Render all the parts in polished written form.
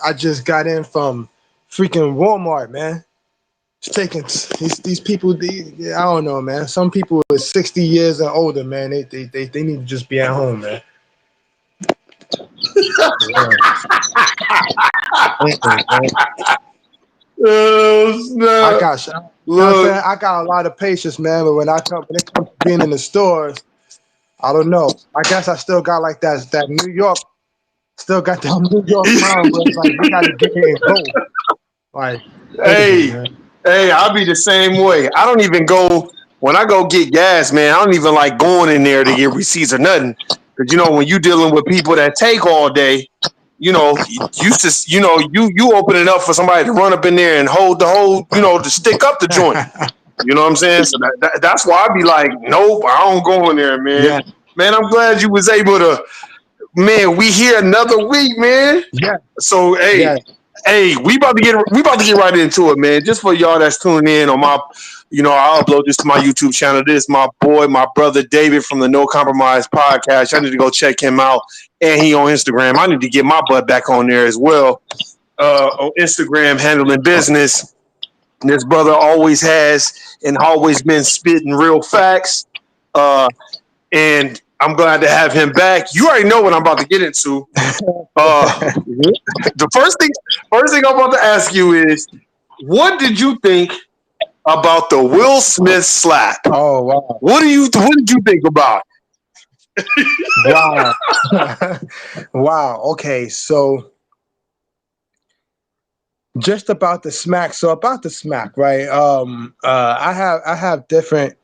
I just got in from freaking Walmart, man. It's taking these people. I don't know, man. Some people are 60 years and older, man. They need to just be at home, man. Yeah. Man. Oh I snap! got, you know what I'm Look, saying? I got a lot of patience, man. But when it comes to being in the stores, I don't know. I guess I still got like that New York, still got that New York mind where it's like we got to get it and go. Like crazy, hey, man. hey, I'll be the same way. I don't even go when I go get gas, man. I don't even like going in there to get receipts or nothing, because when you dealing with people that take all day, you open it up for somebody to run up in there and hold the whole, to stick up the joint. You know what I'm saying? So that's why I be like, nope, I don't go in there, man. Yeah, Man, I'm glad you was able to. Man, we here another week, man. yeah, So yeah. hey, we about to get right into it, man. Just for y'all that's tuning in on my, I'll upload this to my YouTube channel. This is my boy, my brother David from the No Compromise podcast. I need to go check him out, and he on Instagram. I need to get my butt back on there as well. On Instagram, handling business. This brother always has and always been spitting real facts. Uh, and I'm glad to have him back. You already know what I'm about to get into. The first thing I'm about to ask you is, what did you think about the Will Smith slap? Oh wow, What did you think about wow, wow. Okay, so just about the smack. So about the smack, right? I have different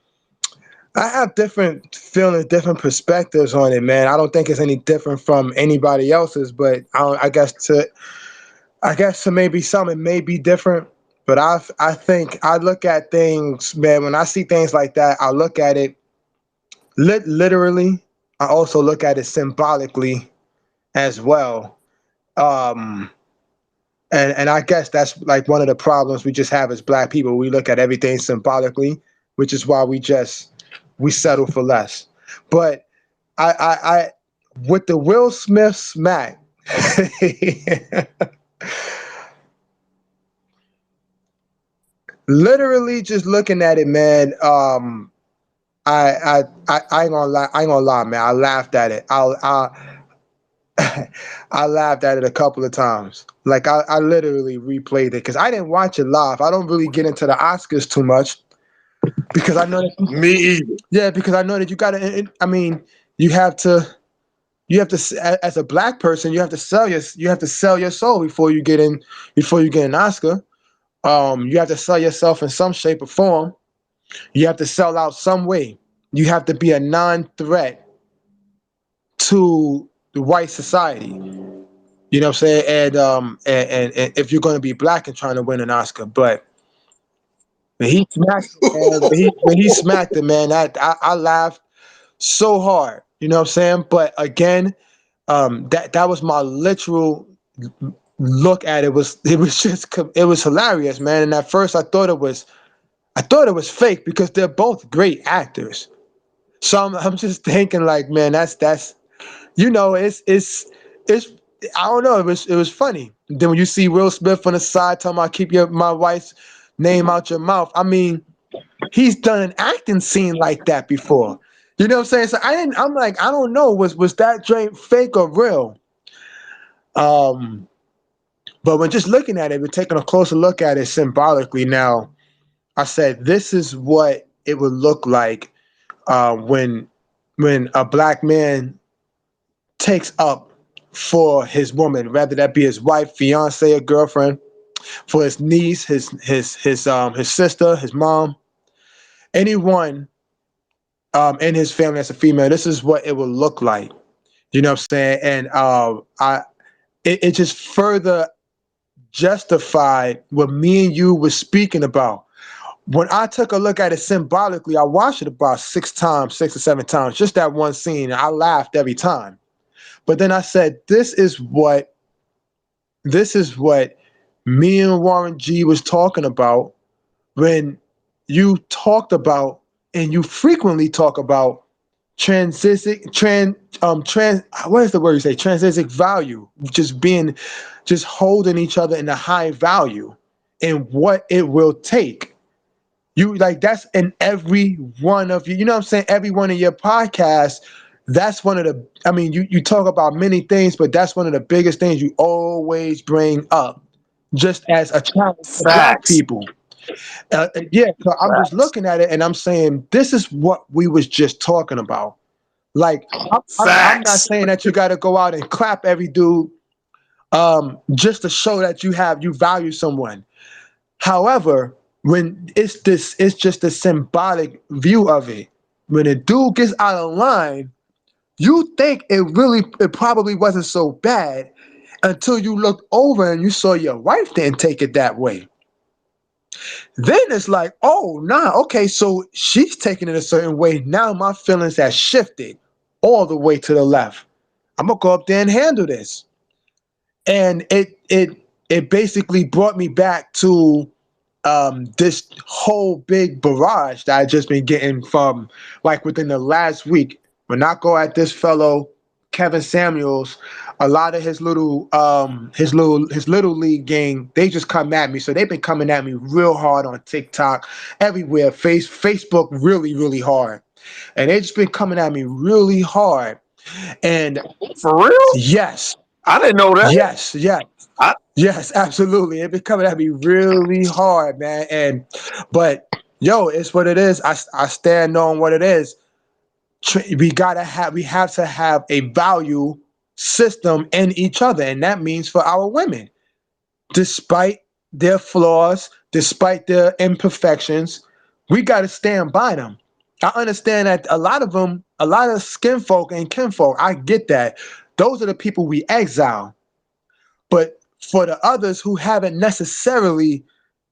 feelings, different perspectives on it, man. I don't think it's any different from anybody else's, but I guess to maybe some it may be different. But I think I look at things, man. When I see things like that, I look at it literally. I also look at it symbolically as well. Um, and I guess that's like one of the problems we just have as black people. We look at everything symbolically, which is why we settle for less. But I with the Will Smith smack, literally just looking at it, man. I ain't gonna lie. I ain't gonna lie, man. I laughed at it. I laughed at it a couple of times. Like I literally replayed it because I didn't watch it live. I don't really get into the Oscars too much because I know that, me either? yeah, because I know that you gotta. I mean, you have to. As a black person, you have to sell your soul before you get an Oscar. You have to sell yourself in some shape or form. You have to sell out some way. You have to be a non-threat to the white society. You know what I'm saying? And if you're going to be black and trying to win an Oscar, but when he smacked it, man, when he smacked it, man, I laughed so hard. You know what I'm saying? But again, that was my literal look at it. It was hilarious, man. And at first I thought it was fake because they're both great actors. So I'm just thinking like, man, that's it's I don't know, it was funny. Then when you see Will Smith on the side talking about keep my wife's name out your mouth, I mean, he's done an acting scene like that before. You know what I'm saying? So I'm like, I don't know, was that joint fake or real? Um, but when just looking at it, we're taking a closer look at it symbolically now. I said this is what it would look like when a black man takes up for his woman, whether that be his wife, fiance, or girlfriend, for his niece, his sister, his mom, anyone in his family that's a female. This is what it will look like. You know what I'm saying? And it just further justified what me and you were speaking about. When I took a look at it symbolically, I watched it about 6 times, 6 or 7 times, just that one scene. I laughed every time. But then I said, this is what me and Warren G was talking about when you talked about and you frequently talk about transitic trans what is the word you say, transitic value, just holding each other in a high value and what it will take. You like that's in every one of you know what I'm saying, every one of your podcasts. That's one of the, I mean, you talk about many things, but that's one of the biggest things you always bring up, just as a challenge to black Facts. people. Yeah, so I'm just Facts. looking at it and I'm saying this is what we was just talking about. Like I'm not Facts. saying that you got to go out and clap every dude just to show that you value someone. However, when it's just a symbolic view of it. When a dude gets out of line, you think it probably wasn't so bad until you looked over and you saw your wife didn't take it that way. Then it's like, oh nah, okay, so she's taking it a certain way. Now my feelings have shifted all the way to the left. I'm gonna go up there and handle this. And it basically brought me back to this whole big barrage that I just been getting from like within the last week. When I go at this fellow Kevin Samuels, a lot of his little league gang, they just come at me. So they've been coming at me real hard on TikTok, everywhere, Facebook really, really hard. And they just been coming at me really hard. And For real? yes, I didn't know that. yes, yes. I, Yes, absolutely. It been coming at me really hard, man. But yo, it's what it is. I stand on what it is. We have to have a value system in each other, and that means for our women, despite their flaws, despite their imperfections, we got to stand by them. I understand that a lot of them, a lot of skin folk and kinfolk, I get that. Those are the people we exile. But for the others who haven't necessarily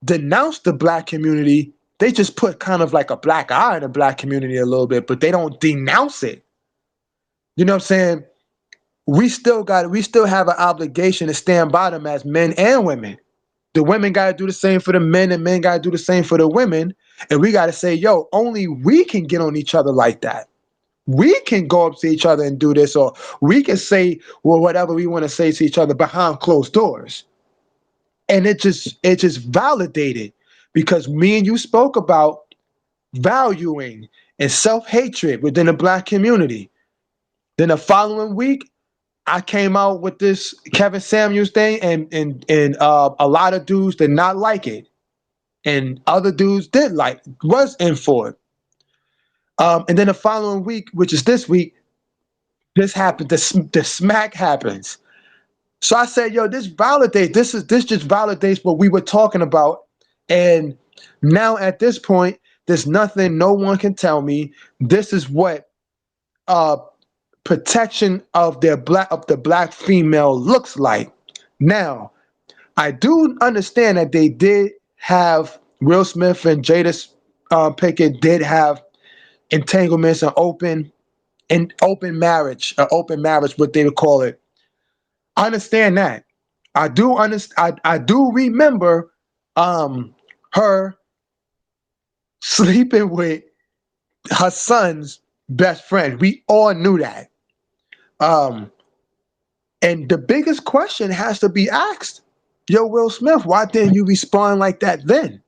denounced the black community, they just put kind of like a black eye in the black community a little bit, but they don't denounce it. You know what I'm saying? We still have an obligation to stand by them as men and women. The women got to do the same for the men, and men got to do the same for the women. And we got to say, yo, only we can get on each other like that. We can go up to each other and do this, or we can say, well, whatever we want to say to each other behind closed doors. And it just validated, because me and you spoke about valuing and self-hatred within the black community. Then the following week, I came out with this Kevin Samuels thing, and a lot of dudes did not like it, and other dudes did was in for it. And then the following week, which is this week, this happened. The smack happens. So I said, yo, this validates. This just validates what we were talking about. And now at this point, there's nothing no one can tell me. This is what uh protection of the black female looks like. Now, I do understand that they did have Will Smith and Jada Pinkett did have entanglements and open marriage, what they would call it. I understand that. I do understand. I do remember her sleeping with her son's best friend. We all knew that. Um, and the biggest question has to be asked: yo, Will Smith, why didn't you respond like that then?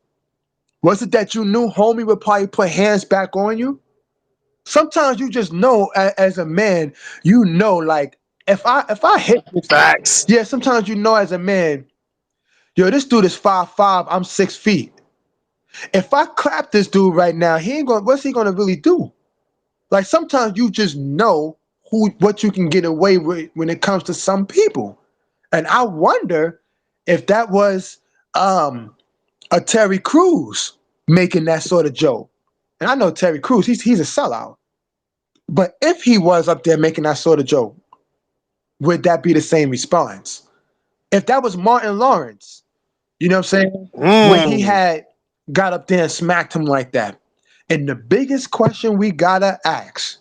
Was it that you knew homie would probably put hands back on you? Sometimes you just know as a man, you know, like if I hit this, facts. yeah, sometimes you know as a man, yo, this dude is 5'5", I'm 6 feet. If I clap this dude right now, what's he gonna really do? Like sometimes you just know what you can get away with when it comes to some people. And I wonder if that was a Terry Crews making that sort of joke. And I know Terry Crews, he's a sellout. But if he was up there making that sort of joke, would that be the same response? If that was Martin Lawrence, you know what I'm saying? When he Mm. had got up there and smacked him like that. And the biggest question we gotta ask,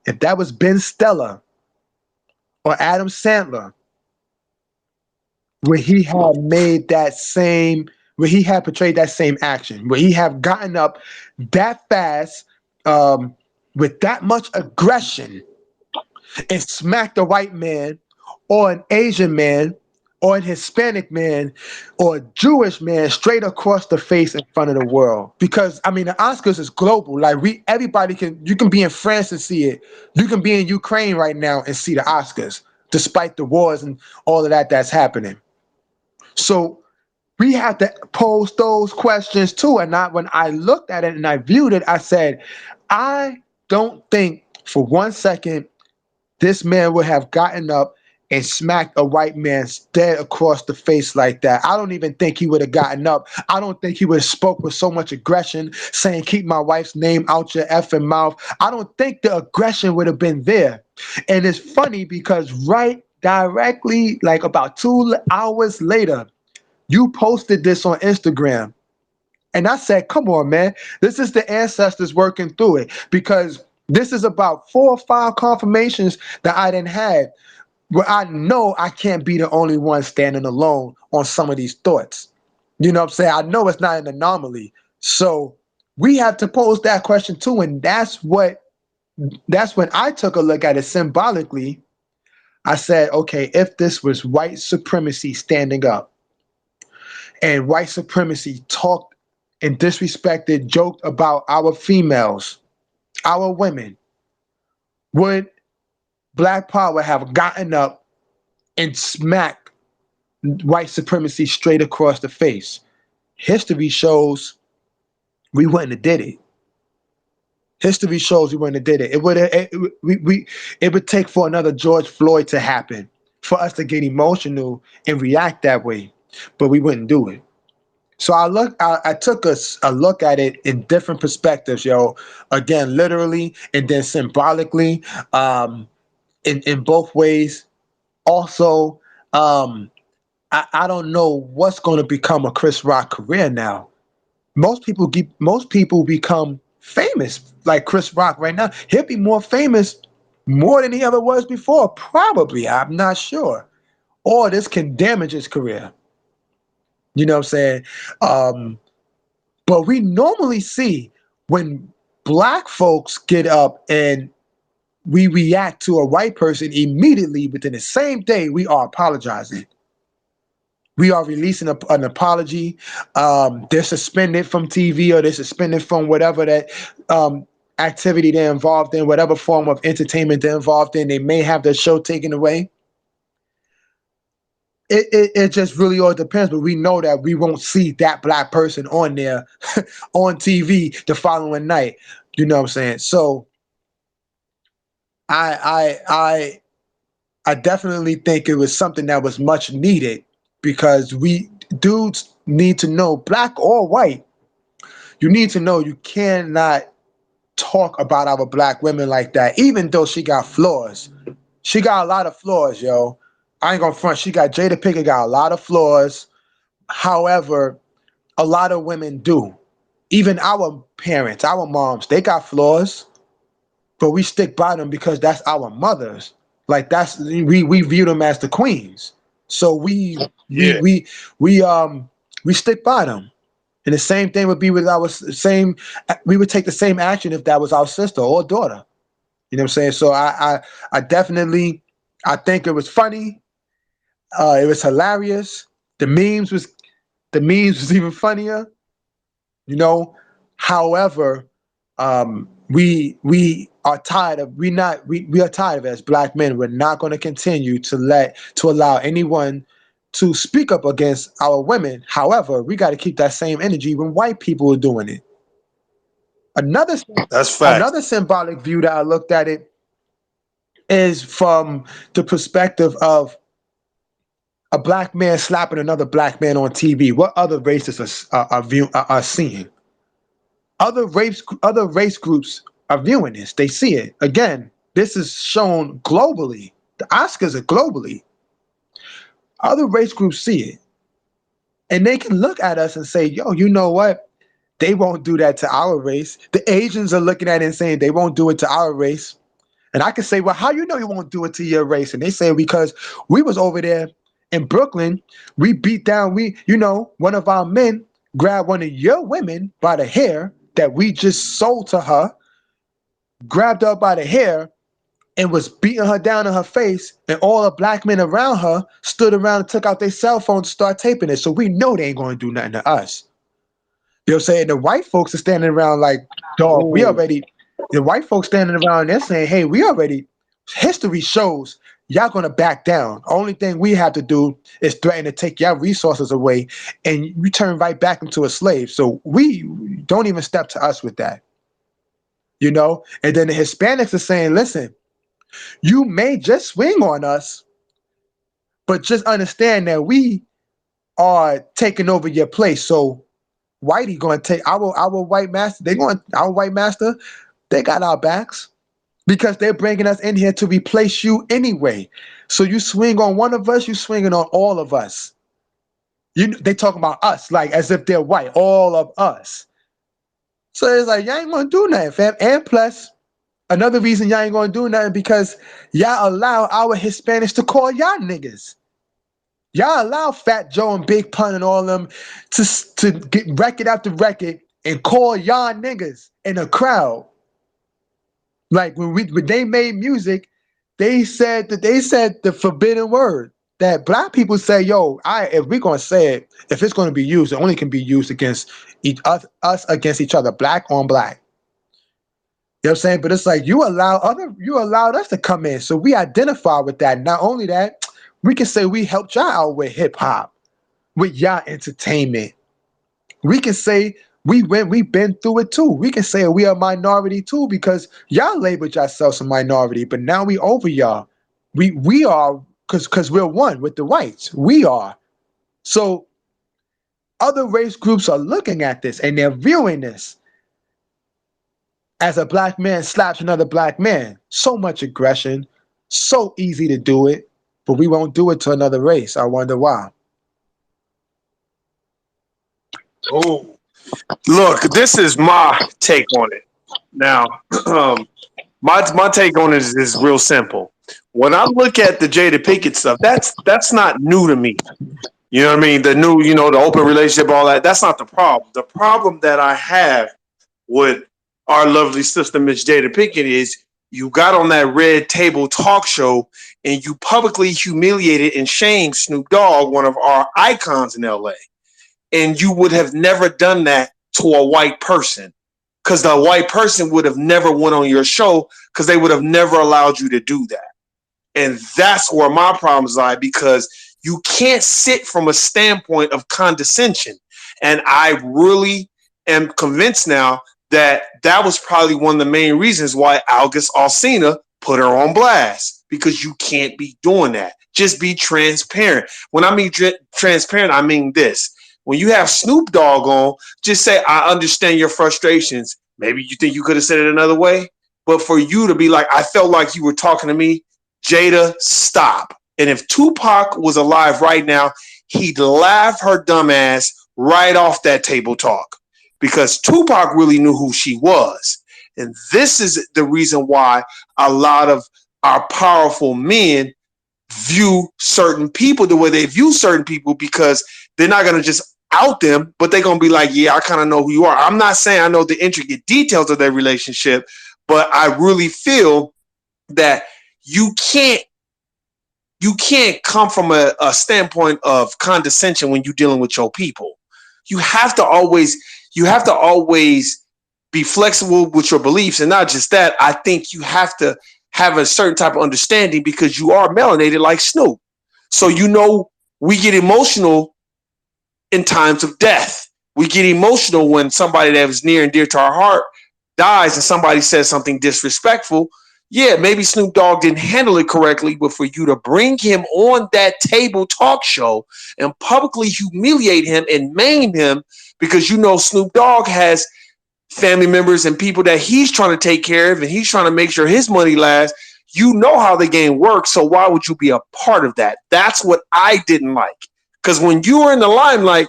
if that was Ben Stiller or Adam Sandler, where he had portrayed that same action, where he have gotten up that fast with that much aggression and smacked a white man or an Asian man or an Hispanic man or a Jewish man straight across the face in front of the world. Because I mean the Oscars is global. Like everybody you can be in France and see it. You can be in Ukraine right now and see the Oscars, despite the wars and all of that that's happening. So we have to pose those questions too. And when I looked at it and I viewed it, I said, I don't think for 1 second this man would have gotten up and smacked a white man dead across the face like that. I don't even think he would have gotten up. I don't think he would have spoke with so much aggression, saying, keep my wife's name out your effing mouth. I don't think the aggression would have been there. And it's funny because right directly, like about 2 hours later, you posted this on Instagram. And I said, come on, man. This is the ancestors working through it, because this is about 4 or 5 confirmations that I didn't have where I know I can't be the only one standing alone on some of these thoughts. You know what I'm saying? I know it's not an anomaly. So we have to pose that question too. And that's when I took a look at it symbolically. I said, okay, if this was white supremacy standing up and white supremacy talked and disrespected, joked about our females, our women, would Black Power have gotten up and smacked white supremacy straight across the face? History shows we wouldn't have did it. History shows we wouldn't have did it. It would take for another George Floyd to happen for us to get emotional and react that way, but we wouldn't do it. So I took a look at it in different perspectives, yo. Again, literally and then symbolically, in both ways. Also, I don't know what's going to become of Chris Rock's career now. Most people become famous like Chris Rock right now. He'll be more famous more than he ever was before, probably. I'm not sure. Or this can damage his career. You know what I'm saying? But we normally see when Black folks get up and we react to a white person immediately within the same day, we are apologizing. We are releasing an apology. They're suspended from TV, or they're suspended from whatever that activity they're involved in, whatever form of entertainment they're involved in. They may have their show taken away. It just really all depends, but we know that we won't see that Black person on there on TV the following night. You know what I'm saying? So I definitely think it was something that was much needed, because we dudes need to know, Black or white, you need to know you cannot talk about our Black women like that, even though she got flaws. She got a lot of flaws, yo. I ain't gonna front. Jada Pinkett got a lot of flaws. However, a lot of women do. Even our parents, our moms, they got flaws, but we stick by them because that's our mothers. Like we view them as the queens. So we stick by them. And the same thing would be with we would take the same action if that was our sister or daughter. You know what I'm saying? So I definitely, I think it was funny. It was hilarious. The memes was even funnier. You know, however, we are tired of we are tired of it as Black men. We're not going to continue to allow anyone to speak up against our women. However, we got to keep that same energy when white people are doing it. That's fact. Another symbolic view that I looked at it is from the perspective of a Black man slapping another Black man on TV. What other races are seeing? Other race groups are viewing this. They see it. Again, this is shown globally. The Oscars are globally. Other race groups see it. And they can look at us and say, yo, you know what? They won't do that to our race. The Asians are looking at it and saying they won't do it to our race. And I can say, well, how you know you won't do it to your race? And they say, because we was over there in Brooklyn, we beat down, one of our men grabbed one of your women by the hair that we just sold to her. grabbed her by the hair and was beating her down in her face, and all the black men around her stood around and took out their cell phones to start taping it. So we know they ain't going to do nothing to us. You know what I'm saying? The white folks are standing around like, dog, the white folks standing around, they're saying, hey, history shows y'all going to back down. Only thing we have to do is threaten to take your resources away, and you turn right back into a slave. So we don't even step to us with that. You know? And then the Hispanics are saying, listen, you may just swing on us, but just understand that we are taking over your place. So Whitey going to take our white master. Our white master. They got our backs because they're bringing us in here to replace you anyway. So you swing on one of us, you swinging on all of us. They talking about us like as if they're white, all of us. So it's like, y'all ain't gonna do nothing, fam. And plus, another reason y'all ain't gonna do nothing because y'all allow our Hispanics to call y'all niggas. Y'all allow Fat Joe and Big Pun and all them to get record after record and call y'all niggas in a crowd. Like when they made music, they said the forbidden word that black people say, yo, if we're gonna say it, if it's gonna be used, it only can be used against us against each other, black on black. You know what I'm saying? But it's like you allowed us to come in, so we identify with that. Not only that, we can say we helped y'all out with hip hop, with y'all entertainment. We can say we've been through it too. We can say we are a minority too because y'all labeled yourselves a minority, but now we over y'all. We are because we're one with the whites. We are. So other race groups are looking at this and they're viewing this as a black man slaps another black man. So much aggression, so easy to do it, but we won't do it to another race. I wonder why. Oh, look, this is my take on it. Now, my take on it is real simple. When I look at the Jada Pinkett stuff, that's not new to me. You know what I mean? The new, the open relationship, all that. That's not the problem. The problem that I have with our lovely sister, Miss Jada Pinkett, is you got on that Red Table talk show and you publicly humiliated and shamed Snoop Dogg, one of our icons in LA. And you would have never done that to a white person because the white person would have never went on your show because they would have never allowed you to do that. And that's where my problems lie because you can't sit from a standpoint of condescension. And I really am convinced now that was probably one of the main reasons why August Alsina put her on blast because you can't be doing that. Just be transparent. When I mean transparent, I mean this. When you have Snoop Dogg on, just say, I understand your frustrations. Maybe you think you could have said it another way. But for you to be like, I felt like you were talking to me, Jada, stop. And if Tupac was alive right now, he'd laugh her dumb ass right off that table talk because Tupac really knew who she was. And this is the reason why a lot of our powerful men view certain people the way they view certain people because they're not going to just out them, but they're going to be like, yeah, I kind of know who you are. I'm not saying I know the intricate details of their relationship, but I really feel that you can't come from a standpoint of condescension when you're dealing with your people. You have to always be flexible with your beliefs. And not just that, I think you have to have a certain type of understanding because you are melanated like Snoop. So, we get emotional in times of death. We get emotional when somebody that was near and dear to our heart dies and somebody says something disrespectful. Yeah, maybe Snoop Dogg didn't handle it correctly, but for you to bring him on that table talk show and publicly humiliate him and maim him because Snoop Dogg has family members and people that he's trying to take care of and he's trying to make sure his money lasts, how the game works, so why would you be a part of that? That's what I didn't like. Because when you are in the limelight,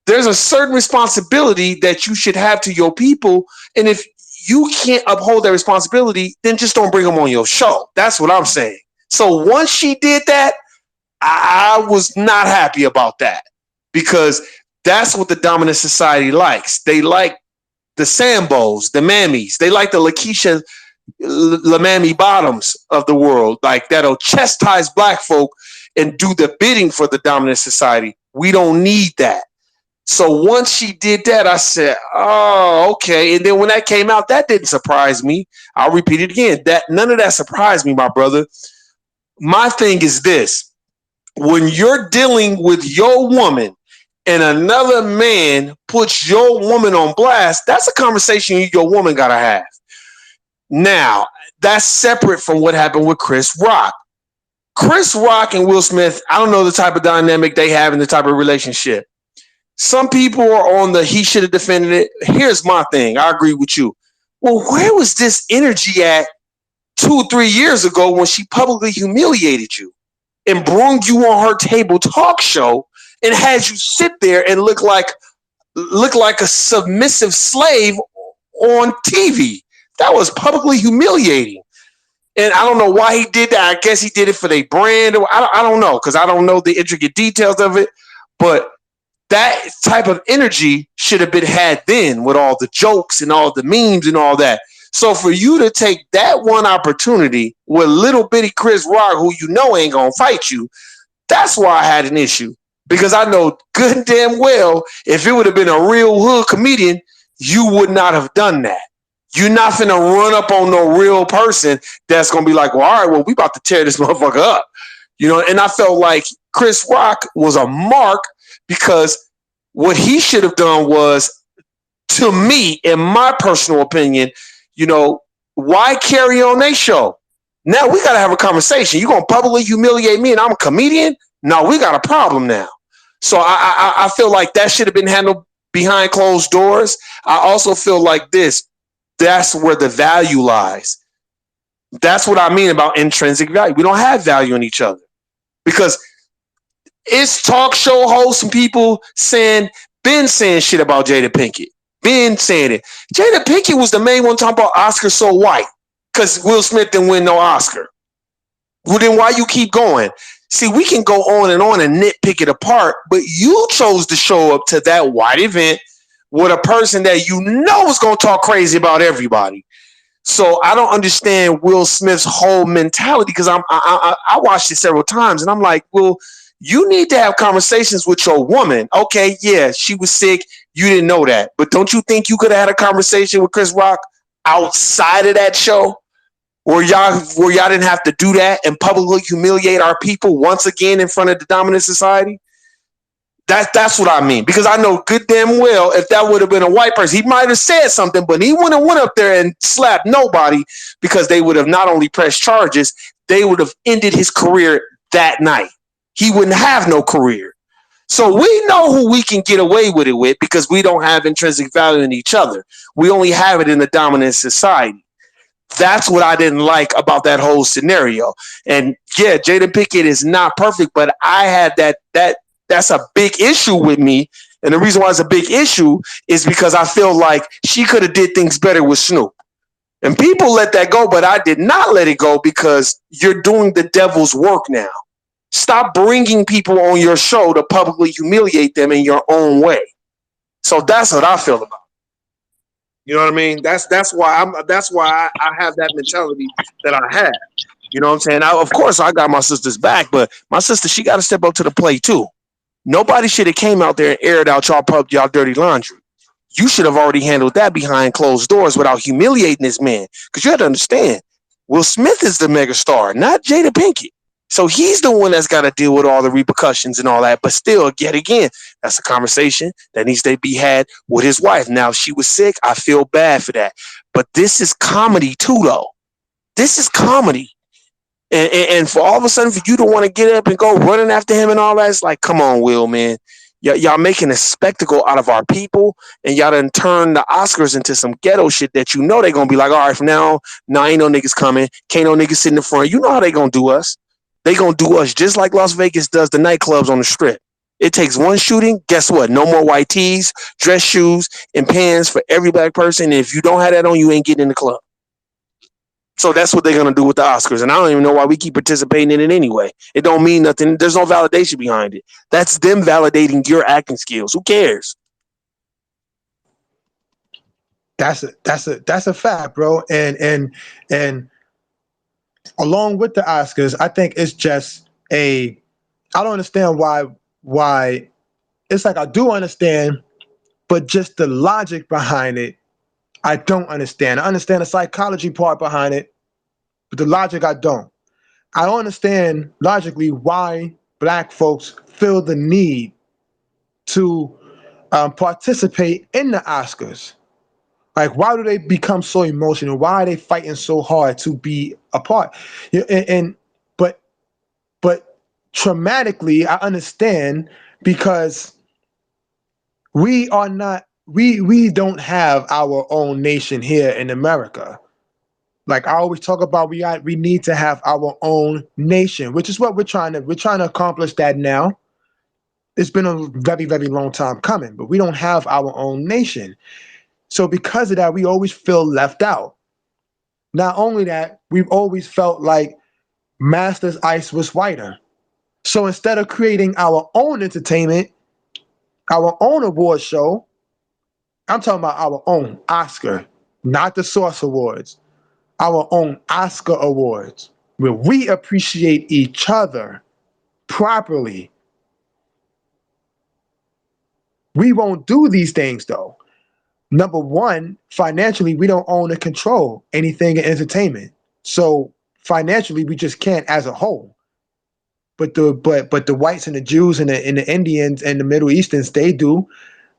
there's a certain responsibility that you should have to your people. And if you can't uphold that responsibility, then just don't bring them on your show. That's what I'm saying. So once she did that, I was not happy about that because that's what the dominant society likes. They like the Sambos, the Mammies. They like the Lakeisha Lamami Bottoms of the world, like that'll chastise black folk and do the bidding for the dominant society. We don't need that. So once she did that, I said, "Oh, okay." And then when that came out, that didn't surprise me. I'll repeat it again. That none of that surprised me, my brother. My thing is this: when you're dealing with your woman and another man puts your woman on blast, that's a conversation you, your woman gotta have. Now, that's separate from what happened with Chris Rock. Chris Rock and Will Smith, I don't know the type of dynamic they have and the type of relationship. Some people are on the he should have defended it. Here's my thing. I agree with you. Well, where was this energy at 2 or 3 years ago when she publicly humiliated you and brung you on her table talk show and had you sit there and look like a submissive slave on TV? That was publicly humiliating. And I don't know why he did that. I guess he did it for their brand. I don't know, because I don't know the intricate details of it. But that type of energy should have been had then with all the jokes and all the memes and all that. So for you to take that one opportunity with little bitty Chris Rock, who you know ain't going to fight you, that's why I had an issue. Because I know good and damn well, if it would have been a real hood comedian, you would not have done that. You're not finna run up on no real person that's gonna be like, well, all right, well, we about to tear this motherfucker up. You know, and I felt like Chris Rock was a mark because what he should have done was, to me, in my personal opinion, you know, why carry on their show? Now we gotta have a conversation. You gonna publicly humiliate me and I'm a comedian? No, we got a problem now. So I feel like that should have been handled behind closed doors. I also feel like this. That's where the value lies. That's what I mean about intrinsic value. We don't have value in each other because it's talk show hosts and people been saying shit about Jada Pinkett. Been saying it. Jada Pinkett was the main one talking about Oscar so white because Will Smith didn't win no Oscar. Well, then why you keep going? See, we can go on and nitpick it apart, but you chose to show up to that white event with a person that you know is going to talk crazy about everybody. So I don't understand Will Smith's whole mentality because I watched it several times and I'm like, well, you need to have conversations with your woman. Okay, yeah, she was sick. You didn't know that. But don't you think you could have had a conversation with Chris Rock outside of that show where y'all didn't have to do that and publicly humiliate our people once again in front of the dominant society? That's what I mean, because I know good damn well if that would have been a white person, he might have said something, but he wouldn't have went up there and slapped nobody because they would have not only pressed charges, they would have ended his career that night. He wouldn't have no career. So we know who we can get away with it with because we don't have intrinsic value in each other. We only have it in the dominant society. That's what I didn't like about that whole scenario. And yeah, Jada Pinkett is not perfect, but I had that's a big issue with me. And the reason why it's a big issue is because I feel like she could have did things better with Snoop. And people let that go, but I did not let it go because you're doing the devil's work now. Stop bringing people on your show to publicly humiliate them in your own way. So that's what I feel about it. You know what I mean? That's why I have that mentality that I have. You know what I'm saying? Of course, I got my sister's back, but my sister, she got to step up to the plate too. Nobody should have came out there and aired out y'all dirty laundry. You should have already handled that behind closed doors without humiliating this man. Because you have to understand, Will Smith is the megastar, not Jada Pinkett. So he's the one that's got to deal with all the repercussions and all that. But still, yet again, that's a conversation that needs to be had with his wife. Now, if she was sick, I feel bad for that. But this is comedy too, though. This is comedy. And for all of a sudden, for you to want to get up and go running after him and all that, it's like, come on, Will, man. Y'all making a spectacle out of our people, and y'all done turn the Oscars into some ghetto shit that you know they're going to be like, all right, from now on, nah, ain't no niggas coming. Can't no niggas sit in the front. You know how they going to do us. They going to do us just like Las Vegas does the nightclubs on the strip. It takes one shooting. Guess what? No more white tees, dress shoes, and pants for every black person. And if you don't have that on, you ain't getting in the club. So that's what they're going to do with the Oscars. And I don't even know why we keep participating in it anyway. It don't mean nothing. There's no validation behind it. That's them validating your acting skills. Who cares? That's a fact, bro. And along with the Oscars, I think it's just a. I don't understand why. It's like I do understand, but just the logic behind it, I don't understand. I understand the psychology part behind it, but the logic I don't. I don't understand logically why black folks feel the need to participate in the Oscars. Like, why do they become so emotional? Why are they fighting so hard to be a part? Yeah, but but traumatically, I understand because we don't have our own nation here in America. Like I always talk about, we need to have our own nation, which is what we're trying to accomplish that now. It's been a very, very long time coming, but we don't have our own nation. So because of that, we always feel left out. Not only that, we've always felt like Master's Ice was whiter. So instead of creating our own entertainment, our own award show, I'm talking about our own Oscar, not the Source Awards, our own Oscar Awards, where we appreciate each other properly. We won't do these things though. Number one, financially, we don't own or control anything in entertainment. So financially, we just can't as a whole. But the whites and the Jews and the Indians and the Middle Easterns, they do.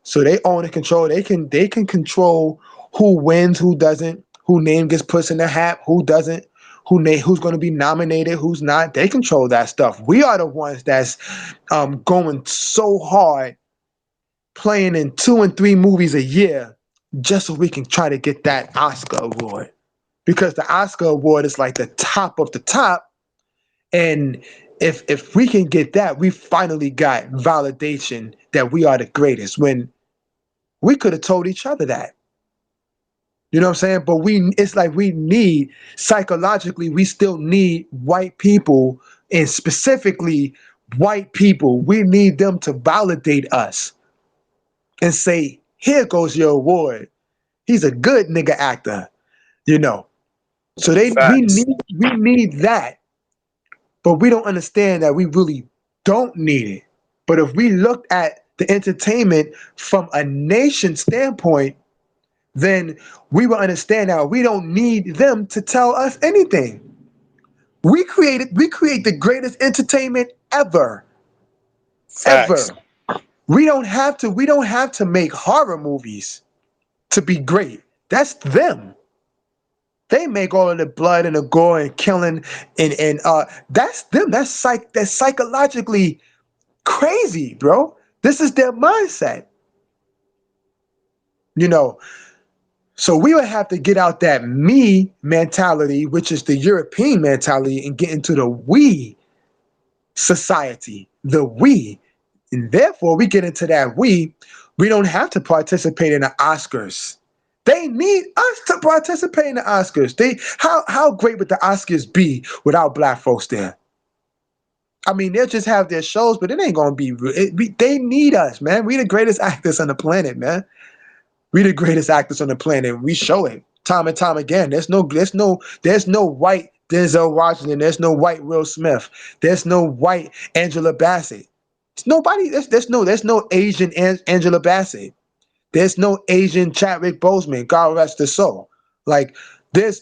So they own and control. They can control who wins, who doesn't, who name gets put in the hat, who doesn't, who's going to be nominated, who's not. They control that stuff. We are the ones that's going so hard, playing in 2 and 3 movies a year, just so we can try to get that Oscar award. Because the Oscar award is like the top of the top, and if we can get that, we finally got validation that we are the greatest. When we could have told each other that. You know what I'm saying? But it's like we need, psychologically, we still need white people, and specifically white people. We need them to validate us and say, here goes your award. He's a good nigga actor, you know. So Facts. we need that, but we don't understand that we really don't need it. But if we looked at the entertainment from a nation standpoint, then we will understand that we don't need them to tell us anything. We create the greatest entertainment ever. Facts. Ever. We don't have to make horror movies to be great. That's them. They make all of the blood and the gore and killing, and that's them. That's psychologically crazy, bro. This is their mindset. You know, so we would have to get out that me mentality, which is the European mentality, and get into the we society, the we. And therefore, we get into that we don't have to participate in the Oscars. They need us to participate in the Oscars. How great would the Oscars be without black folks there? I mean, they'll just have their shows, but it ain't gonna be. They need us, man. We the greatest actors on the planet, man. We the greatest actors on the planet. We show it time and time again. There's no white Denzel Washington. There's no white Will Smith. There's no white Angela Bassett. It's nobody. There's no Asian Angela Bassett. There's no Asian Chadwick Boseman. God rest his soul. Like there's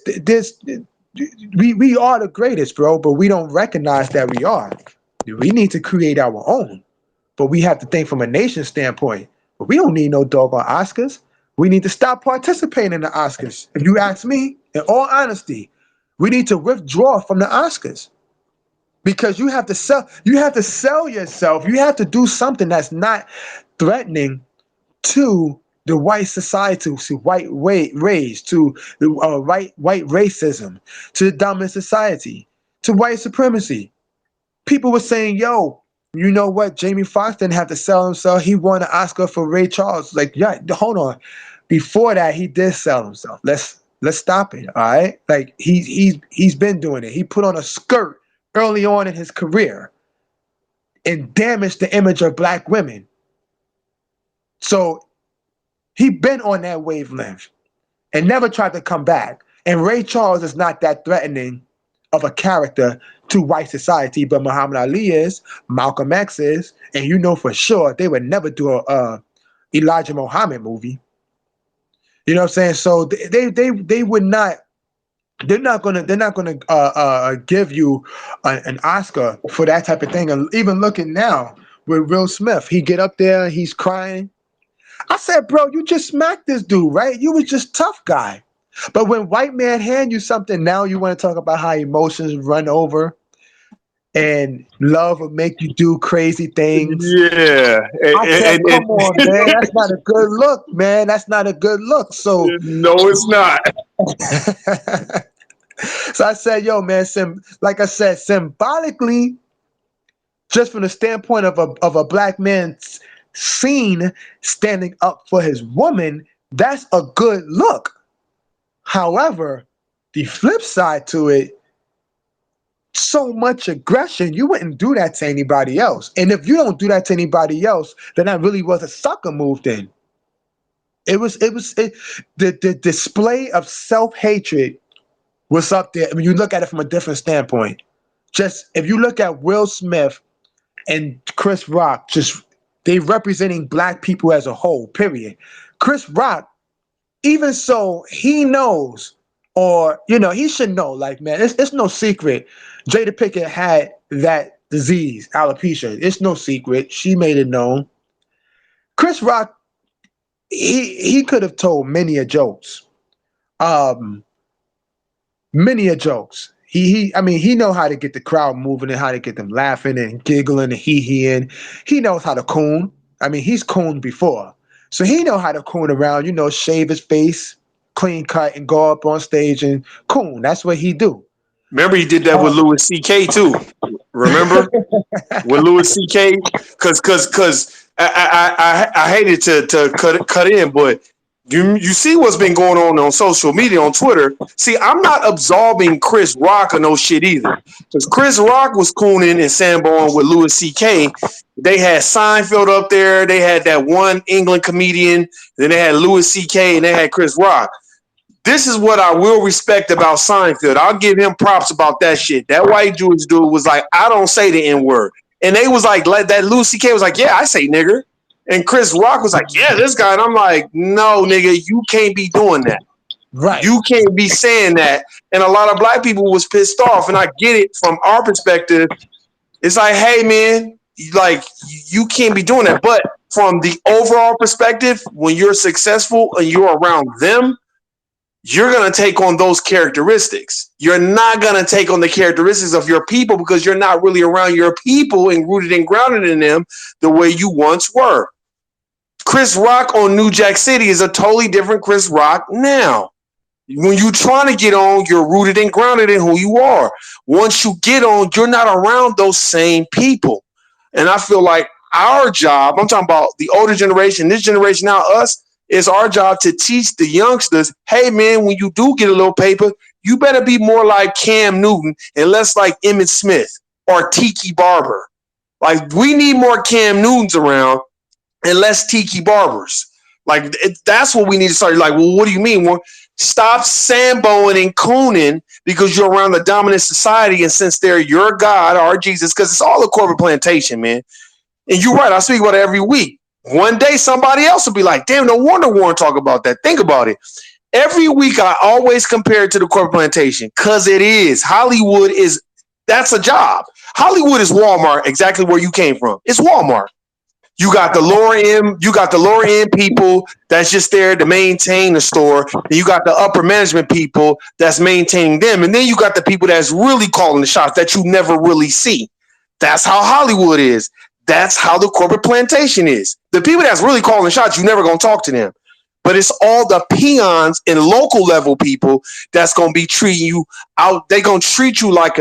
we are the greatest, bro. But we don't recognize that we are. We need to create our own. But we have to think from a nation standpoint. But we don't need no doggone Oscars. We need to stop participating in the Oscars. If you ask me, in all honesty, we need to withdraw from the Oscars because you have to sell yourself. You have to do something that's not threatening to the white society, to race, to the white racism, to the dominant society, to white supremacy. People were saying, yo, you know what? Jamie Foxx didn't have to sell himself. He won an Oscar for Ray Charles. Like, yeah, hold on. Before that, he did sell himself. Let's stop it. All right. Like he's been doing it. He put on a skirt early on in his career and damaged the image of black women. So he been on that wavelength. and never tried to come back. And Ray Charles is not that threatening of a character to white society, but Muhammad Ali is, Malcolm X is, and you know for sure they would never do a Elijah Muhammad movie. You know what I'm saying? So they would not. They're not gonna give you an Oscar for that type of thing. And even looking now with Will Smith, he get up there, he's crying. I said, bro, you just smacked this dude, right? You was just tough guy. But when white man hand you something, now you want to talk about how emotions run over and love will make you do crazy things. Yeah. I said, come on, man. That's not a good look, man. That's not a good look. So no, it's not. So I said, yo, man, like I said, symbolically, just from the standpoint of a black man seen standing up for his woman, that's a good look. However, the flip side to it, so much aggression, you wouldn't do that to anybody else. And if you don't do that to anybody else, then that really was a sucker move then. The display of self-hatred was up there. I mean, you look at it from a different standpoint. Just if you look at Will Smith and Chris Rock, just they representing black people as a whole, period. Chris Rock, even so, he knows, or he should know, like, man, it's no secret. Jada Pinkett had that disease, alopecia. It's no secret. She made it known. Chris Rock, he could have told many a jokes. Many a jokes. He know how to get the crowd moving and how to get them laughing and giggling and hee-heeing. He knows how to coon. I mean, he's cooned before. So he know how to coon around, shave his face, clean cut, and go up on stage and coon. That's what he do. Remember, he did that with Louis C.K. too. Remember with Louis C.K. Because I hated to cut in, but you see what's been going on social media, on Twitter. See, I'm not absolving Chris Rock of no shit either, because Chris Rock was cooning and samboing with Louis C.K. They had Seinfeld up there. They had that one England comedian. Then they had Louis C.K. and they had Chris Rock. This is what I will respect about Seinfeld. I'll give him props about that shit. That white Jewish dude was like, I don't say the N-word. And they was like that Louis C.K. was like, yeah, I say nigger. And Chris Rock was like, yeah, this guy. And I'm like, no, nigga, you can't be doing that. Right. You can't be saying that. And a lot of black people was pissed off. And I get it from our perspective. It's like, hey, man, like, you can't be doing that. But from the overall perspective, when you're successful and you're around them, you're going to take on those characteristics. You're not going to take on the characteristics of your people because you're not really around your people and rooted and grounded in them the way you once were. Chris Rock on New Jack City is a totally different Chris Rock now. When you're trying to get on, you're rooted and grounded in who you are. Once you get on, you're not around those same people. And I feel like our job, I'm talking about the older generation, this generation now, us, it's our job to teach the youngsters, hey, man, when you do get a little paper, you better be more like Cam Newton and less like Emmitt Smith or Tiki Barber. Like, we need more Cam Newtons around and less Tiki Barbers. Like, that's what we need to start. Like, well, what do you mean? Well, stop samboing and cooning because you're around the dominant society, and since they're your God or Jesus, because it's all a corporate plantation, man. And you're right. I speak about it every week. One day somebody else will be like, damn, no wonder Warren talk about that. Think about it. Every week I always compare it to the corporate plantation because it is. Hollywood is, that's a job. Hollywood is Walmart, exactly where you came from. It's Walmart. You got the lower end people that's just there to maintain the store. And you got the upper management people that's maintaining them. And then you got the people that's really calling the shots that you never really see. That's how Hollywood is. That's how the corporate plantation is. The people that's really calling shots, you're never going to talk to them. But it's all the peons and local level people that's going to be treating you out. They're going to treat you like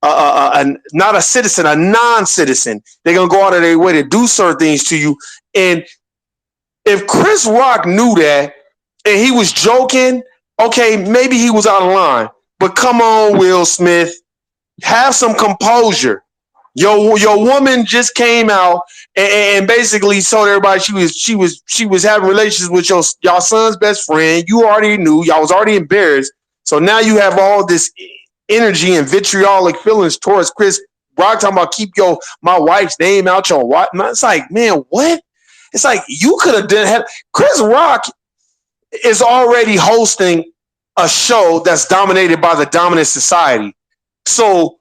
not a citizen, a non-citizen. They're going to go out of their way to do certain things to you. And if Chris Rock knew that and he was joking, okay, maybe he was out of line. But come on, Will Smith, have some composure. Your woman just came out and basically told everybody she was having relations with y'all son's best friend. You already knew. Y'all was already embarrassed. So now you have all this energy and vitriolic feelings towards Chris Rock talking about keep my wife's name out your wife. It's like, man, what? It's like you could have done. Chris Rock is already hosting a show that's dominated by the dominant society. So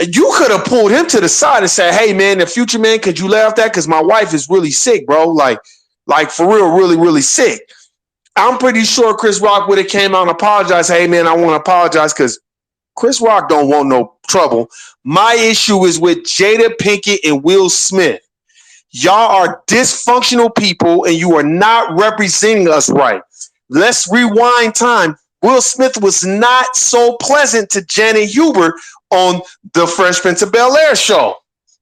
you could have pulled him to the side and said, hey, man, the future, man, could you laugh that? Because my wife is really sick, bro. Like for real, really, really sick. I'm pretty sure Chris Rock would have came out and apologized. Hey, man, I want to apologize because Chris Rock don't want no trouble. My issue is with Jada Pinkett and Will Smith. Y'all are dysfunctional people and you are not representing us right. Let's rewind time. Will Smith was not so pleasant to Janet Hubert on the Fresh Prince of Bel-Air show.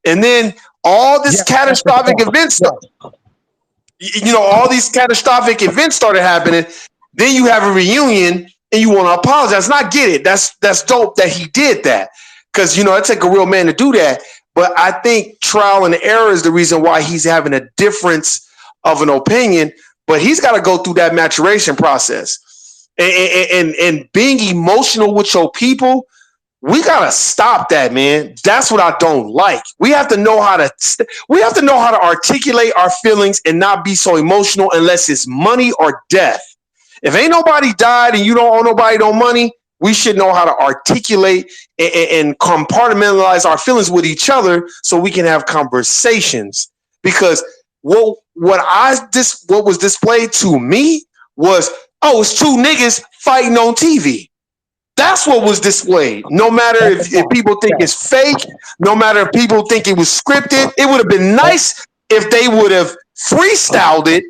And then all this catastrophic events, all these catastrophic events started happening. Then you have a reunion and you want to apologize. And I get it. That's dope that he did that. Because, it take a real man to do that. But I think trial and error is the reason why he's having a difference of an opinion. But he's got to go through that maturation process. And being emotional with your people, we gotta stop that, man. That's what I don't like. We have to know how to articulate our feelings and not be so emotional unless it's money or death. If ain't nobody died and you don't owe nobody no money, we should know how to articulate and compartmentalize our feelings with each other so we can have conversations. Because what was displayed to me was, it's two niggas fighting on TV. That's what was displayed. No matter if people think it's fake, no matter if people think it was scripted, it would have been nice if they would have freestyled it.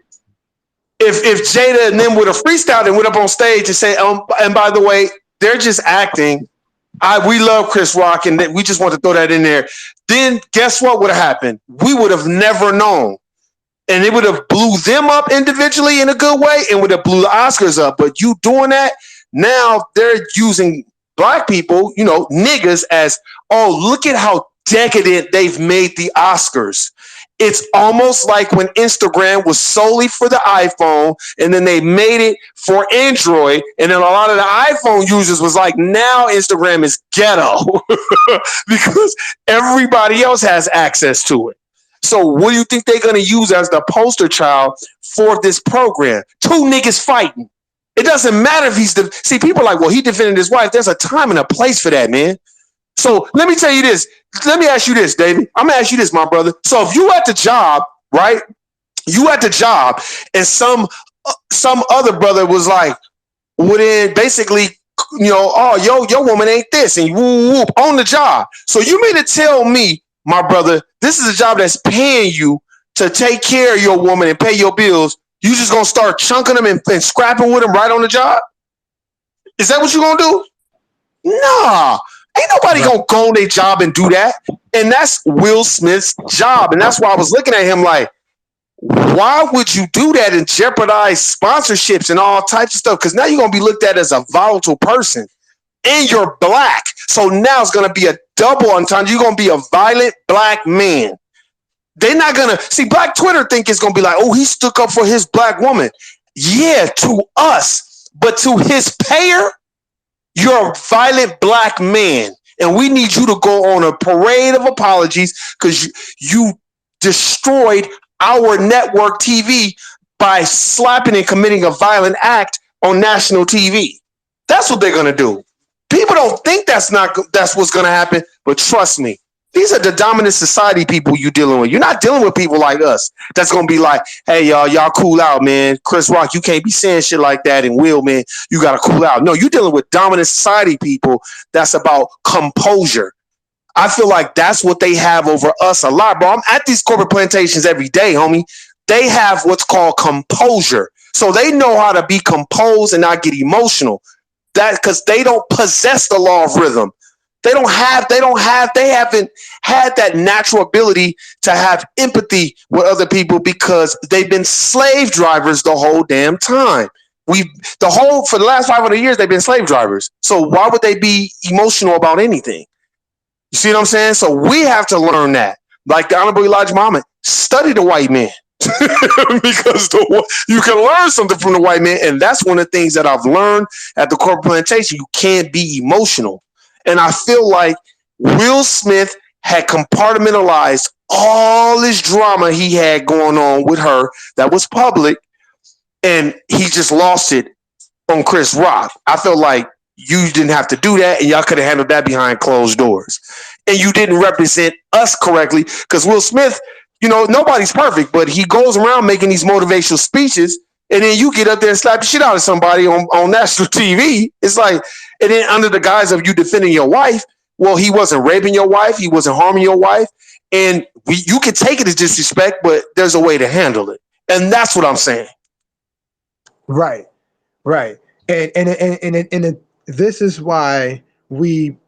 If Jada and them would have freestyled and went up on stage and say, and by the way, they're just acting. We love Chris Rock and we just want to throw that in there. Then guess what would have happened? We would have never known. And it would have blew them up individually in a good way and would have blew the Oscars up. But you doing that, now they're using black people, niggas as, look at how decadent they've made the Oscars. It's almost like when Instagram was solely for the iPhone and then they made it for Android. And then a lot of the iPhone users was like, now Instagram is ghetto because everybody else has access to it. So what do you think they're going to use as the poster child for this program? Two niggas fighting. It doesn't matter if see, people are like, well, he defended his wife. There's a time and a place for that, man. So let me tell you this. Let me ask you this, David. I'm going to ask you this, my brother. So if you at the job, right? You at the job and some other brother was like, well, then basically, your woman ain't this and whoop on the job. So you mean to tell me, my brother, this is a job that's paying you to take care of your woman and pay your bills. You just gonna start chunking them and scrapping with them right on the job? Is that what you gonna do? Nah, ain't nobody gonna go on their job and do that. And that's Will Smith's job. And that's why I was looking at him like, why would you do that and jeopardize sponsorships and all types of stuff? Because now you're gonna be looked at as a volatile person. And you're black. So now it's going to be a double entendre. You're going to be a violent black man. They're not going to see black Twitter think it's going to be like, he stuck up for his black woman. Yeah, to us, but to his payer, you're a violent black man. And we need you to go on a parade of apologies because you destroyed our network TV by slapping and committing a violent act on national TV. That's what they're going to do. People don't think that's what's going to happen, but trust me, these are the dominant society people you're dealing with. You're not dealing with people like us. That's going to be like, hey, y'all cool out, man. Chris Rock, you can't be saying shit like that. And Will, man, you got to cool out. No, you're dealing with dominant society people. That's about composure. I feel like that's what they have over us a lot, bro. I'm at these corporate plantations every day, homie. They have what's called composure. So they know how to be composed and not get emotional. That because they don't possess the law of rhythm. They haven't had that natural ability to have empathy with other people because they've been slave drivers the whole damn time. For the last 500 years, they've been slave drivers. So why would they be emotional about anything? You see what I'm saying? So we have to learn that. Like the Honorable Elijah Muhammad, study the white man. Because you can learn something from the white man. And that's one of the things that I've learned at the corporate plantation. You can't be emotional. And I feel like Will Smith had compartmentalized all this drama he had going on with her that was public, and he just lost it on Chris Rock. I feel like you didn't have to do that, and y'all could have handled that behind closed doors. And you didn't represent us correctly, because Will Smith, nobody's perfect, but he goes around making these motivational speeches, and then you get up there and slap the shit out of somebody on national TV. It's like, and then under the guise of you defending your wife, well, he wasn't raping your wife, he wasn't harming your wife, and you can take it as disrespect, but there's a way to handle it, and that's what I'm saying. Right, right, and this is why we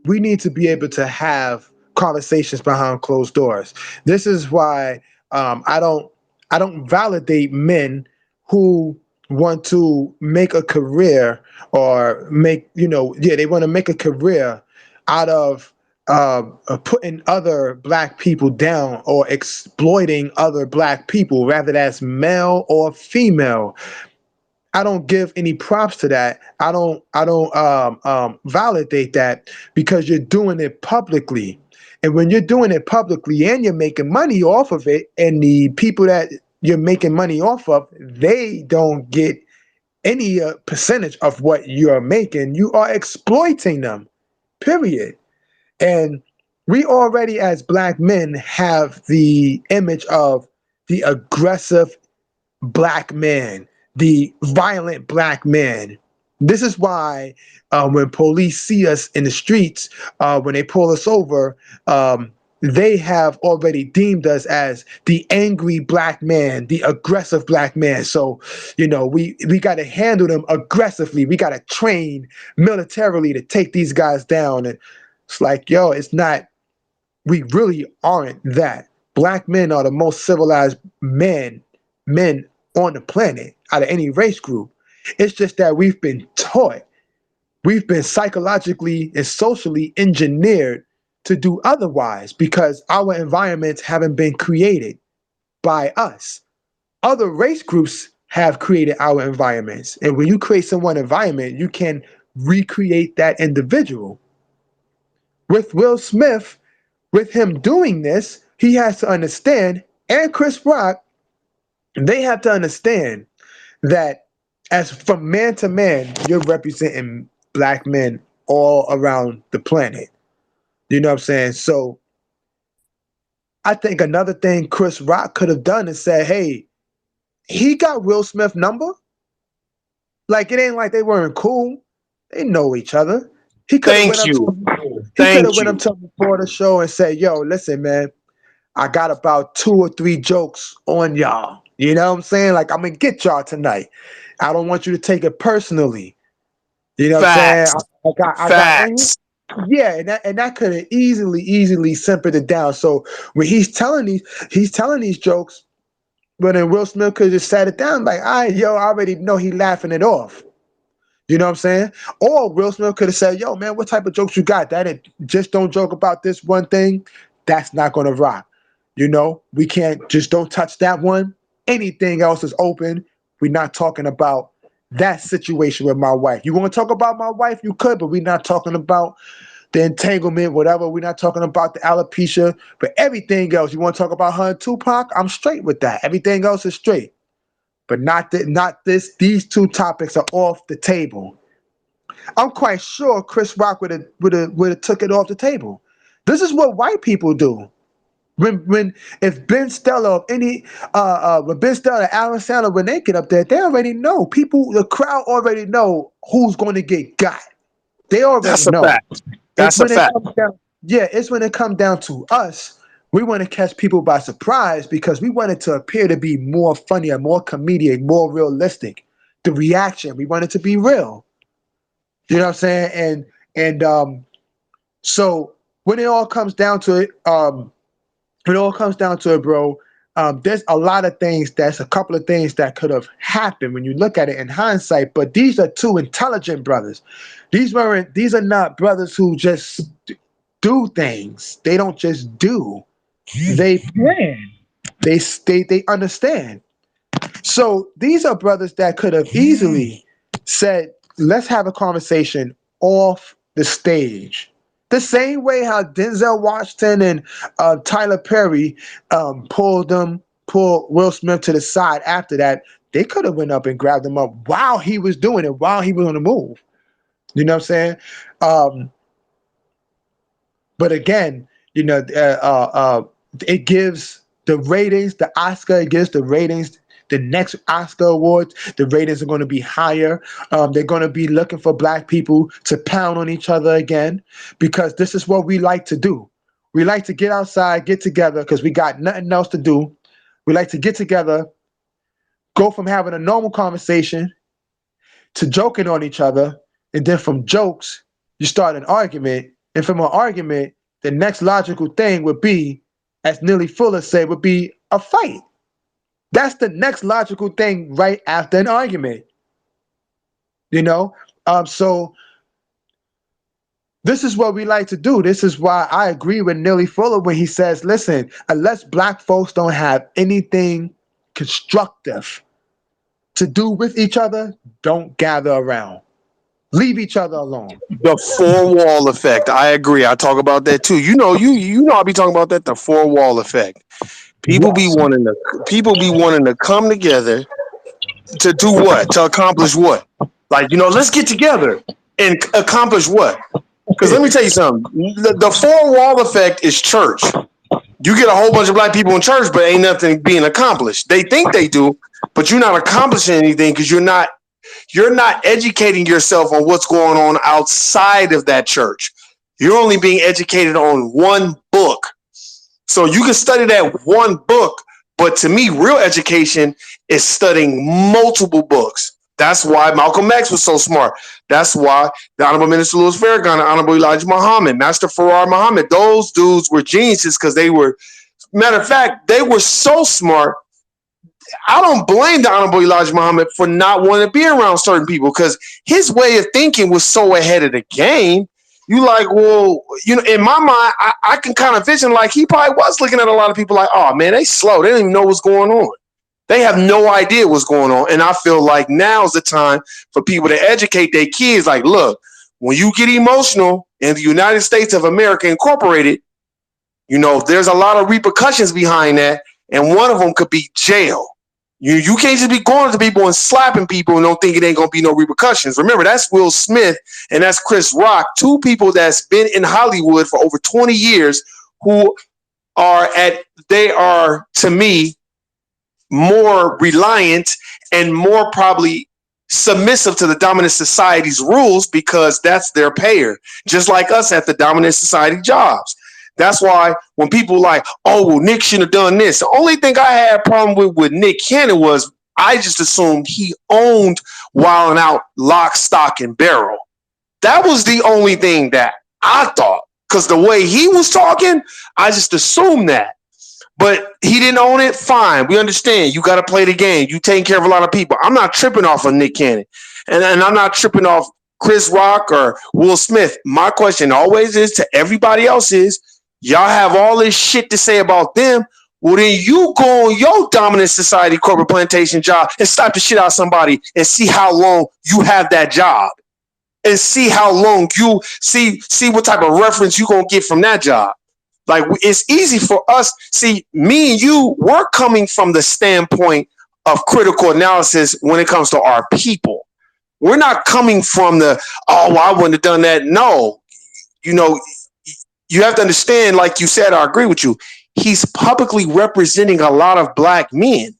need to be able to have conversations behind closed doors. This is why I don't validate men who want to make a career or they want to make a career out of putting other black people down or exploiting other black people, rather that's male or female. I don't give any props to that. I don't validate that, because you're doing it publicly. And when you're doing it publicly and you're making money off of it, and the people that you're making money off of, they don't get any percentage of what you're making, you are exploiting them, period. And we already, as black men, have the image of the aggressive black man, the violent black man. This is why when police see us in the streets, when they pull us over, they have already deemed us as the angry black man, the aggressive black man. So, we got to handle them aggressively. We got to train militarily to take these guys down. And it's like, it's not, we really aren't that. Black men are the most civilized men on the planet out of any race group. It's just that we've been taught, we've been psychologically and socially engineered to do otherwise, because our environments haven't been created by us. Other race groups have created our environments. And when you create someone's environment, you can recreate that individual. With Will Smith, with him doing this, he has to understand, and Chris Rock, they have to understand that as from man to man, you're representing black men all around the planet. You know what I'm saying? So I think another thing Chris Rock could have done is said, hey, he got Will Smith's number. Like, it ain't like they weren't cool. They know each other. He could have went up to him before the show and said, yo, listen, man, I got about 2 or 3 jokes on y'all. You know what I'm saying? Like, I'm going to get y'all tonight. I don't want you to take it personally. You know what I'm saying? Facts. Yeah, and that could have easily simpered it down. So when he's telling these jokes, but then Will Smith could have just sat it down like, I already know he laughing it off. You know what I'm saying? Or Will Smith could have said, yo, man, what type of jokes you got? Just don't joke about this one thing. That's not going to rock. We can't, just don't touch that one. Anything else is open. We're not talking about that situation with my wife. You want to talk about my wife? You could, but we're not talking about the entanglement, whatever. We're not talking about the alopecia, but everything else. You want to talk about her and Tupac? I'm straight with that. Everything else is straight. But not this. These 2 topics are off the table. I'm quite sure Chris Rock would have took it off the table. This is what white people do. If Ben Stiller or when Ben Stiller and Alan Sandler, when they get up there, they already know. The crowd already know who's going to get got. They already know. That's a fact. It's when it comes down to us. We want to catch people by surprise because we want it to appear to be more funnier, more comedic, more realistic. The reaction, we want it to be real. You know what I'm saying? And so when it all comes down to it, bro, there's a lot of things. There's a couple of things that could have happened when you look at it in hindsight. But these are 2 intelligent brothers. These are not brothers who just do things. They don't just do. They plan. They understand. So these are brothers that could have easily said, let's have a conversation off the stage. The same way how Denzel Washington and Tyler Perry pulled Will Smith to the side after that. They could have went up and grabbed him up while he was doing it, while he was on the move. You know what I'm saying? But again, it gives the ratings, the Oscar, it gives the ratings. The next Oscar awards, the ratings are going to be higher. They're going to be looking for black people to pound on each other again, because this is what we like to do. We like to get outside, get together, because we got nothing else to do. We like to get together, go from having a normal conversation to joking on each other, and then from jokes, you start an argument, and from an argument, the next logical thing would be, as Neely Fuller said, would be a fight. That's the next logical thing right after an argument. So this is what we like to do. This is why I agree with Neely Fuller when he says, listen, unless black folks don't have anything constructive to do with each other, don't gather around. Leave each other alone. The four-wall effect. I agree. I talk about that too. You know, I be talking about that, the four-wall effect. People be wanting to come together to do what? To accomplish what? Like, let's get together and accomplish what? Because let me tell you something. The four-wall effect is church. You get a whole bunch of black people in church, but ain't nothing being accomplished. They think they do, but you're not accomplishing anything because you're not educating yourself on what's going on outside of that church. You're only being educated on one book. So you can study that one book, but to me, real education is studying multiple books. That's why Malcolm X was so smart. That's why the Honorable Minister Louis Farrakhan, the Honorable Elijah Muhammad, Master Farrar Muhammad, those dudes were geniuses because matter of fact, they were so smart. I don't blame the Honorable Elijah Muhammad for not wanting to be around certain people because his way of thinking was so ahead of the game. You like, well, in my mind, I can kind of vision like he probably was looking at a lot of people like, oh man, they slow. They don't even know what's going on. They have no idea what's going on. And I feel like now's the time for people to educate their kids. Like, look, when you get emotional in the United States of America Incorporated, there's a lot of repercussions behind that. And one of them could be jail. You can't just be going to people and slapping people and don't think it ain't going to be no repercussions. Remember, that's Will Smith and that's Chris Rock, two people that's been in Hollywood for over 20 years who they are, to me, more reliant and more probably submissive to the dominant society's rules because that's their payer, just like us at the dominant society jobs. That's why when people like, oh, well, Nick shouldn't have done this. The only thing I had a problem with Nick Cannon was I just assumed he owned Wild 'N Out lock, stock, and barrel. That was the only thing that I thought. Because the way he was talking, I just assumed that. But he didn't own it. Fine. We understand. You got to play the game. You taking care of a lot of people. I'm not tripping off of Nick Cannon. And I'm not tripping off Chris Rock or Will Smith. My question always is to everybody else is, y'all have all this shit to say about them. Well, then you go on your dominant society corporate plantation job and slap the shit out of somebody and see how long you have that job. And see how long you see what type of reference you going to get from that job. Like, it's easy for us. See, me and you, we're coming from the standpoint of critical analysis when it comes to our people. We're not coming from I wouldn't have done that. No, you have to understand, like you said, I agree with you. He's publicly representing a lot of black men.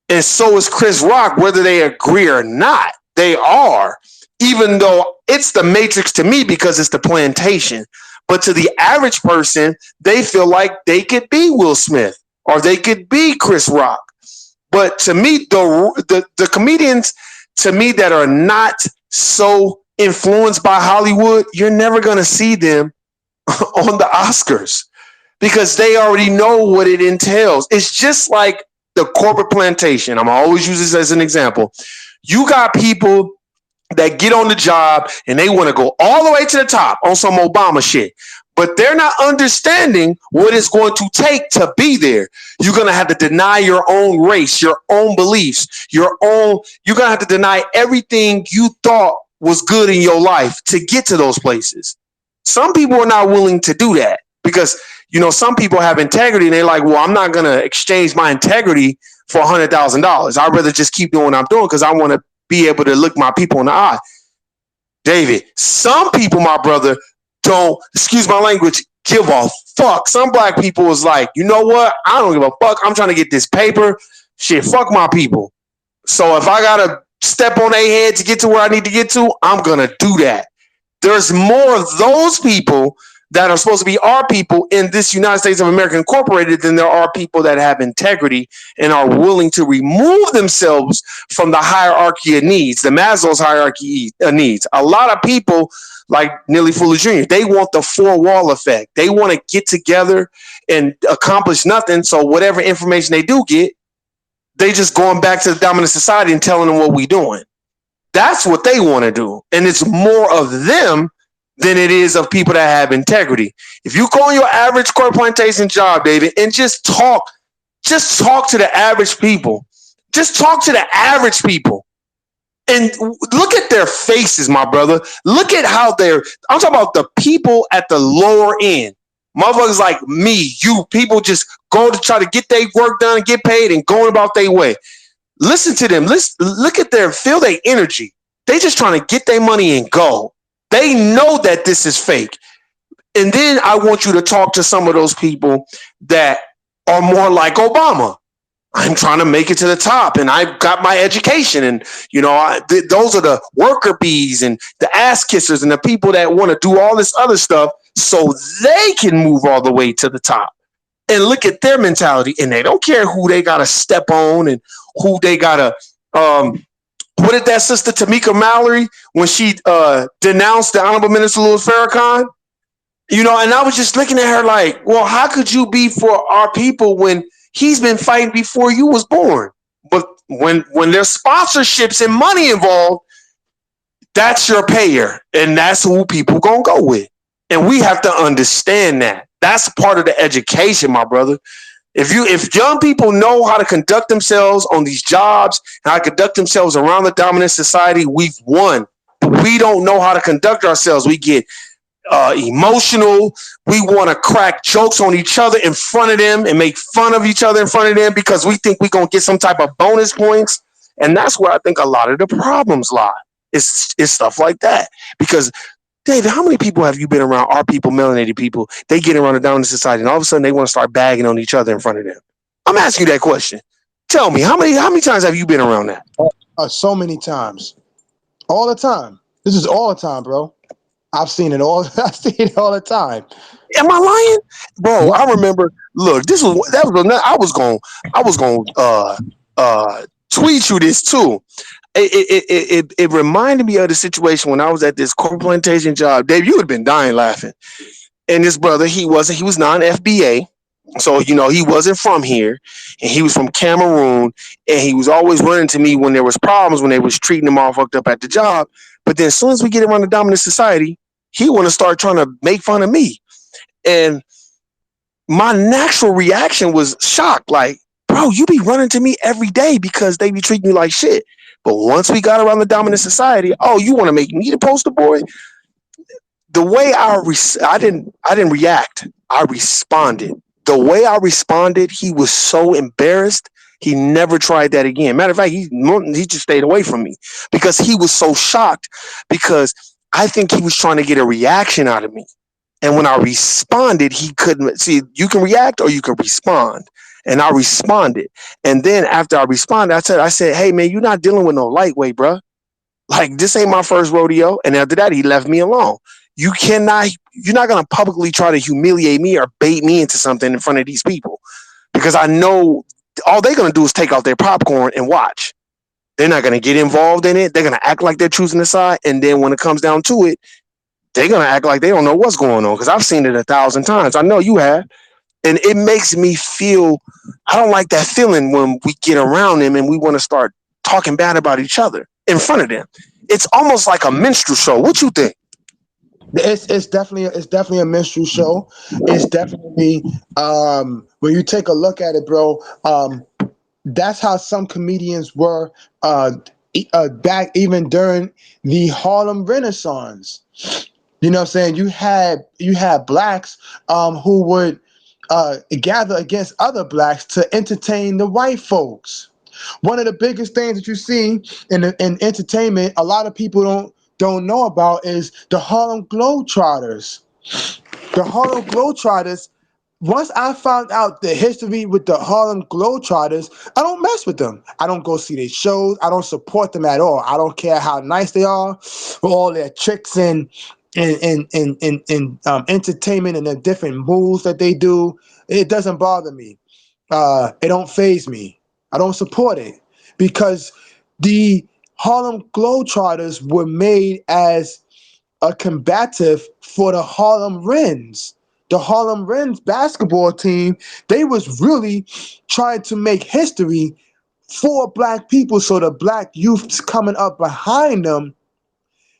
And so is Chris Rock, whether they agree or not. They are, even though it's the Matrix to me because it's the plantation. But to the average person, they feel like they could be Will Smith or they could be Chris Rock. But to me, the comedians, to me, that are not so influenced by Hollywood, you're never going to see them on the Oscars because they already know what it entails. It's just like the corporate plantation. I'm always use this as an example. You got people that get on the job and they want to go all the way to the top on some Obama shit. but they're not understanding what it's going to take to be there. You're going to have to deny your own race, your own beliefs, you're going to have to deny everything you thought was good in your life to get to those places. Some people are not willing to do that because, some people have integrity and they're like, well, I'm not going to exchange my integrity for $100,000. I'd rather just keep doing what I'm doing because I want to be able to look my people in the eye. David, some people, my brother, don't, excuse my language, give a fuck. Some black people is like, you know what? I don't give a fuck. I'm trying to get this paper. Shit, fuck my people. So if I got to step on their head to get to where I need to get to, I'm going to do that. There's more of those people that are supposed to be our people in this United States of America Incorporated than there are people that have integrity and are willing to remove themselves from the hierarchy of needs, the Maslow's hierarchy of needs. A lot of people like Neely Fuller Jr., they want the four-wall effect. They want to get together and accomplish nothing. So whatever information they do get, they just going back to the dominant society and telling them what we doing. That's what they want to do. And it's more of them than it is of people that have integrity. If you go on your average corporate plantation job, David, and just talk to the average people. Just talk to the average people. And look at their faces, my brother. Look at how I'm talking about the people at the lower end. Motherfuckers like me, you, people just go to try to get their work done, get paid, and going about their way. Listen to them. Look at feel their energy. They just trying to get their money and go. They know that this is fake. And then I want you to talk to some of those people that are more like Obama. I'm trying to make it to the top and I've got my education. And, those are the worker bees and the ass kissers and the people that want to do all this other stuff so they can move all the way to the top. And look at their mentality. And they don't care who they got to step on and who they got to what did that sister Tamika Mallory when she denounced the Honorable Minister Louis Farrakhan? And I was just looking at her like, well, how could you be for our people when he's been fighting before you was born? But when there's sponsorships and money involved, that's your payer, and that's who people gonna go with. And we have to understand that. That's part of the education, my brother. If young people know how to conduct themselves on these jobs, how to conduct themselves around the dominant society, we've won. But we don't know how to conduct ourselves. We get emotional. We want to crack jokes on each other in front of them and make fun of each other in front of them because we think we're going to get some type of bonus points. And that's where I think a lot of the problems lie. It's stuff like that. Because David, how many people have you been around? Our people, melanated people, they get around the dominant society, and all of a sudden they want to start bagging on each other in front of them. I'm asking you that question. Tell me, how many times have you been around that? So many times, all the time. This is all the time, bro. I've seen it all. I've seen it all the time. Am I lying, bro? I remember. Look, I was gonna tweet you this too. It reminded me of the situation when I was at this corporate plantation job. Dave, you would have been dying laughing. And this brother, he was non-FBA. So, he wasn't from here and he was from Cameroon, and he was always running to me when there was problems, when they was treating him all fucked up at the job. But then as soon as we get around the dominant society, he want to start trying to make fun of me. And my natural reaction was shock. Like, bro, you be running to me every day because they be treating me like shit. But once we got around the dominant society, oh, you want to make me the poster boy? The way I didn't react. I responded. The way I responded, he was so embarrassed. He never tried that again. Matter of fact, he just stayed away from me because he was so shocked, because I think he was trying to get a reaction out of me. And when I responded, he couldn't see. You can react or you can respond. And I responded. And then after I responded, I said, hey, man, you're not dealing with no lightweight, bro. Like, this ain't my first rodeo. And after that, he left me alone. You're not going to publicly try to humiliate me or bait me into something in front of these people, because I know all they're going to do is take out their popcorn and watch. They're not going to get involved in it. They're going to act like they're choosing a side. And then when it comes down to it, they're going to act like they don't know what's going on, because I've seen it 1,000 times. I know you have. And it makes me feel, I don't like that feeling when we get around them and we want to start talking bad about each other in front of them. It's almost like a minstrel show. What you think? It's definitely a minstrel show. It's definitely when you take a look at it, bro. That's how some comedians were back even during the Harlem Renaissance. You know what I'm saying? You had blacks who would gather against other blacks to entertain the white folks. One of the biggest things that you see in entertainment, a lot of people don't know about is the Harlem Globetrotters. The Harlem Globetrotters, once I found out the history with the Harlem Globetrotters, I don't mess with them. I don't go see their shows. I don't support them at all. I don't care how nice they are, with all their tricks and entertainment and the different moves that they do. It doesn't bother me. It don't phase me. I don't support it because the Harlem Globetrotters were made as a combative for the Harlem Wrens. The Harlem Wrens basketball team, they was really trying to make history for black people so the black youths coming up behind them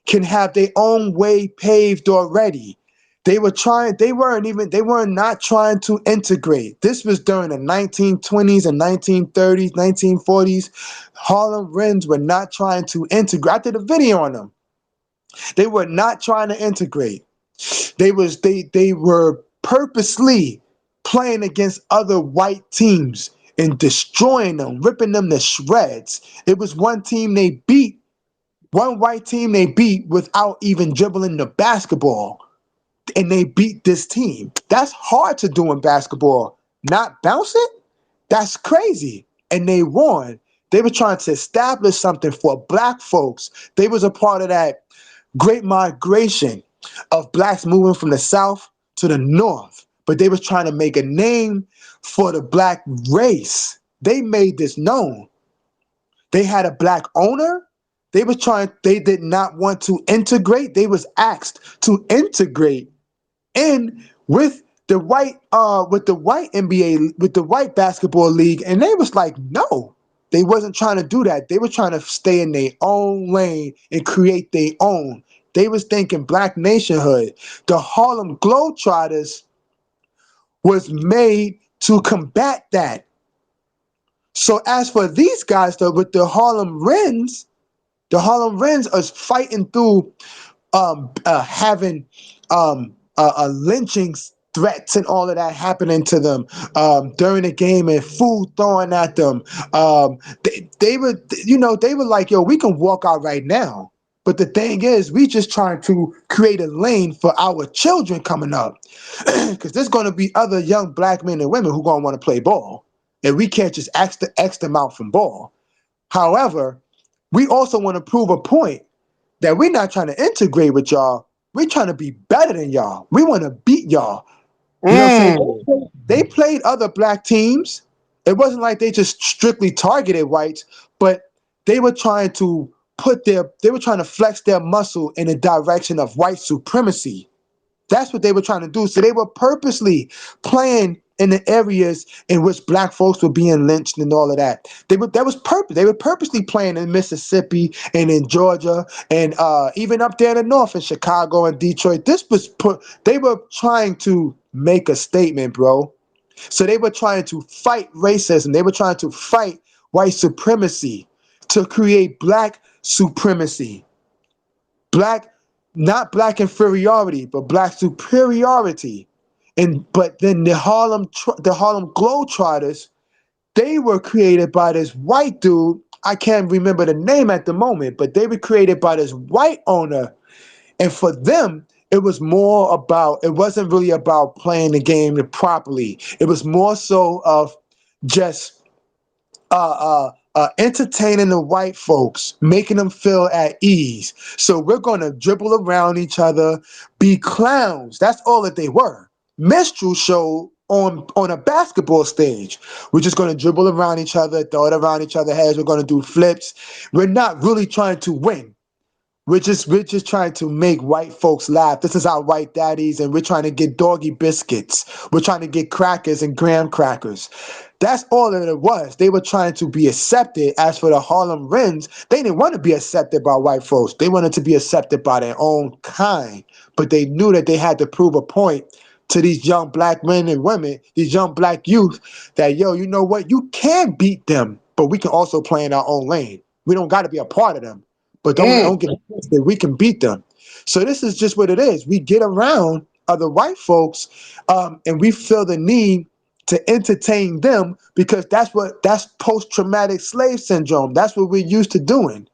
can have their own way paved already. They were not trying to integrate. This was during the 1920s and 1930s, 1940s. Harlem Wrens were not trying to integrate. I did a video on them. They were not trying to integrate. They were purposely playing against other white teams and destroying them, ripping them to shreds. It was one white team they beat without even dribbling the basketball. And they beat this team. That's hard to do in basketball. Not bounce it? That's crazy. And they won. They were trying to establish something for black folks. They was a part of that great migration of blacks moving from the south to the north. But they was trying to make a name for the black race. They made this known. They had a black owner. They did not want to integrate. They was asked to integrate in with the white NBA, with the white basketball league, and they was like, no, they wasn't trying to do that. They were trying to stay in their own lane and create their own. They was thinking black nationhood. The Harlem Globetrotters was made to combat that. So as for these guys, though, with the Harlem Wrens are fighting through having lynchings, threats, and all of that happening to them during the game, and food thrown at them. They were, they were like, yo, we can walk out right now. But the thing is, we just trying to create a lane for our children coming up, because there's going to be other young black men and women who going to want to play ball, and we can't just X them out from ball. However, we also want to prove a point that we're not trying to integrate with y'all. We're trying to be better than y'all. We want to beat y'all. You know what I'm saying? They played other black teams. It wasn't like they just strictly targeted whites, but they were trying to flex their muscle in the direction of white supremacy. That's what they were trying to do. So they were purposely playing in the areas in which black folks were being lynched and all of that. They were purposely playing in Mississippi and in Georgia and even up there in the north in Chicago and Detroit. They were trying to make a statement, bro. So they were trying to fight racism. They were trying to fight white supremacy to create black supremacy. Not black inferiority, but black superiority. But then the Harlem Globetrotters, they were created by this white dude. I can't remember the name at the moment, but they were created by this white owner. And for them, it wasn't really about playing the game properly. It was more so of just entertaining the white folks, making them feel at ease. So we're going to dribble around each other, be clowns. That's all that they were. Minstrel show on a basketball stage. We're just going to dribble around each other, throw it around each other's heads. We're going to do flips. We're not really trying to win. We're just trying to make white folks laugh. This is our white daddies, and we're trying to get doggy biscuits. We're trying to get crackers and graham crackers. That's all that it was. They were trying to be accepted. As for the Harlem Wrens, they didn't want to be accepted by white folks. They wanted to be accepted by their own kind. But they knew that they had to prove a point to these young black men and women, these young black youth, that, yo, you know what? You can beat them, but we can also play in our own lane. We don't got to be a part of them. But don't get twisted. We can beat them. So this is just what it is. We get around other white folks, and we feel the need to entertain them because that's post-traumatic slave syndrome. That's what we're used to doing.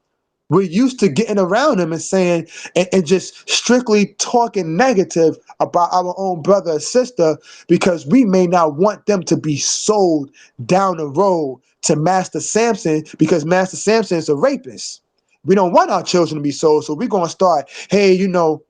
We're used to getting around them and saying and just strictly talking negative about our own brother or sister because we may not want them to be sold down the road to Master Samson because Master Samson is a rapist. We don't want our children to be sold, so we're gonna start, hey, no,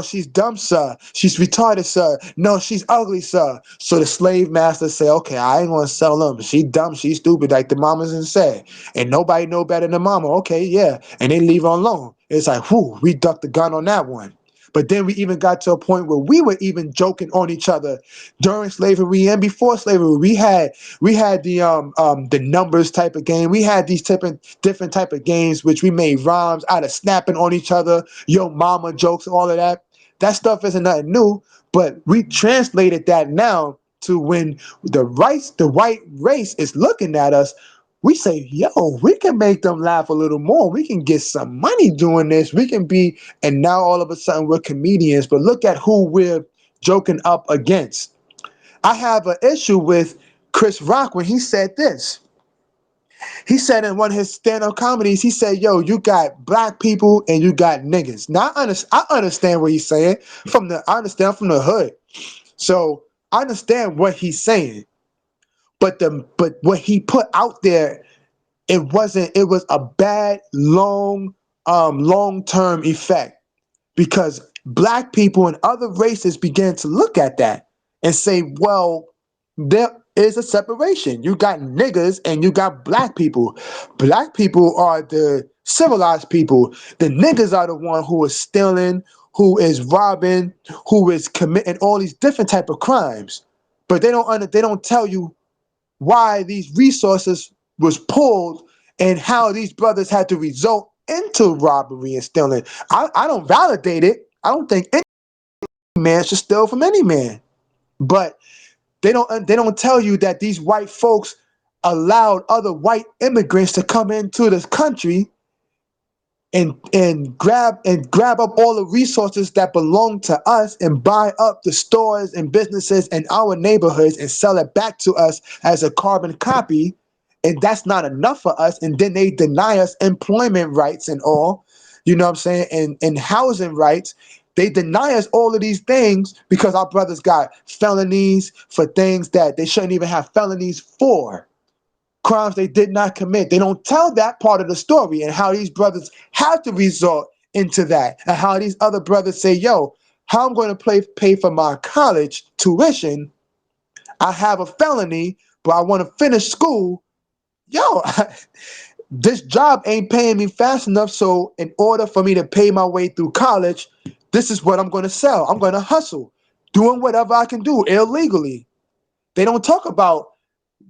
she's dumb, sir. She's retarded, sir. No, she's ugly, sir. So the slave master say, okay, I ain't gonna sell them. She dumb, she's stupid, like the mamas and said. And nobody know better than mama. Okay, yeah. And they leave her alone. It's like, whoo, we ducked the gun on that one. But then we even got to a point where we were even joking on each other during slavery and before slavery. We had the numbers type of game. We had these different type of games which we made rhymes out of snapping on each other, yo mama jokes, all of that. That stuff isn't nothing new, but we translated that now to when the white race is looking at us. We say, yo, we can make them laugh a little more. We can get some money doing this. We can be, and now all of a sudden we're comedians, but look at who we're joking up against. I have an issue with Chris Rock when he said this. He said in one of his stand-up comedies, he said, yo, you got black people and you got niggas. Now, I understand what he's saying. I understand from the hood. So I understand what he's saying. But what he put out there, it was a bad long-term effect because black people and other races began to look at that and say, well, there is a separation. You got niggas and you got black people. Black people are the civilized people. The niggas are the one who is stealing, who is robbing, who is committing all these different type of crimes. But they don't tell you why these resources was pulled and how these brothers had to result into robbery and stealing. I don't validate it. I don't think any man should steal from any man. But they don't tell you that these white folks allowed other white immigrants to come into this country and grab up all the resources that belong to us and buy up the stores and businesses in our neighborhoods and sell it back to us as a carbon copy. And that's not enough for us. And then they deny us employment rights and all, you know what I'm saying? And housing rights. They deny us all of these things because our brothers got felonies for things that they shouldn't even have felonies for. Crimes they did not commit. They don't tell that part of the story and how these brothers had to resort into that and how these other brothers say, yo, how I'm going to pay for my college tuition. I have a felony, but I want to finish school. Yo, this job ain't paying me fast enough. So in order for me to pay my way through college, this is what I'm going to sell. I'm going to hustle, doing whatever I can do illegally. They don't talk about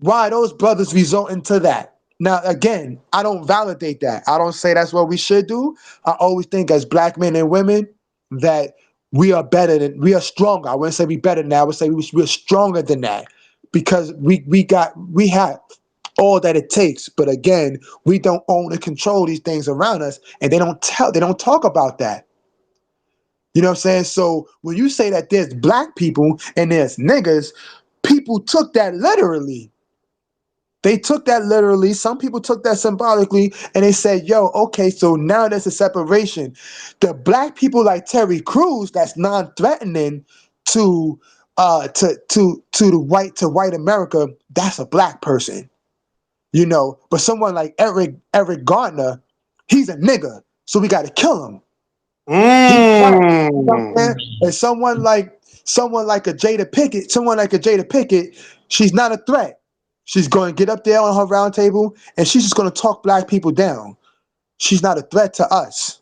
why those brothers resort into that. Now, again, I don't validate that. I don't say that's what we should do. I always think as black men and women that we are stronger. I wouldn't say we better than that. I would say we're stronger than that because we have all that it takes. But again, we don't own and control these things around us, and they don't talk about that. You know what I'm saying? So when you say that there's black people and there's niggas, people took that literally. They took that literally. Some people took that symbolically, and they said, "Yo, okay, so now there's a separation." The black people like Terry Crews, that's non-threatening to white America. That's a black person, you know. But someone like Eric Gardner, he's a nigga, so we got to kill him. You know, and someone like a Jada Pickett, she's not a threat. She's going to get up there on her round table and she's just going to talk black people down. She's not a threat to us.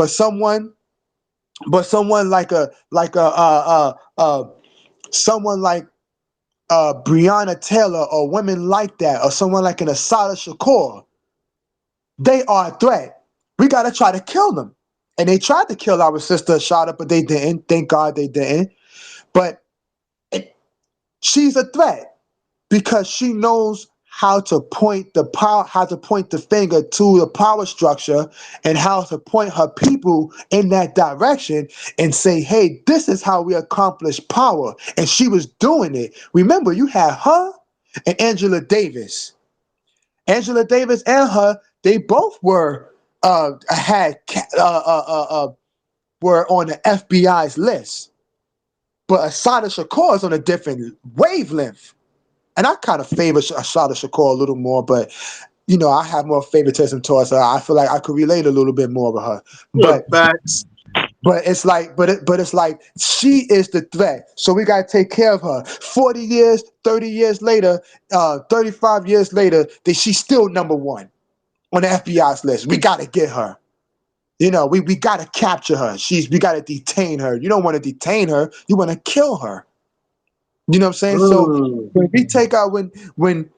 but someone someone like Breonna Taylor or women like that, or someone like an Asada Shakur, they are a threat. We got to try to kill them. And they tried to kill our sister Ashada, but they didn't. Thank God they didn't. But she's a threat because she knows how to point the finger to the power structure, and how to point her people in that direction and say, hey, this is how we accomplish power. And she was doing it. Remember, you had her and Angela Davis. Angela Davis and her, they both were were on the FBI's list. But Asada Shakur is on a different wavelength. And I kind of favor Asada Shakur a little more, but I have more favoritism towards her. I feel like I could relate a little bit more with her. Look, facts. But it's like, it's like she is the threat. So we gotta take care of her. 40 years, 30 years later, 35 years later, she's still number one on the FBI's list. We gotta get her. We gotta capture her. We gotta detain her. You don't want to detain her, you want to kill her. You know what I'm saying? So when we take out when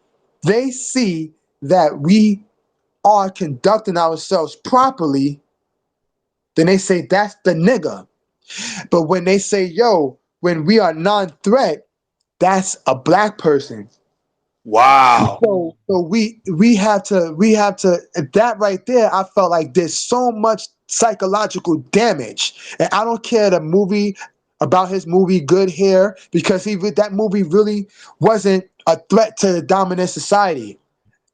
they see that we are conducting ourselves properly, then they say that's the nigga. But when they say, yo, when we are non-threat, that's a black person. Wow. So we have to that right there. I felt like there's so much psychological damage, and I don't care about his movie Good Hair, because that movie really wasn't a threat to the dominant society.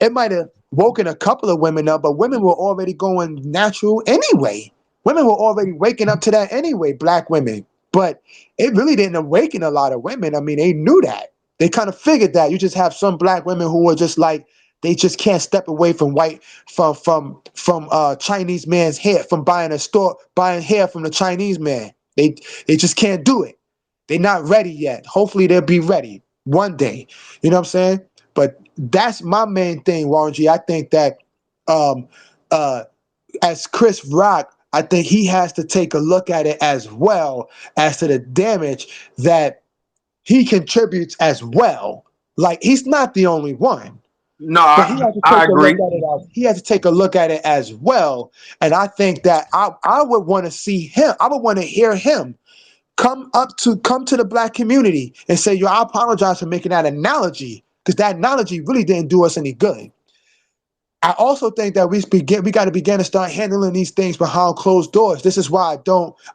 It might have woken a couple of women up, but women were already going natural anyway. Women were already waking up to that anyway, black women. But it really didn't awaken a lot of women. I mean, they knew that. They kind of figured that. You just have some black women who are just like, they just can't step away from Chinese man's hair, from buying hair from the Chinese man. They just can't do it. They're not ready yet. Hopefully they'll be ready one day. You know what I'm saying? But that's my main thing, Warren G. I think that as Chris Rock, I think he has to take a look at it as well, as to the damage that he contributes as well. Like, he's not the only one. No, I agree. He has to take a look at it as well. And I think that I would want to see him. I would want to hear him come to the black community and say, yo, I apologize for making that analogy, because that analogy really didn't do us any good. I also think that we got to begin to start handling these things behind closed doors. This is why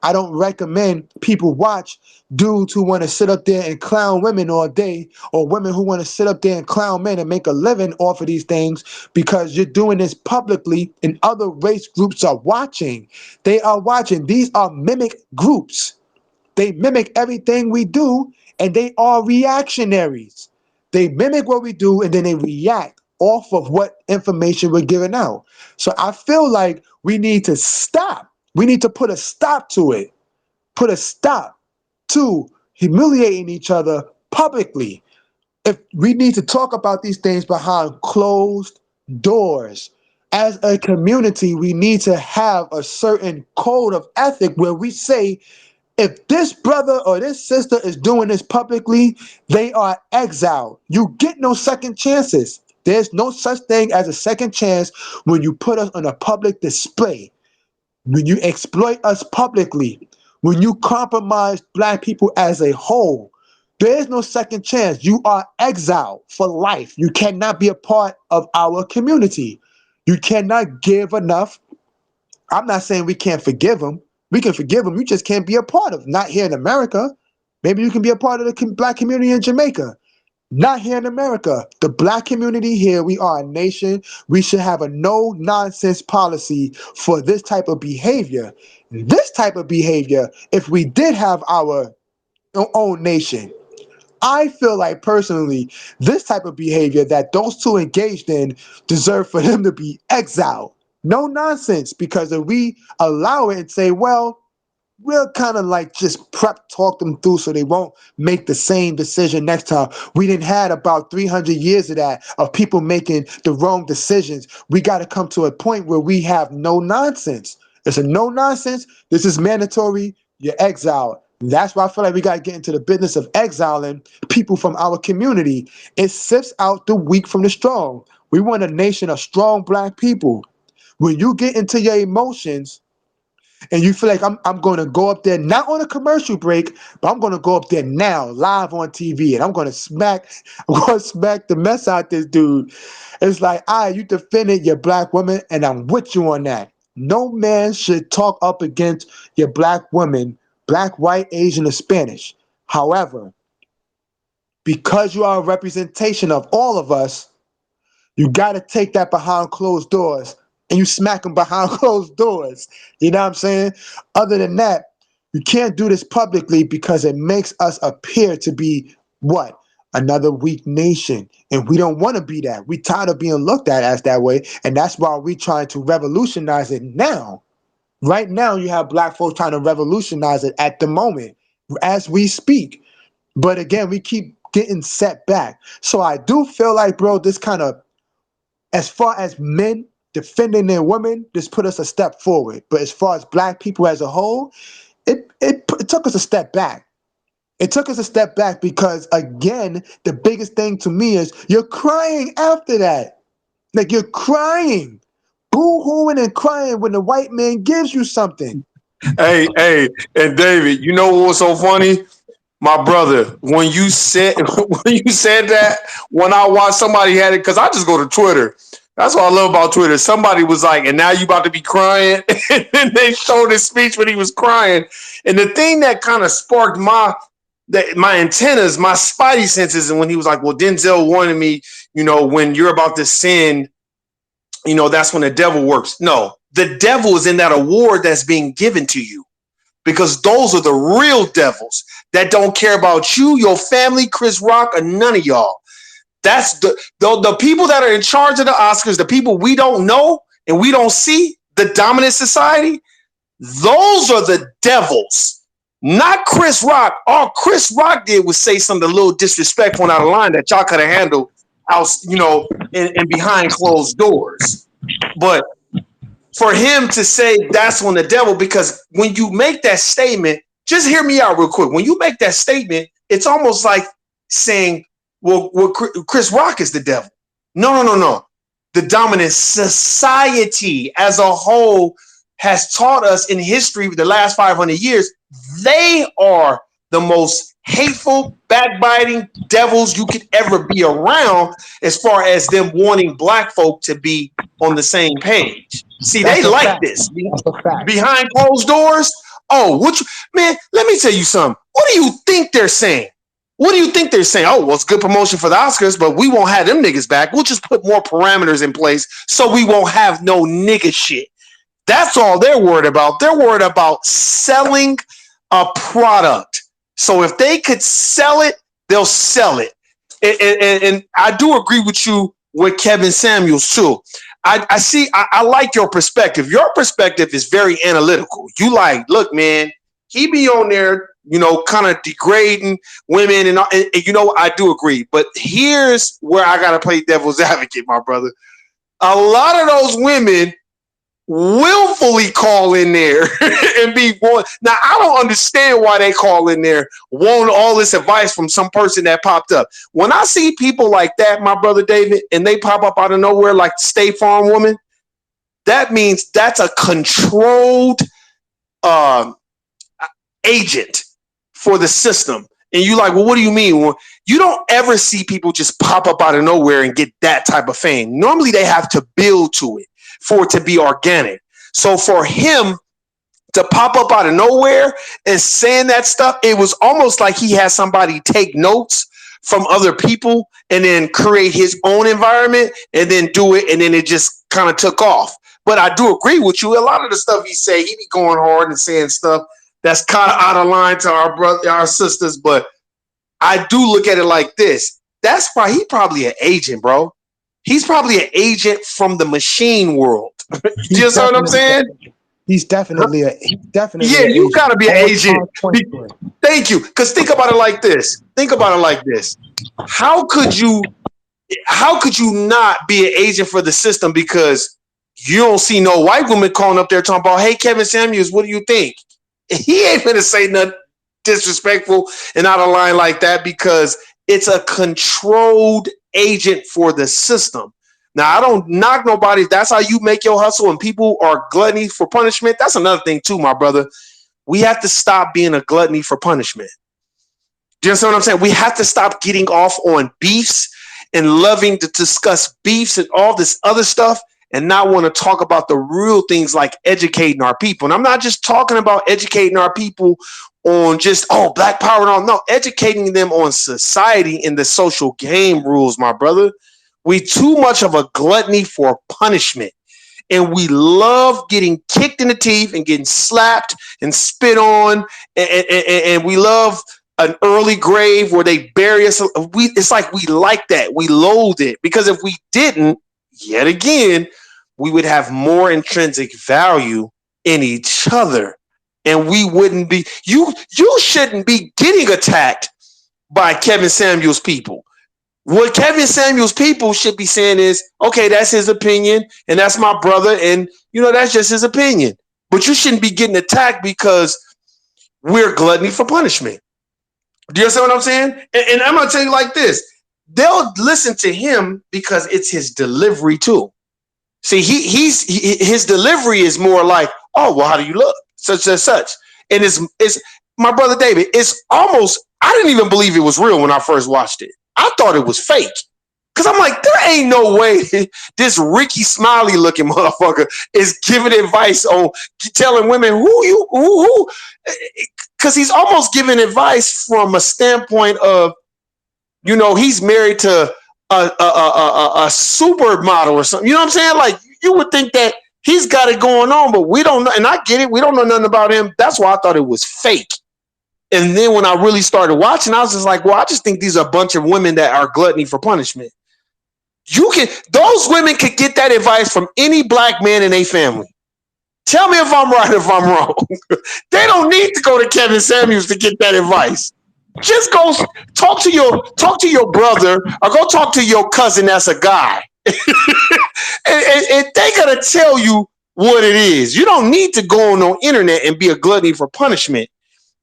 I don't recommend people watch dudes who want to sit up there and clown women all day, or women who want to sit up there and clown men and make a living off of these things, because you're doing this publicly and other race groups are watching. They are watching. These are mimic groups. They mimic everything we do, and they are reactionaries. They mimic what we do, and then they react off of what information we're giving out. So I feel like we need to stop. We need to put a stop to it. Put a stop to humiliating each other publicly. If we need to talk about these things behind closed doors. As a community, we need to have a certain code of ethic where we say, if this brother or this sister is doing this publicly, they are exiled. You get no second chances. There's no such thing as a second chance when you put us on a public display, when you exploit us publicly, when you compromise black people as a whole. There is no second chance. You are exiled for life. You cannot be a part of our community. You cannot give enough. I'm not saying we can't forgive them. We can forgive them. You just can't be a part of. Not here in America. Maybe you can be a part of the black community in Jamaica. Not here in America. The black community here, we are a nation. We should have a no-nonsense policy for this type of behavior. This type of behavior, if we did have our own nation, I feel like personally, this type of behavior that those two engaged in deserve for them to be exiled. No nonsense, because if we allow it and say, well, we'll kind of like just talk them through so they won't make the same decision next time. We didn't had about 300 years of that, of people making the wrong decisions. We got to come to a point where we have no nonsense. It's a no nonsense. This is mandatory. You're exiled. That's why I feel like we got to get into the business of exiling people from our community. It sifts out the weak from the strong. We want a nation of strong black people. When you get into your emotions and you feel like I'm going to go up there, not on a commercial break, but I'm going to go up there now, live on TV, and I'm going to smack the mess out this dude. It's like, all right, you defended your black woman, and I'm with you on that. No man should talk up against your black woman, black, white, Asian, or Spanish. However, because you are a representation of all of us, you got to take that behind closed doors and you smack them behind closed doors. You know what I'm saying? Other than that, you can't do this publicly because it makes us appear to be what? Another weak nation. And we don't want to be that. We tired of being looked at as that way. And that's why we trying to revolutionize it now. Right now, you have black folks trying to revolutionize it at the moment as we speak. But again, we keep getting set back. So I do feel like, bro, this kind of, as far as men defending their women, this put us a step forward. But as far as black people as a whole, it took us a step back. It took us a step back because, again, the biggest thing to me is you're crying after that. Like, you're crying, boo-hooing and crying when the white man gives you something. Hey, and David, you know what was so funny? My brother, when you said that, when I watched somebody had it, because I just go to Twitter. That's what I love about Twitter. Somebody was like, and now you about to be crying. And they showed his speech when he was crying. And the thing that kind of sparked my antennas, my spidey senses, and when he was like, well, Denzel warned me, when you're about to sin, that's when the devil works. No, the devil is in that award that's being given to you. Because those are the real devils that don't care about you, your family, Chris Rock, or none of y'all. That's the people that are in charge of the Oscars, the people we don't know and we don't see, the dominant society. Those are the devils, not Chris Rock. All Chris Rock did was say something a little disrespectful and out of line that y'all could have handled out, and behind closed doors. But for him to say that's when the devil, because when you make that statement, just hear me out real quick. When you make that statement, it's almost like saying, well, Chris Rock is the devil. No. The dominant society as a whole has taught us in history the last 500 years, they are the most hateful, backbiting devils you could ever be around as far as them wanting black folk to be on the same page. See, they like this. Behind closed doors. Oh, man, let me tell you something. What do you think they're saying? What do you think they're saying? Oh, well, it's good promotion for the Oscars, but we won't have them niggas back. We'll just put more parameters in place so we won't have no nigga shit. That's all they're worried about. They're worried about selling a product. So if they could sell it, they'll sell it. And I do agree with you with Kevin Samuels too. I like your perspective. Your perspective is very analytical. You like, look, man, he be on there, kind of degrading women and I do agree. But here's where I got to play devil's advocate, my brother. A lot of those women willfully call in there and be born. Now, I don't understand why they call in there, want all this advice from some person that popped up. When I see people like that, my brother David, and they pop up out of nowhere like the State Farm woman, that means that's a controlled agent for the system. And you like, well, what do you mean? Well, you don't ever see people just pop up out of nowhere and get that type of fame. Normally, they have to build to it for it to be organic. So for him to pop up out of nowhere and saying that stuff, it was almost like he had somebody take notes from other people and then create his own environment and then do it. And then it just kind of took off. But I do agree with you. A lot of the stuff he say, he be going hard and saying stuff that's kind of out of line to our sisters. But I do look at it like this. He probably an agent, bro. He's probably an agent from the machine world. You know what I'm saying? He's definitely yeah, you gotta be an agent. Thank you. Because think about it like this. How could you not be an agent for the system? Because you don't see no white woman calling up there talking about, hey, Kevin Samuels, what do you think? He ain't gonna say nothing disrespectful and out of line like that because it's a controlled agent for the system. Now, I don't knock nobody. That's how you make your hustle, and people are gluttony for punishment. That's another thing too, my brother. We have to stop being a gluttony for punishment. Do you understand what I'm saying? We have to stop getting off on beefs and loving to discuss beefs and all this other stuff and not want to talk about the real things like educating our people. And I'm not just talking about educating our people on just, black power and all. No, educating them on society and the social game rules, my brother. We too much of a gluttony for punishment. And we love getting kicked in the teeth and getting slapped and spit on. And we love an early grave where they bury us. It's like we like that. We loathe it. Because if we didn't, yet again, we would have more intrinsic value in each other. And we wouldn't be, you shouldn't be getting attacked by Kevin Samuels people. What Kevin Samuels people should be saying is, okay, that's his opinion, and that's my brother, and that's just his opinion. But you shouldn't be getting attacked because we're gluttony for punishment. Do you understand what I'm saying? And I'm gonna tell you like this: they'll listen to him because it's his delivery too. See, his delivery is more like, oh, well, how do you look? Such and such. And it's my brother David. It's almost, I didn't even believe it was real when I first watched it. I thought it was fake. Because I'm like, there ain't no way this Ricky Smiley looking motherfucker is giving advice on telling women who. Because he's almost giving advice from a standpoint of, he's married to a supermodel or something. You know what I'm saying? Like, you would think that he's got it going on, but we don't know. And I get it. We don't know nothing about him. That's why I thought it was fake. And then when I really started watching, I was just like, well, I just think these are a bunch of women that are gluttony for punishment. Those women could get that advice from any black man in their family. Tell me if I'm right or if I'm wrong. They don't need to go to Kevin Samuels to get that advice. Just go talk to your brother or go talk to your cousin that's a guy. and they gotta tell you what it is. You don't need to go on the internet and be a gluttony for punishment.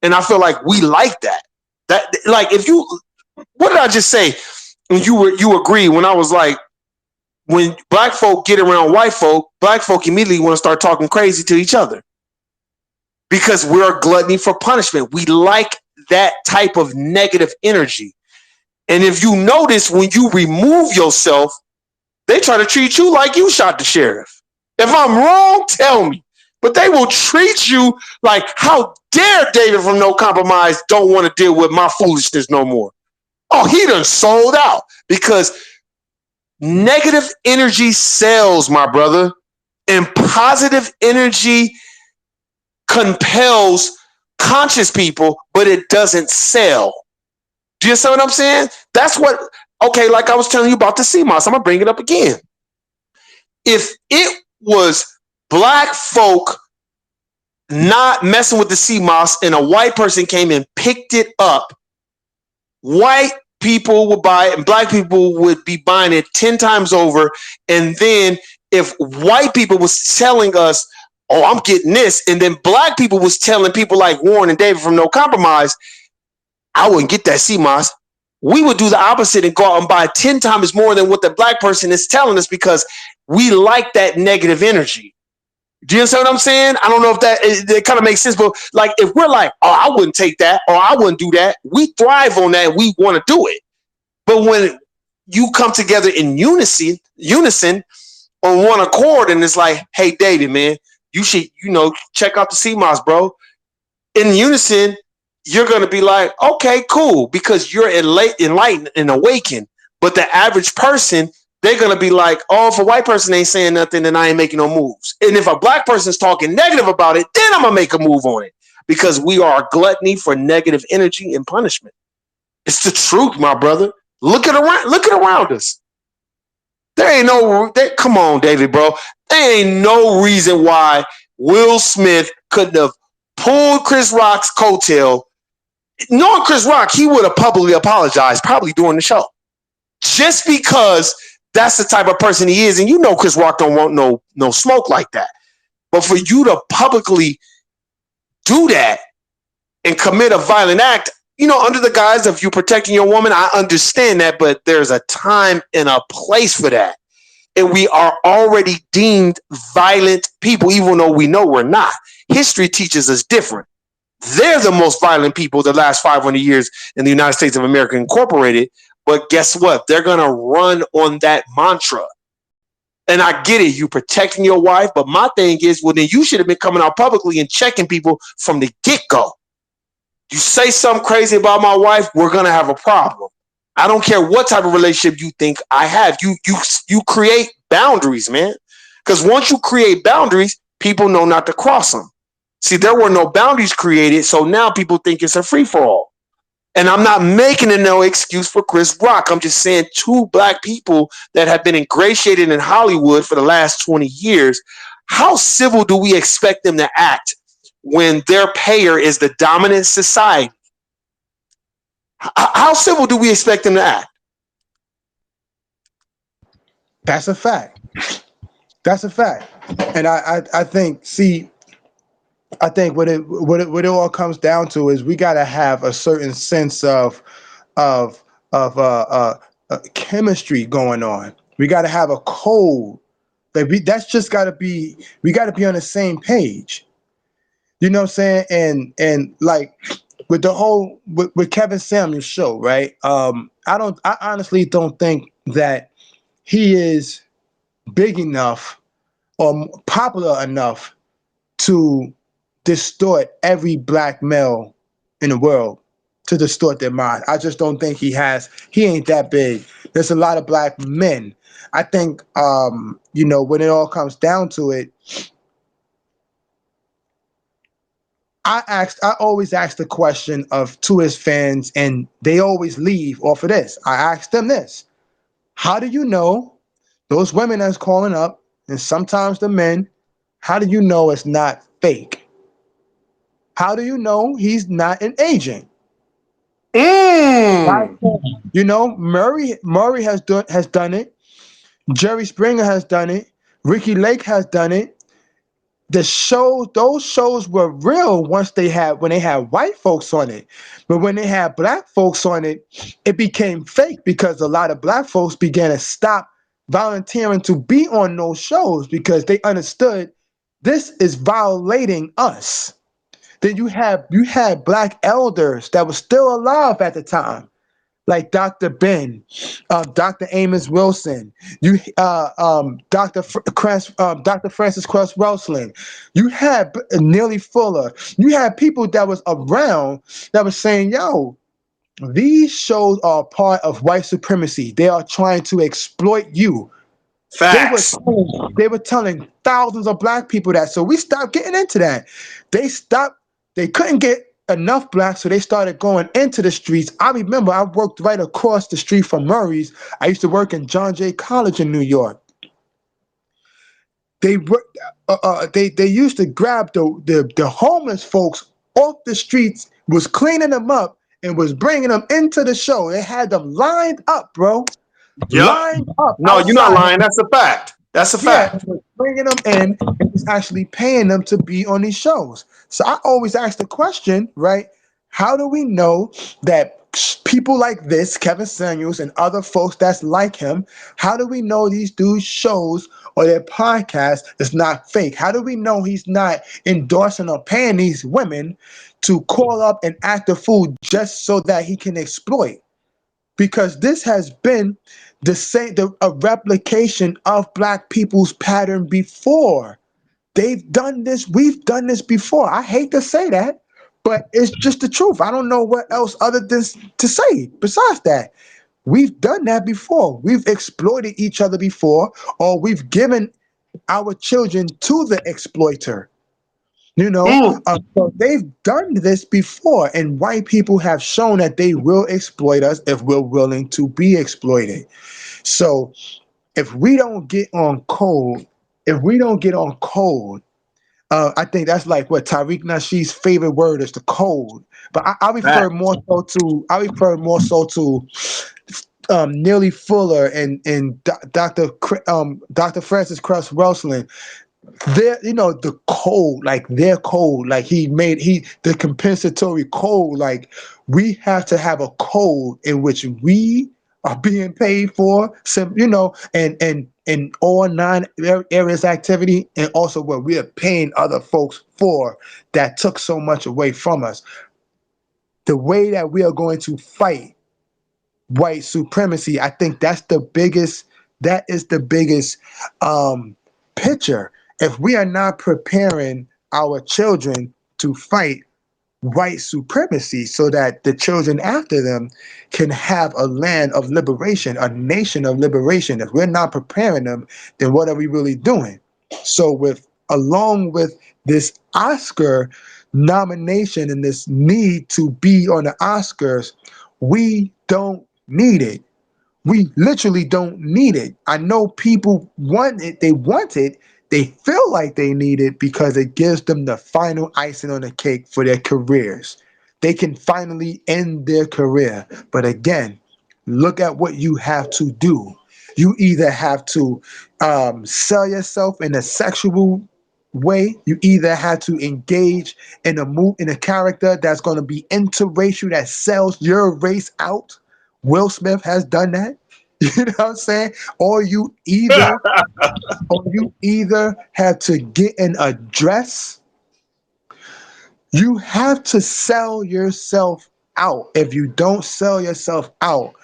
And I feel like we like that. That, like, what did I just say? When you agree when I was like, when black folk get around white folk, black folk immediately want to start talking crazy to each other because we're a gluttony for punishment. We like that type of negative energy. And if you notice, when you remove yourself, they try to treat you like you shot the sheriff. If I'm wrong, tell me. But they will treat you like, how dare David from No Compromise don't want to deal with my foolishness no more. Oh, he done sold out because negative energy sells, my brother, and positive energy compels conscious people, but it doesn't sell. Do you see what I'm saying? That's what, okay, like I was telling you about the CMOS, I'm going to bring it up again. If it was black folk not messing with the CMOS and a white person came and picked it up, white people would buy it and black people would be buying it 10 times over. And then if white people was telling us, oh, I'm getting this, and then black people was telling people like Warren and David from No Compromise, I wouldn't get that CMOS, we would do the opposite and go out and buy 10 times more than what the black person is telling us because we like that negative energy. Do you understand what I'm saying? I don't know if that kind of makes sense, but like if we're like, oh, I wouldn't take that or I wouldn't do that, we thrive on that. We want to do it. But when you come together in unison on one accord, and it's like, hey, David, man, you should, check out the CMOS, bro. In unison, you're going to be like, okay, cool, because you're enlightened and awakened. But the average person, they're going to be like, oh, if a white person ain't saying nothing, then I ain't making no moves. And if a black person's talking negative about it, then I'm going to make a move on it because we are a gluttony for negative energy and punishment. It's the truth, my brother. Look at around us. Come on, David, bro. There ain't no reason why Will Smith couldn't have pulled Chris Rock's coattail. Knowing Chris Rock, he would have publicly apologized probably during the show. Just because That's the type of person he is. And you know Chris Rock don't want no smoke like that. But for you to publicly do that and commit a violent act, under the guise of you protecting your woman, I understand that, but there's a time and a place for that. And we are already deemed violent people, even though we know we're not. History teaches us different. They're the most violent people the last 500 years in the United States of America Incorporated. But guess what? They're going to run on that mantra. And I get it, you protecting your wife, but my thing is, well, then you should have been coming out publicly and checking people from the get-go. You say something crazy about my wife, we're going to have a problem. I don't care what type of relationship you think I have. You create boundaries, man. Because once you create boundaries, people know not to cross them. See, there were no boundaries created, so now people think it's a free-for-all. And I'm not making no excuse for Chris Rock. I'm just saying two black people that have been ingratiated in Hollywood for the last 20 years, how civil do we expect them to act when their payer is the dominant society? How civil do we expect them to act? That's a fact. That's a fact. And I think, I think what it all comes down to is we got to have a certain sense of chemistry going on. We got to have a code. That's just got to be. We got to be on the same page. You know what I'm saying? And like with the whole with Kevin Samuels show, right? I honestly don't think that he is big enough or popular enough to distort every black male in the world, to distort their mind. I just don't think he ain't that big. There's a lot of black men. I think, when it all comes down to it, I always ask the question to his fans, and they always leave off of this. I asked them this: how do you know those women that's calling up, and sometimes the men, how do you know it's not fake? How do you know he's not an agent? Murray has done it. Jerry Springer has done it. Ricky Lake has done it. Those shows were real when they had white folks on it. But when they had black folks on it, it became fake because a lot of black folks began to stop volunteering to be on those shows because they understood this is violating us. Then you had black elders that were still alive at the time, like Dr. Ben, Dr. Amos Wilson, Dr. Francis Cress Welsing. You had Neely Fuller. You had people that was around that was saying, yo, these shows are part of white supremacy. They are trying to exploit you. Facts. They were telling thousands of black people that. So we stopped getting into that. They couldn't get enough blacks, so they started going into the streets. I remember I worked right across the street from Murray's. I used to work in John Jay College in New York. They used to grab the homeless folks off the streets, was cleaning them up, and was bringing them into the show. They had them lined up, bro. Yep. Lined up. No, outside. You're not lying. That's a fact. That's a fact. Bringing them in and was actually paying them to be on these shows. So I always ask the question, right? How do we know that people like this, Kevin Samuels and other folks that's like him, how do we know these dudes' shows or their podcast is not fake? How do we know he's not endorsing or paying these women to call up and act a fool just so that he can exploit? Because this has been a replication of black people's pattern before. They've done this. We've done this before. I hate to say that, but it's just the truth. I don't know what else other than to say besides that. We've done that before. We've exploited each other before, or we've given our children to the exploiter. So they've done this before, and white people have shown that they will exploit us if we're willing to be exploited. So if we don't get on code, I think that's like what Tariq Nasheed's favorite word is, the code. But I refer more so to Neely Fuller and Dr. Francis Cress Welsling, the code, like their code, like the compensatory code, like we have to have a code in which we are being paid for some, and all areas activity, and also what we are paying other folks for that took so much away from us. The way that we are going to fight white supremacy, I think that is the biggest picture. If we are not preparing our children to fight white supremacy so that the children after them can have a land of liberation, a nation of liberation, if we're not preparing them, then what are we really doing? So along with this Oscar nomination and this need to be on the Oscars, we don't need it. We literally don't need it. I know people want it, they feel like they need it because it gives them the final icing on the cake for their careers. They can finally end their career. But again, look at what you have to do. You either have to sell yourself in a sexual way. You either have to engage in a character that's going to be interracial, that sells your race out. Will Smith has done that. You know what I'm saying? Or you either have to get an address. You have to sell yourself out. If you don't sell yourself out,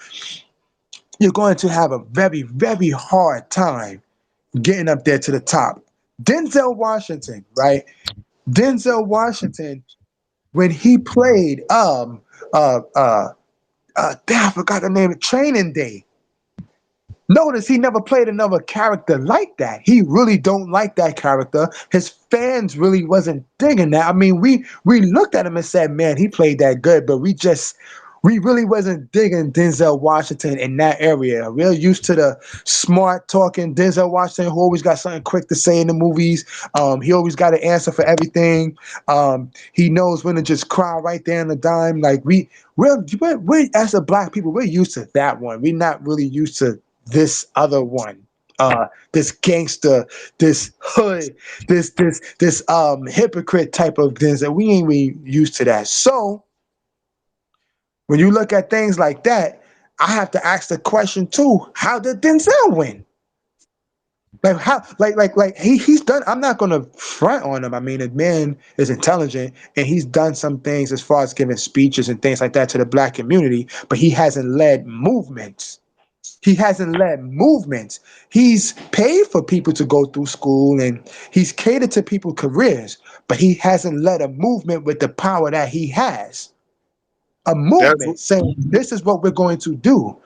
you're going to have a very, very hard time getting up there to the top. Denzel Washington, right? Denzel Washington, when he played I forgot the name of Training Day. Notice he never played another character like that. He really don't like that character. His fans really wasn't digging that. I mean, we looked at him and said, man, he played that good, but we really wasn't digging Denzel Washington in that area. We're used to the smart talking Denzel Washington who always got something quick to say in the movies. He always got an answer for everything. He knows when to just cry right there on the dime. Like we're as a black people, we're used to that one. We're not really used to this other one, this gangster, this hood, this hypocrite type of Denzel. We ain't really used to that. So when you look at things like that, I have to ask the question too: how did Denzel win? Like how, like he's done. I'm not gonna front on him. I mean, the man is intelligent and he's done some things as far as giving speeches and things like that to the black community, but he hasn't led movements. He hasn't led movements. He's paid for people to go through school and he's catered to people's careers, but he hasn't led a movement with the power that he has. A movement saying this is what we're going to do.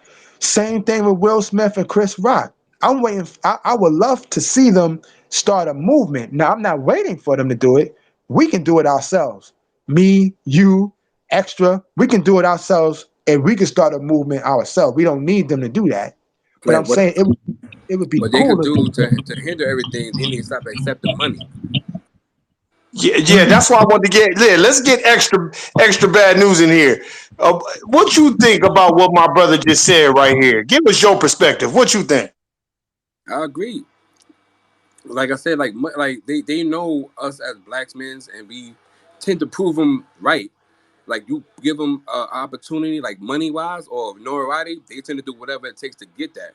Same thing with Will Smith and Chris Rock. I'm waiting. I would love to see them start a movement. Now, I'm not waiting for them to do it. We can do it ourselves. Me, you, Extra. We can do it ourselves, and we can start a movement ourselves. We don't need them to do that. But I'm saying it would be what cool they could do to hinder everything. They need to stop accepting money. Yeah, that's why I want to get. Yeah, let's get extra bad news in here. What you think about what my brother just said right here? Give us your perspective. What you think? I agree. Like I said, like they know us as blacks men, and we tend to prove them right. Like you give them opportunity, like money wise or notoriety, they tend to do whatever it takes to get that.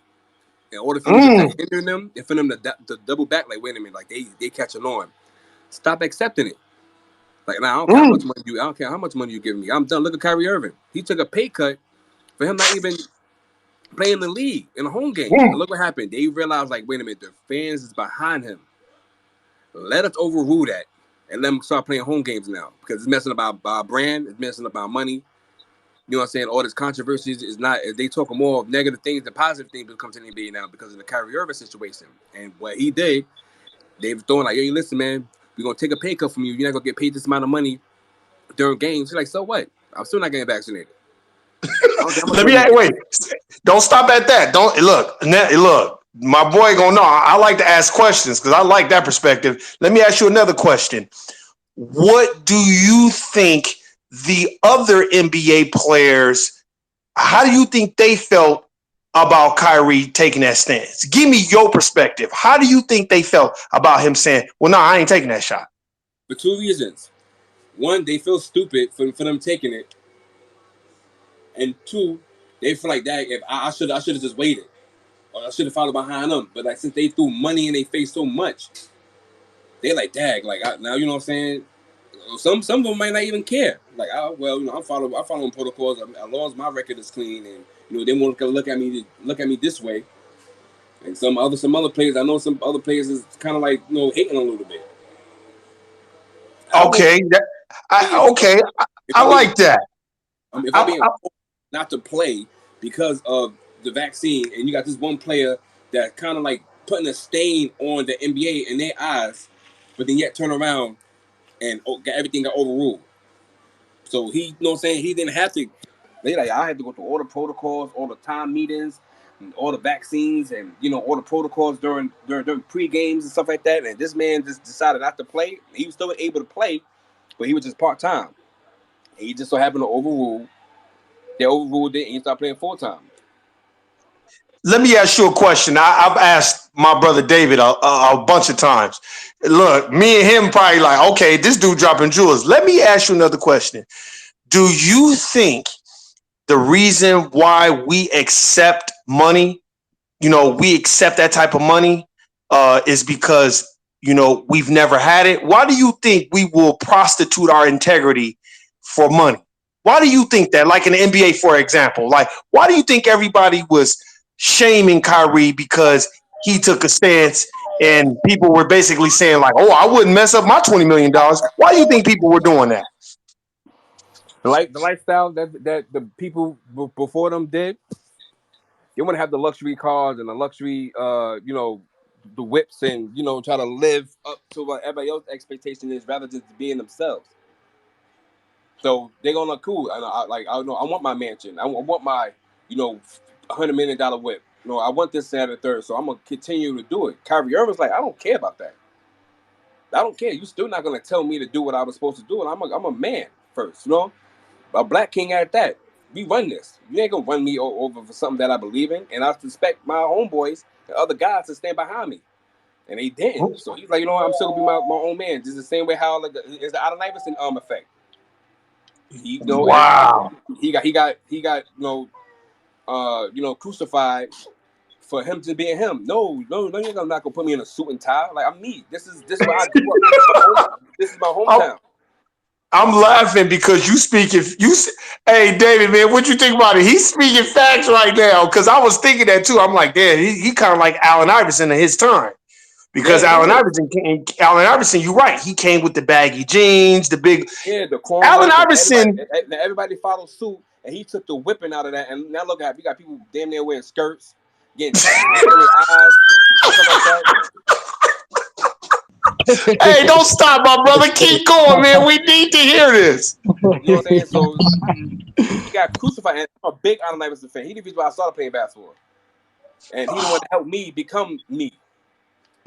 In order for me to hinder them, and for them to double back, like wait a minute, like they catching on. Stop accepting it. Like now, I don't care how much money I don't care how much money you give me. I'm done. Look at Kyrie Irving. He took a pay cut for him not even playing in the league in the home games. And look what happened. They realized, like, wait a minute, the fans is behind him. Let us overrule that and let him start playing home games now because it's messing up our brand. It's messing up our money. You know what I'm saying? All this controversies is not. They talk more of negative things than positive things when it comes to the NBA now because of the Kyrie Irving situation and what he did. They've thrown like, hey, listen, man, we're gonna take a pay cut from you. You're not gonna get paid this amount of money during games. He's like, so what? I'm still not getting vaccinated. Let me wait. Don't stop at that. Don't look. My boy gonna know. I like to ask questions because I like that perspective. Let me ask you another question. What do you think the other NBA players? How do you think they felt about Kyrie taking that stance? Give me your perspective. How do you think they felt about him saying, well, no, I ain't taking that shot? For two reasons. One, they feel stupid for them taking it. And two, they feel like that if I should have just waited. Or I should have followed behind them. But like since they threw money in their face so much, they like, dag, like now you know what I'm saying? Some of them might not even care. Like, well, you know, I'm following protocols as long as my record is clean, and you know they want to look at me this way. And some other players, I know some other players is kind of like hating a little bit. Okay, I like that. If I'm being not to play because of the vaccine, and you got this one player that kind of like putting a stain on the NBA in their eyes, but then yet turn around and everything got overruled. So he, you know what I'm saying, he didn't have to. I had to go through all the protocols, all the time meetings, and all the vaccines, and all the protocols during pre-games and stuff like that. And this man just decided not to play. He was still able to play, but he was just part-time. He just so happened to overrule. They overruled it, and he started playing full-time. Let me ask you a question. I've asked my brother David a bunch of times. Look, me and him probably like, okay, this dude dropping jewels. Let me ask you another question. Do you think the reason why we accept money, we accept that type of money, is because, we've never had it? Why do you think we will prostitute our integrity for money? Why do you think that? Like in the NBA, for example, like, why do you think everybody was shaming Kyrie because he took a stance and people were basically saying like, oh, I wouldn't mess up my $20 million. Why do you think people were doing that? The lifestyle that the people before them did, they want to have the luxury cars and the luxury, the whips, and try to live up to what everybody else's expectation is, rather than being themselves. So they're gonna cool. I want my mansion. I want my, $100 million whip. I want this, that, and third. So I'm gonna continue to do it. Kyrie Irving's like, I don't care about that. I don't care. You still not gonna tell me to do what I was supposed to do, and I'm a man first. A black king at that. We run this. You ain't gonna run me over for something that I believe in, and I expect my homeboys and other guys to stand behind me, and they didn't. So he's like, I'm still gonna be my own man. Just the same way how it's the Allen Iverson effect. Wow. He got crucified for him to being him. No, you're not gonna put me in a suit and tie. Like, I'm me. This is where I grew up. This is my hometown. I'm laughing because hey David, man, what you think about it? He's speaking facts right now, because I was thinking that too. I'm like, damn, he kind of like Allen Iverson in his time. Because Allen Iverson, you're right. He came with the baggy jeans, the big. Yeah, the corn. Allen Iverson. Everybody followed suit, and he took the whipping out of that. And now look at, you got people damn near wearing skirts, getting in their eyes, stuff like that. Hey, don't stop, my brother. Keep going, man. We need to hear this. You know what I'm saying? So he got crucified. And I'm a big Allen Iverson fan. He the reason why I started playing basketball, and he the one to help me become me.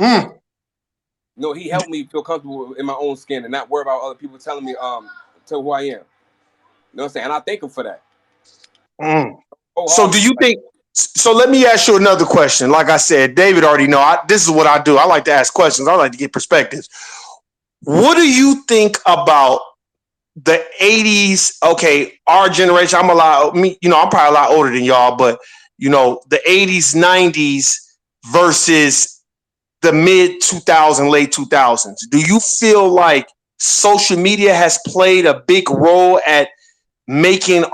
He helped me feel comfortable in my own skin and not worry about other people telling me to who I am. You know what I'm saying? And I thank him for that. So do you think? So let me ask you another question. Like I said, David already know. This is what I do. I like to ask questions. I like to get perspectives. What do you think about the 80s? Okay, our generation. I'm probably a lot older than y'all, but the 80s, 90s versus the mid 2000s, late 2000s. Do you feel like social media has played a big role at making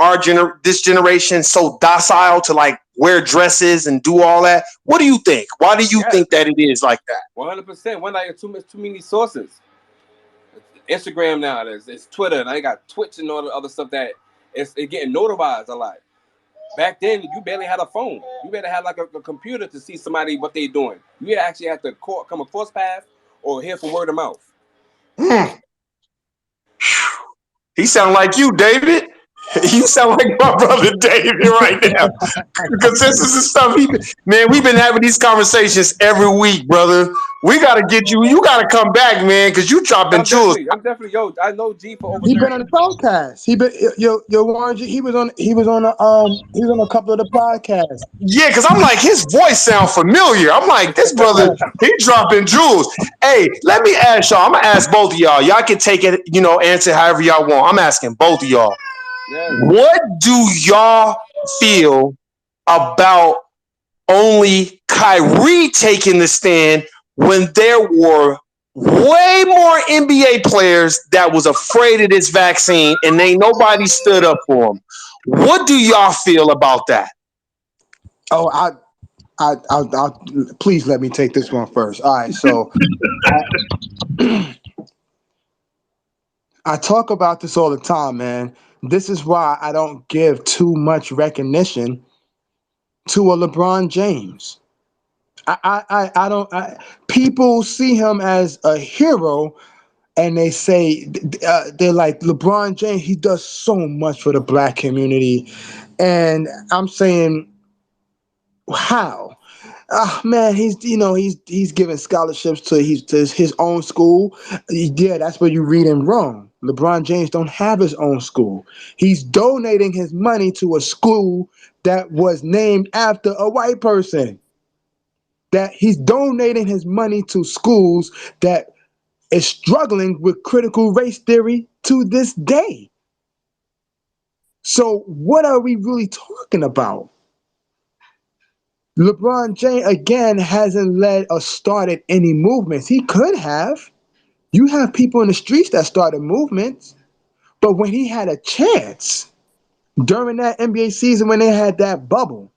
this generation so docile to like wear dresses and do all that? What do you think? Why do you think that it is like that? 100%. One night, too many sources. Instagram now, it's Twitter, and I got Twitch and all the other stuff that it's getting notarized a lot. Back then, you barely had a phone. You barely had like a computer to see somebody what they doing. You actually had to come across path or hear from word of mouth. He sound like you, David. You sound like my brother David right now. Because this is the stuff man, we've been having these conversations every week, brother. We gotta get you. You gotta come back, man, because you dropping jewels. I'm definitely, yo. I know G for over He 30 been on the podcast. He been yo Warren G. He was on a couple of the podcasts. Yeah, because I'm like, his voice sound familiar. I'm like, this brother, he dropping jewels. Hey, let me ask y'all. I'm gonna ask both of y'all. Y'all can take it, answer however y'all want. I'm asking both of y'all. Yes. What do y'all feel about only Kyrie taking the stand when there were way more NBA players that was afraid of this vaccine and ain't nobody stood up for him? What do y'all feel about that? Oh, I'll please let me take this one first. All right, so I talk about this all the time, man. This is why I don't give too much recognition to a LeBron James. I don't. People see him as a hero, and they say they're like LeBron James. He does so much for the black community, and I'm saying, how? Man, he's giving scholarships to his own school. Yeah, that's what you read in wrong. LeBron James don't have his own school. He's donating his money to a school that was named after a white person. That he's donating his money to schools that is struggling with critical race theory to this day. So what are we really talking about? LeBron James, again, hasn't led or started any movements. He could have. You have people in the streets that started movements. But when he had a chance during that NBA season when they had that bubble,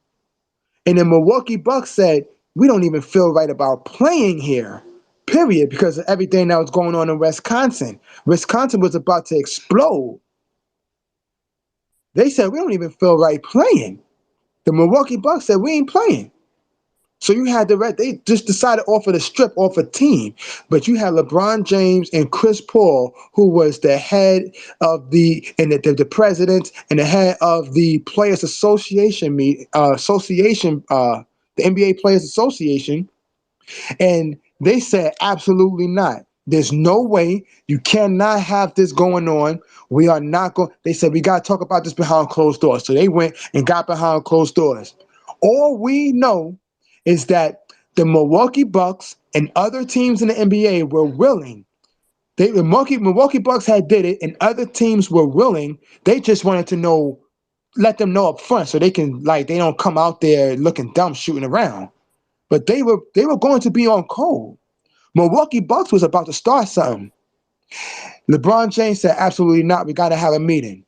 and the Milwaukee Bucks said, we don't even feel right about playing here, period, because of everything that was going on in Wisconsin. Wisconsin was about to explode. They said, we don't even feel right playing. The Milwaukee Bucks said, we ain't playing. So you had they just decided to offer the strip off a team, but you had LeBron James and Chris Paul, who was the head of the president and the head of the Players Association, the NBA Players Association, and they said absolutely not. There's no way. You cannot have this going on. We are not going. They said we got to talk about this behind closed doors. So they went and got behind closed doors. All we know is that the Milwaukee Bucks and other teams in the NBA were willing. The Milwaukee Bucks had did it, and other teams were willing. They just wanted to let them know up front so they can they don't come out there looking dumb shooting around. But they were going to be on cold. Milwaukee Bucks was about to start something. LeBron James said, absolutely not. We got to have a meeting.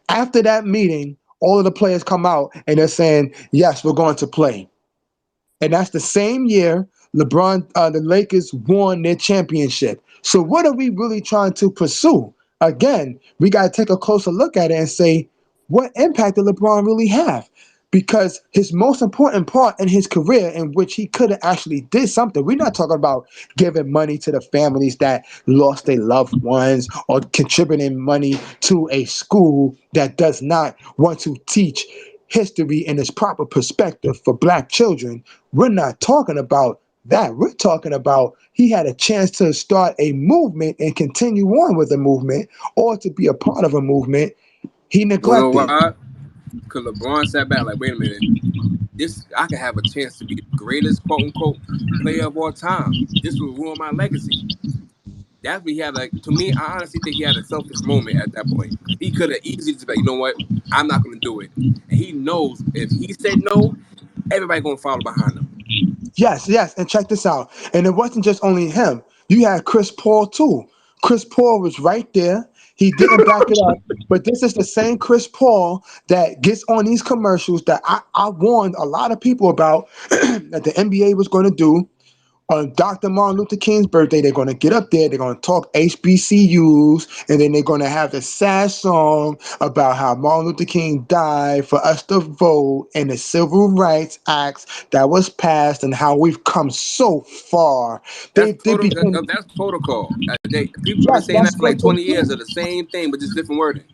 After that meeting, all of the players come out and they're saying, yes, we're going to play. And that's the same year the Lakers won their championship. So what are we really trying to pursue? Again, we got to take a closer look at it and say, what impact did LeBron really have? Because his most important part in his career, in which he could have actually did something, we're not talking about giving money to the families that lost their loved ones or contributing money to a school that does not want to teach history in its proper perspective for black children. We're not talking about that. We're talking about he had a chance to start a movement and continue on with a movement, or to be a part of a movement. He neglected. You know why? Because LeBron sat back like, wait a minute. I could have a chance to be the greatest quote unquote player of all time. This will ruin my legacy. That's what he had. To me, I honestly think he had a selfish moment at that point. He could have easily just been, you know what, I'm not going to do it. And he knows if he said no, everybody going to follow behind him. Yes, and check this out. And it wasn't just only him. You had Chris Paul too. Chris Paul was right there. He didn't back it up. But this is the same Chris Paul that gets on these commercials that I warned a lot of people about that the NBA was going to do. On Dr. Martin Luther King's birthday, they're going to get up there, they're going to talk HBCUs, and then they're going to have the sad song about how Martin Luther King died for us to vote and the Civil Rights Acts that was passed and how we've come so far. That's protocol. People have been saying that for like 20 years of the same thing, but just different wording.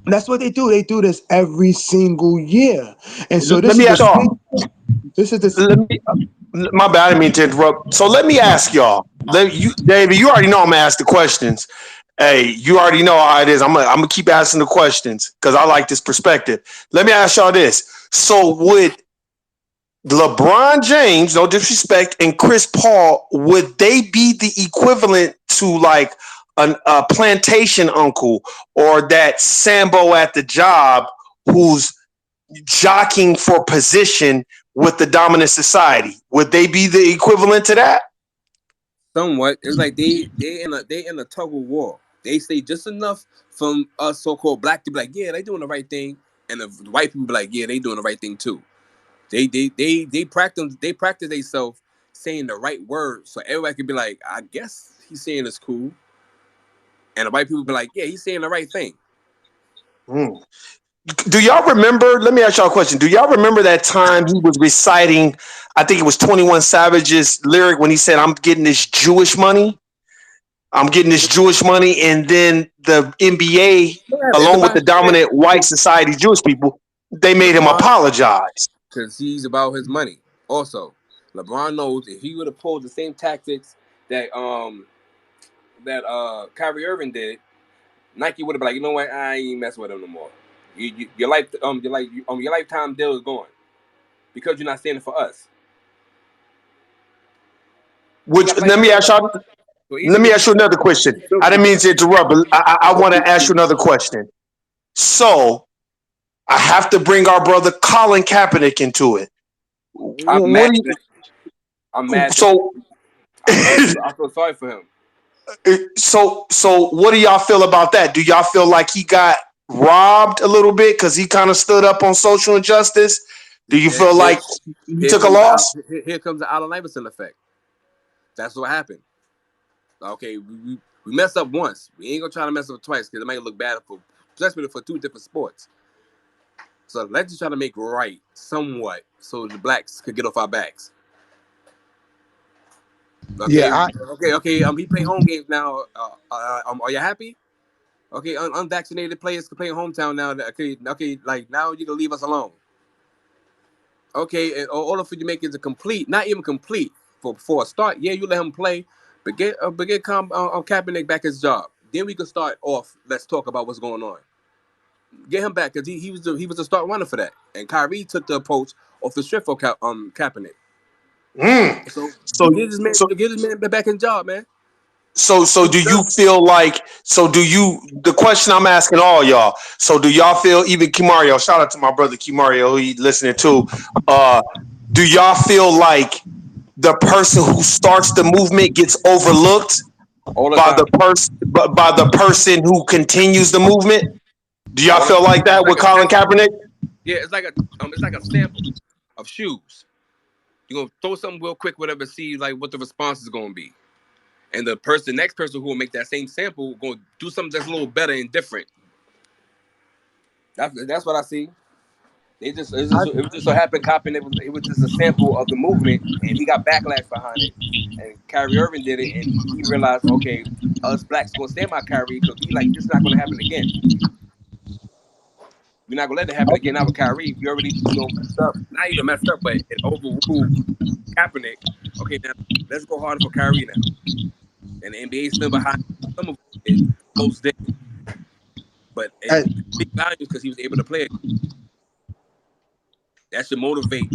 That's what they do. They do this every single year, and so Let this me is ask y'all. the this is the Let me, my bad. I didn't mean to interrupt. So let me ask y'all. David, you already know I'm gonna ask the questions. Hey, you already know how it is. I'm gonna keep asking the questions because I like this perspective. Let me ask y'all this. So would LeBron James, no disrespect, and Chris Paul, would they be the equivalent to like a plantation uncle or that Sambo at the job who's jockeying for position with the dominant society? Would they be the equivalent to that? Somewhat. It's like they in a tug of war. They say just enough from us so-called black to be like, yeah, they doing the right thing, and the white people be like, yeah, they doing the right thing too. They practice themselves saying the right word, so everybody can be like, I guess he's saying it's cool, and the white people be like, yeah, he's saying the right thing. Mm. Do y'all remember? Let me ask y'all a question. Do y'all remember that time he was reciting? I think it was 21 Savage's lyric when he said, "I'm getting this Jewish money. I'm getting this Jewish money," and then the NBA, Yeah, in the along with the back, dominant white society Jewish people, they made him LeBron, apologize. because he's about his money. Also, LeBron knows if he would have pulled the same tactics that Kyrie Irving did, Nike would have been like, you know what, I ain't messing with him no more. Your lifetime deal is gone because you're not standing for us. He Which got like let me ask y'all. so Let even me if ask you another question. I didn't mean to interrupt, but I want to ask you another question. So I have to bring our brother Colin Kaepernick into it. I'm What mad. do I'm you, mad. so I feel sorry for him. so what do y'all feel about that? Do y'all feel like he got robbed a little bit because he kind of stood up on social injustice? Do you feel Here, like he here took a comes the loss? here comes the Allen Iverson effect. That's what happened. Okay, we messed up once. We ain't gonna try to mess up twice because it might look bad for, especially for two different sports. So let's just try to make right somewhat so the blacks could get off our backs. yeah. Okay, okay. He play home games now. Are you happy? Okay, unvaccinated players can play in hometown now. Okay. Like now you can leave us alone. Okay, and all of you make is a complete, not even complete for a start. Yeah, you let him play, but get Kaepernick back his job. Then we can start off. Let's talk about what's going on. Get him back because he was the start runner for that, and Kyrie took the approach of the strip for Kaepernick. Mm. So So so get his man back in job, man. so What do you you done? feel like do you the question I'm asking all y'all, so do y'all feel, even Kimario, shout out to my brother Kimario who he listening to, uh do y'all feel like the person who starts the movement gets overlooked All the by time, the person who continues the movement? Do y'all all the feel time. like It's that like with a Colin sample. Kaepernick? Yeah, it's like a sample of shoes. You're gonna throw something real quick, whatever, see like what the response is gonna be. And next person who will make that same sample gonna do something that's a little better and different. That's what I see. It was just so happened Coppin it was just a sample of the movement and he got backlash behind it. And Kyrie Irving did it and he realized, okay, us blacks gonna stand by Kyrie because we like this is not gonna happen again. We're not gonna let it happen again now with Kyrie. We already, messed up. Not even messed up, but it overruled Kaepernick. Okay, now let's go harder for Kyrie now. And the NBA stood behind some of it. Most did, but it And, speaks values because he was able to play it. That should motivate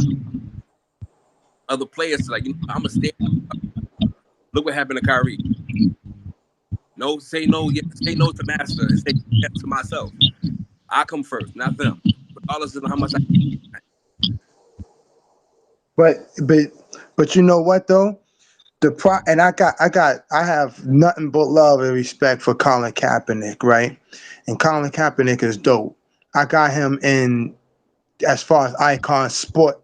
other players to like, I'm gonna stand. Look what happened to Kyrie. No, say no. Yeah, say no to master and say yes to myself. I come first, not them. Regardless of how much I. but but you know what though? And I have nothing but love and respect for Colin Kaepernick, right? And Colin Kaepernick is dope. I got him in as far as icons, sport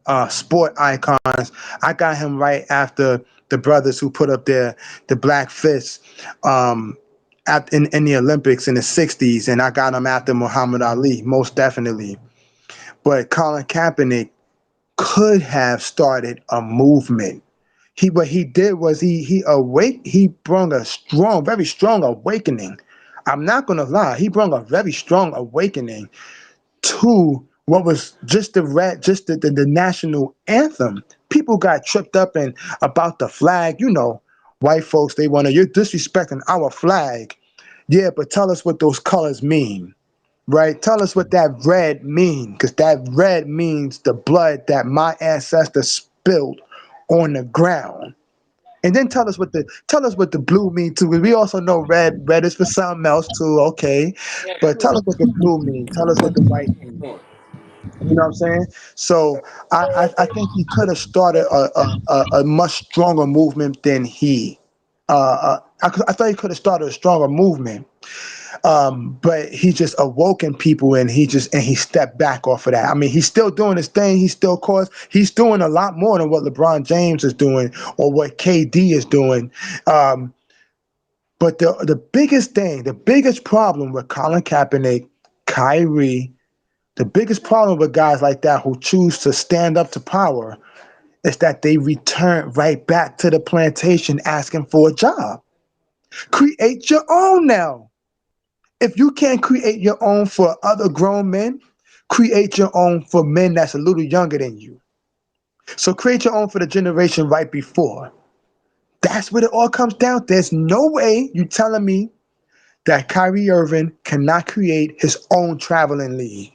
icons. I got him right after the brothers who put up the black fist in the Olympics in the '60s, and I got him after Muhammad Ali, most definitely. But Colin Kaepernick could have started a movement. What he did was he brought a strong, very strong awakening. I'm not gonna lie, he brought a very strong awakening to what was just the national anthem. People got tripped up and about the flag. You know, white folks, they want to, you're disrespecting our flag. Yeah, but tell us what those colors mean, right? Tell us what that red means, because that red means the blood that my ancestors spilled on the ground. And then tell us what the blue means too. 'Cause we also know red is for something else too. Okay, but tell us what the blue means. Tell us what the white means. You know what I'm saying? So I think he could have started a much stronger movement than he. I thought he could have started a stronger movement, but he just awoken people, and he stepped back off of that. I mean, he's still doing his thing. He's doing a lot more than what LeBron James is doing or what KD is doing. But the biggest thing, the biggest problem with Colin Kaepernick, Kyrie, the biggest problem with guys like that who choose to stand up to power is that they return right back to the plantation asking for a job. Create your own now. If you can't create your own for other grown men, create your own for men that's a little younger than you. So create your own for the generation right before. That's what it all comes down to. There's no way you telling me that Kyrie Irving cannot create his own traveling league.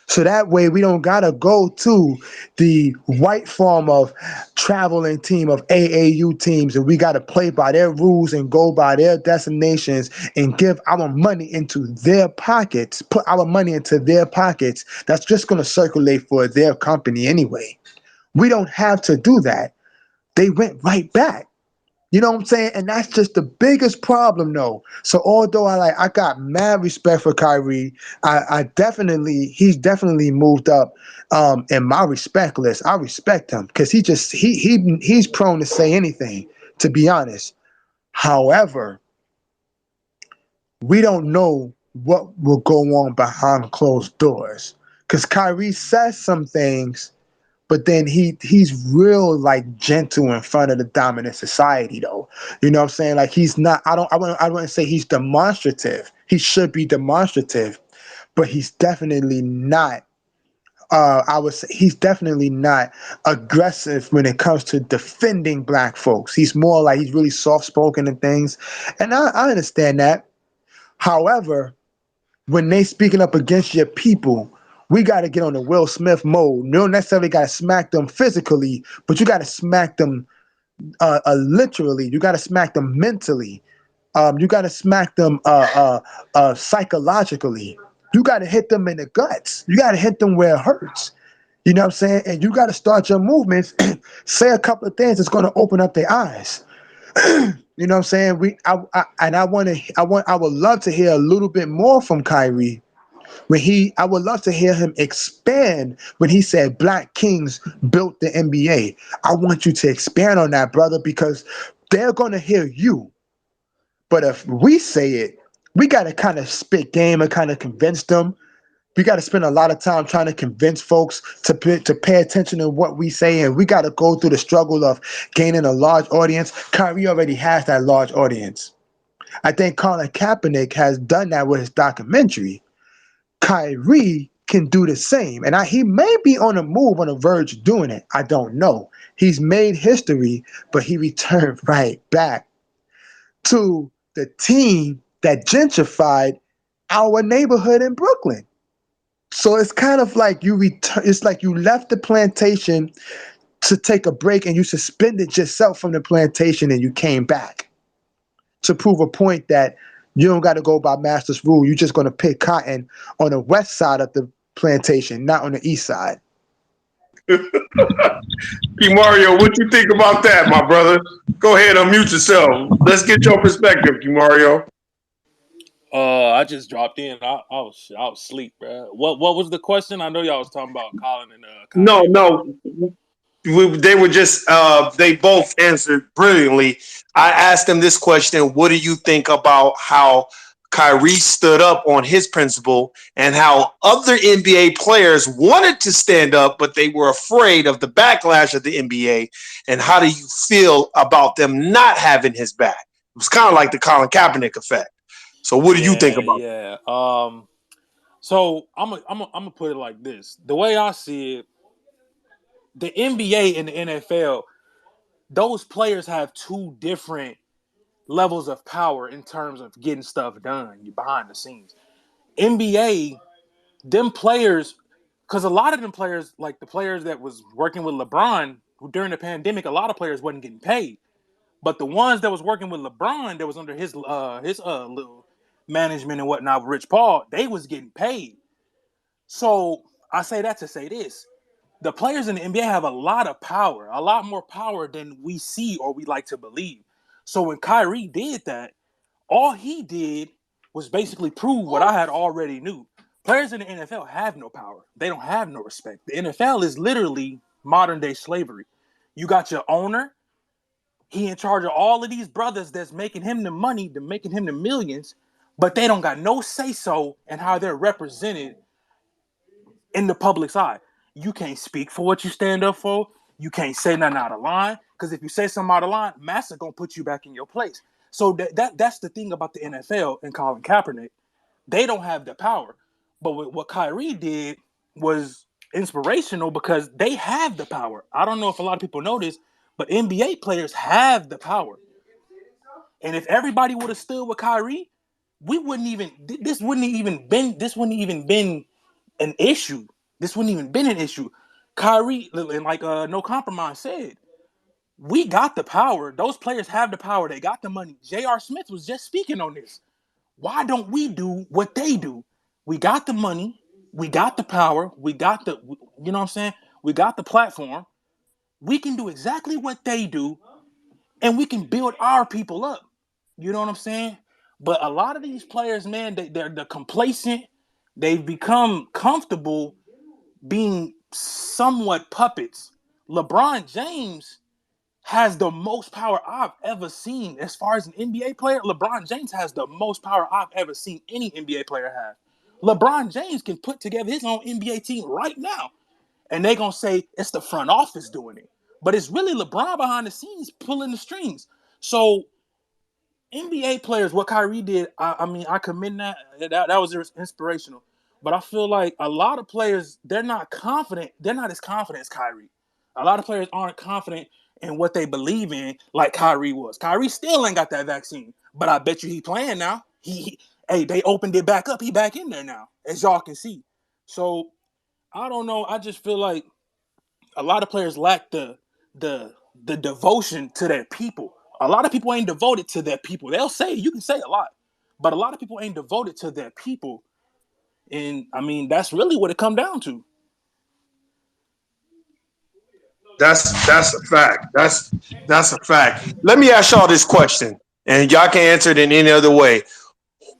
So that way we don't gotta go to the white form of traveling team of AAU teams, and we gotta play by their rules and go by their destinations and give our money into their pockets, put our money into their pockets. That's just gonna circulate for their company anyway. We don't have to do that. They went right back. You know what I'm saying? And that's just the biggest problem, though. So although I got mad respect for Kyrie, he's definitely moved up in my respect list. I respect him because he's prone to say anything, to be honest. However, we don't know what will go on behind closed doors. Because Kyrie says some things, but then he's real like gentle in front of the dominant society though. You know what I'm saying? Like he's not, I wouldn't say he's demonstrative. He should be demonstrative, but he's definitely not I would say he's definitely not aggressive when it comes to defending black folks. He's more like he's really soft spoken and things. And I understand that. However, when they speaking up against your people, we got to get on the Will Smith mode. You don't necessarily got to smack them physically, but you got to smack them literally. You got to smack them mentally. You got to smack them psychologically. You got to hit them in the guts. You got to hit them where it hurts. You know what I'm saying? And you got to start your movements, say a couple of things that's going to open up their eyes. You know what I'm saying? I would love to hear a little bit more from Kyrie. I would love to hear him expand when he said Black Kings built the NBA. I want you to expand on that, brother, because they're going to hear you. But if we say it, we got to kind of spit game and kind of convince them. We got to spend a lot of time trying to convince folks to pay attention to what we say, and we got to go through the struggle of gaining a large audience. Kyrie already has that large audience. I think Colin Kaepernick has done that with his documentary. Kyrie can do the same, and he may be on the move, on the verge of doing it. I don't know. He's made history, but he returned right back to the team that gentrified our neighborhood in Brooklyn. So it's kind of like it's like you left the plantation to take a break and you suspended yourself from the plantation and you came back to prove a point that you don't got to go by master's rule. You're just going to pick cotton on the west side of the plantation, not on the east side. P. Mario, what you think about that, my brother? Go ahead, unmute yourself. Let's get your perspective, P. Mario. I just dropped in. I was asleep, bro. What was the question? I know y'all was talking about Colin and No. They were just they both answered brilliantly. I asked them this question: what do you think about how Kyrie stood up on his principle and how other NBA players wanted to stand up, but they were afraid of the backlash of the NBA? And how do you feel about them not having his back? It was kind of like the Colin Kaepernick effect. So what do you think about Yeah. So I'm gonna put it like this. The way I see it, the NBA and the NFL, those players have two different levels of power in terms of getting stuff done behind the scenes. NBA, them players, because a lot of them players, like the players that was working with LeBron during the pandemic, a lot of players wasn't getting paid. But the ones that was working with LeBron, that was under his little management and whatnot, with Rich Paul, they was getting paid. So I say that to say this: the players in the NBA have a lot of power, a lot more power than we see or we like to believe. So when Kyrie did that, all he did was basically prove what I had already knew. Players in the NFL have no power. They don't have no respect. The NFL is literally modern day slavery. You got your owner. He in charge of all of these brothers that's making him the money, making him the millions, but they don't got no say so in how they're represented in the public's eye. You can't speak for what you stand up for. You can't say nothing out of line, because if you say something out of line, Massa gonna put you back in your place. So that's the thing about the NFL and Colin Kaepernick. They don't have the power. But what Kyrie did was inspirational because they have the power. I don't know if a lot of people know this, but NBA players have the power. And if everybody would have stood with Kyrie, we wouldn't even this wouldn't even been an issue. This wouldn't even been an issue. Kyrie, and like No Compromise said, we got the power. Those players have the power. They got the money. J.R. Smith was just speaking on this. Why don't we do what they do? We got the money. We got the power. We got the, you know what I'm saying? We got the platform. We can do exactly what they do, and we can build our people up. You know what I'm saying? But a lot of these players, man, they're complacent. They've become comfortable being somewhat puppets. LeBron James has the most power I've ever seen. As far as an NBA player, LeBron James has the most power I've ever seen any NBA player have. LeBron James can put together his own NBA team right now, and they're going to say it's the front office doing it. But it's really LeBron behind the scenes pulling the strings. So NBA players, what Kyrie did, I mean, I commend that. That was inspirational. But I feel like a lot of players, they're not confident. They're not as confident as Kyrie. A lot of players aren't confident in what they believe in like Kyrie was. Kyrie still ain't got that vaccine. But I bet you he playing now. Hey, they opened it back up. He back in there now, as y'all can see. So, I don't know. I just feel like a lot of players lack the devotion to their people. A lot of people ain't devoted to their people. They'll say, you can say a lot, but a lot of people ain't devoted to their people. And I mean, that's really what it come down to. That's a fact. That's a fact. Let me ask y'all this question, and y'all can answer it in any other way.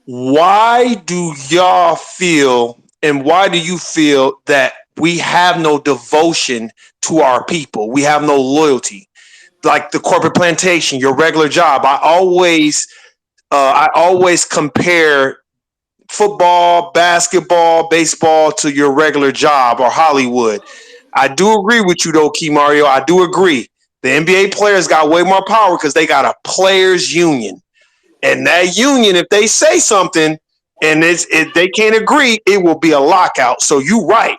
Why do y'all feel, and why do you feel that we have no devotion to our people? We have no loyalty. Like the corporate plantation, your regular job. I always compare football, basketball, baseball to your regular job or Hollywood. I do agree with you though, Key Mario. I do agree. The NBA players got way more power because they got a players union. And that union, if they say something and if they can't agree, it will be a lockout. So you're right.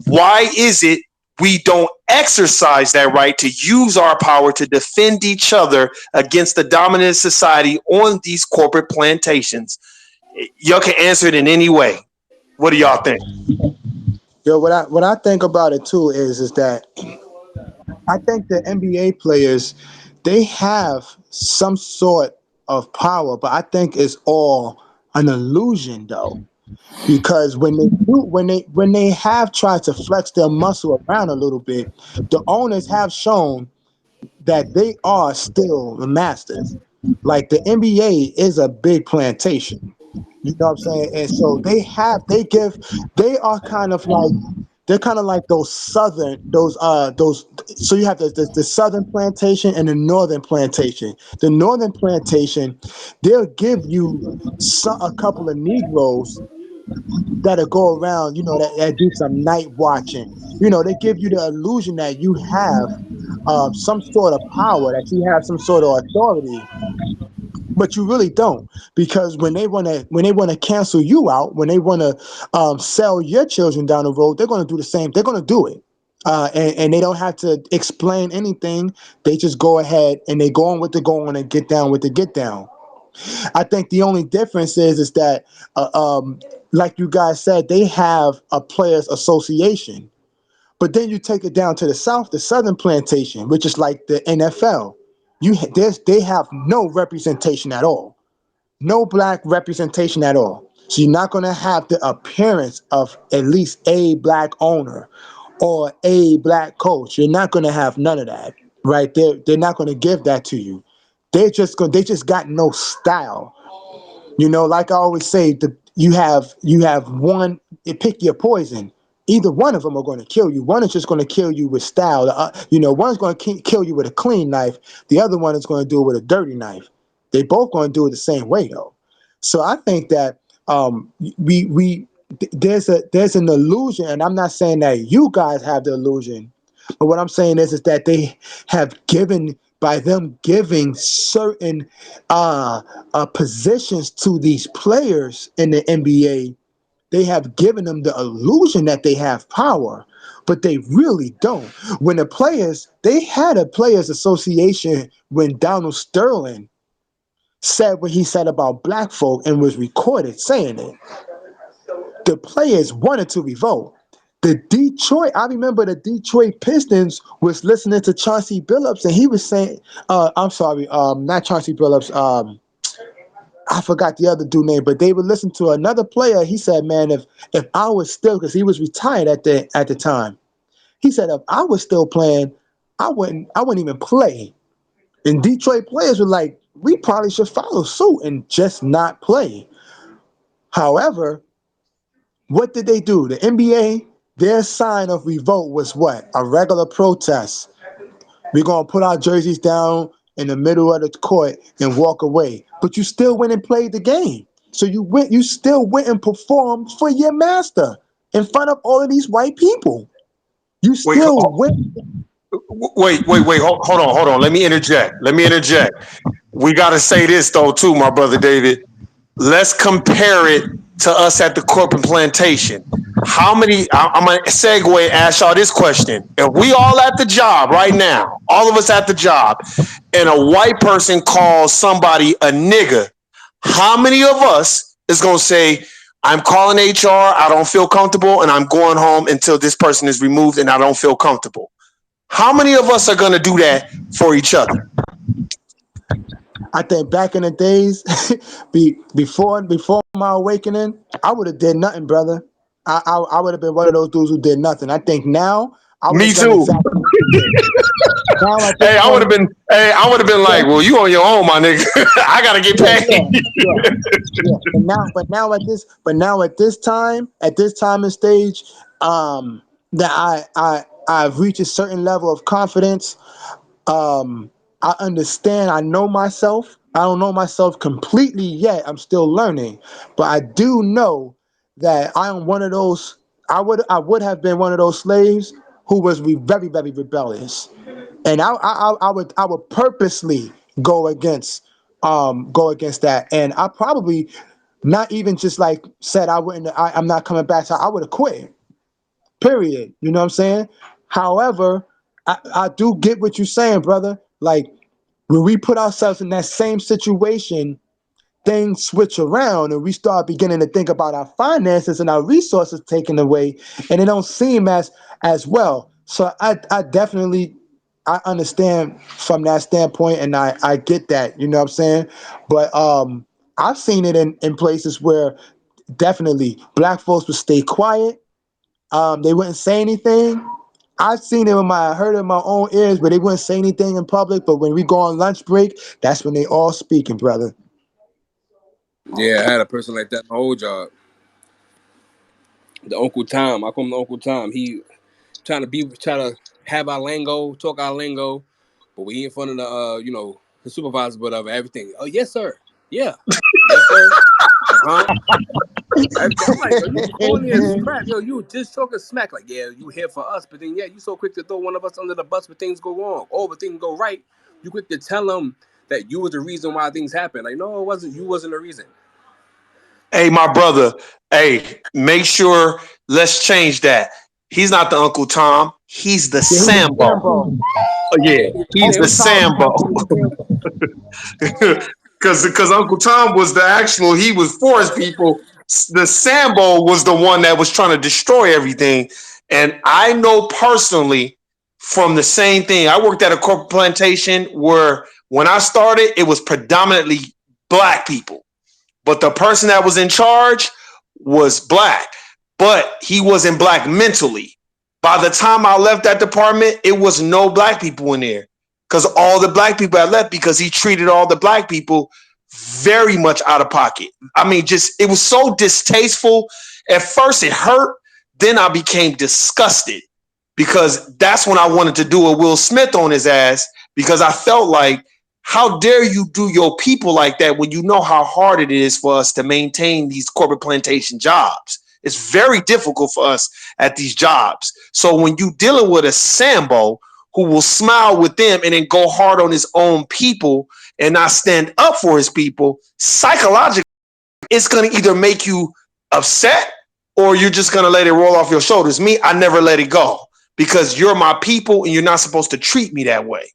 Why is it we don't exercise that right to use our power to defend each other against the dominant society on these corporate plantations? Y'all can answer it in any way. What do y'all think? Yo, what I think about it too is that I think the NBA players, they have some sort of power, but I think it's all an illusion though. Because when they have tried to flex their muscle around a little bit, the owners have shown that they are still the masters. Like the NBA is a big plantation. You know what I'm saying? And so they are kind of like they're kind of like those so you have the southern plantation and the northern plantation. The northern plantation, they'll give you a couple of Negroes that'll go around, that do some night watching. They give you the illusion that you have some sort of power, that you have some sort of authority. But you really don't, because when they want to cancel you out, when they want to sell your children down the road, they're going to do the same. They're going to do it, and they don't have to explain anything. They just go ahead and they go on with the go on and get down with the get down. I think the only difference is that, like you guys said, they have a players association. But then you take it down to the South, the Southern Plantation, which is like the NFL. They have no representation at all, no black representation at all. So you're not going to have the appearance of at least a black owner or a black coach. You're not going to have none of that, right? They're not going to give that to you. They just got no style. Like I always say, you have one. Pick your poison. Either one of them are going to kill you. One is just going to kill you with style. One's going to kill you with a clean knife. The other one is going to do it with a dirty knife. They both going to do it the same way, though. So I think that there's an illusion, and I'm not saying that you guys have the illusion, but what I'm saying is that they have given, by them giving certain positions to these players in the NBA, they have given them the illusion that they have power, but they really don't. When they had a players association when Donald Sterling said what he said about black folk and was recorded saying it. The players wanted to revolt. I remember the Detroit Pistons was listening to Chauncey Billups, and he was saying, I'm sorry, not Chauncey Billups, I forgot the other dude name, but they would listen to another player. He said, man, if I was still, because he was retired at the time, he said, if I was still playing, I wouldn't even play. And Detroit players were like, we probably should follow suit and just not play. However, what did they do? The NBA, their sign of revolt was what? A regular protest. We're going to put our jerseys down in the middle of the court and walk away. But you still went and played the game. So you still went and performed for your master in front of all of these white people. You still went. Wait. Hold on. Let me interject. We got to say this, though, too, my brother David. Let's compare it to us at the corporate plantation. I'm going to segue and ask y'all this question. If we all at the job right now, all of us at the job, and a white person calls somebody a nigga, how many of us is going to say, I'm calling HR, I don't feel comfortable, and I'm going home until this person is removed and I don't feel comfortable? How many of us are going to do that for each other? I think back in the days, before my awakening, I would have did nothing, brother. I would have been one of those dudes who did nothing. I think now, Me too. Exactly I would have been like, well, you on your own, my nigga. I gotta get paid. Yeah. But now at this time and stage, that I've reached a certain level of confidence. I understand. I know myself. I don't know myself completely yet. I'm still learning, but I do know that I am one of those. I would have been one of those slaves who was very, very rebellious, and I would purposely go against that, and I probably not even just like said I'm not coming back. So I would have quit. Period. You know what I'm saying? However, I do get what you're saying, brother. Like when we put ourselves in that same situation, things switch around and we start beginning to think about our finances and our resources taken away, and it don't seem as well. So I definitely I understand from that standpoint, and I get that, you know what I'm saying? But I've seen it in places where definitely black folks would stay quiet. They wouldn't say anything. I've seen it I heard it in my own ears, but they wouldn't say anything in public. But when we go on lunch break, that's when they all speaking, brother. Yeah, I had a person like that in my old job. The Uncle Tom. I call him the Uncle Tom. He trying to have our lingo, talk our lingo, but we in front of the supervisor, whatever, everything. Oh, yes, sir. Yeah. Yes, sir. I'm like, yo, you corny as crap. Yo, you just talking smack. Like, yeah, you here for us, but then, yeah, you so quick to throw one of us under the bus when things go wrong. Or when things go right, you quick to tell them that you was the reason why things happened. Like, no, it wasn't. You wasn't the reason. Hey, my brother. Hey, make sure. Let's change that. He's not the Uncle Tom. He's the Yeah, he was Sambo. Sambo. Oh, yeah, he's the Uncle Tom Sambo. Because Uncle Tom was the actual. He was for his people. The Sambo was the one that was trying to destroy everything. And I know personally from the same thing. I worked at a corporate plantation where when I started, it was predominantly black people. But the person that was in charge was black, but he wasn't black mentally. By the time I left that department, it was no black people in there because all the black people had left because he treated all the black people very much out of pocket. I mean, just it was so distasteful. At first, it hurt. Then I became disgusted because that's when I wanted to do a Will Smith on his ass because I felt like, how dare you do your people like that when you know how hard it is for us to maintain these corporate plantation jobs? It's very difficult for us at these jobs. So when you dealing with a Sambo who will smile with them and then go hard on his own people and not stand up for his people, psychologically, it's going to either make you upset or you're just going to let it roll off your shoulders. Me, I never let it go because you're my people and you're not supposed to treat me that way.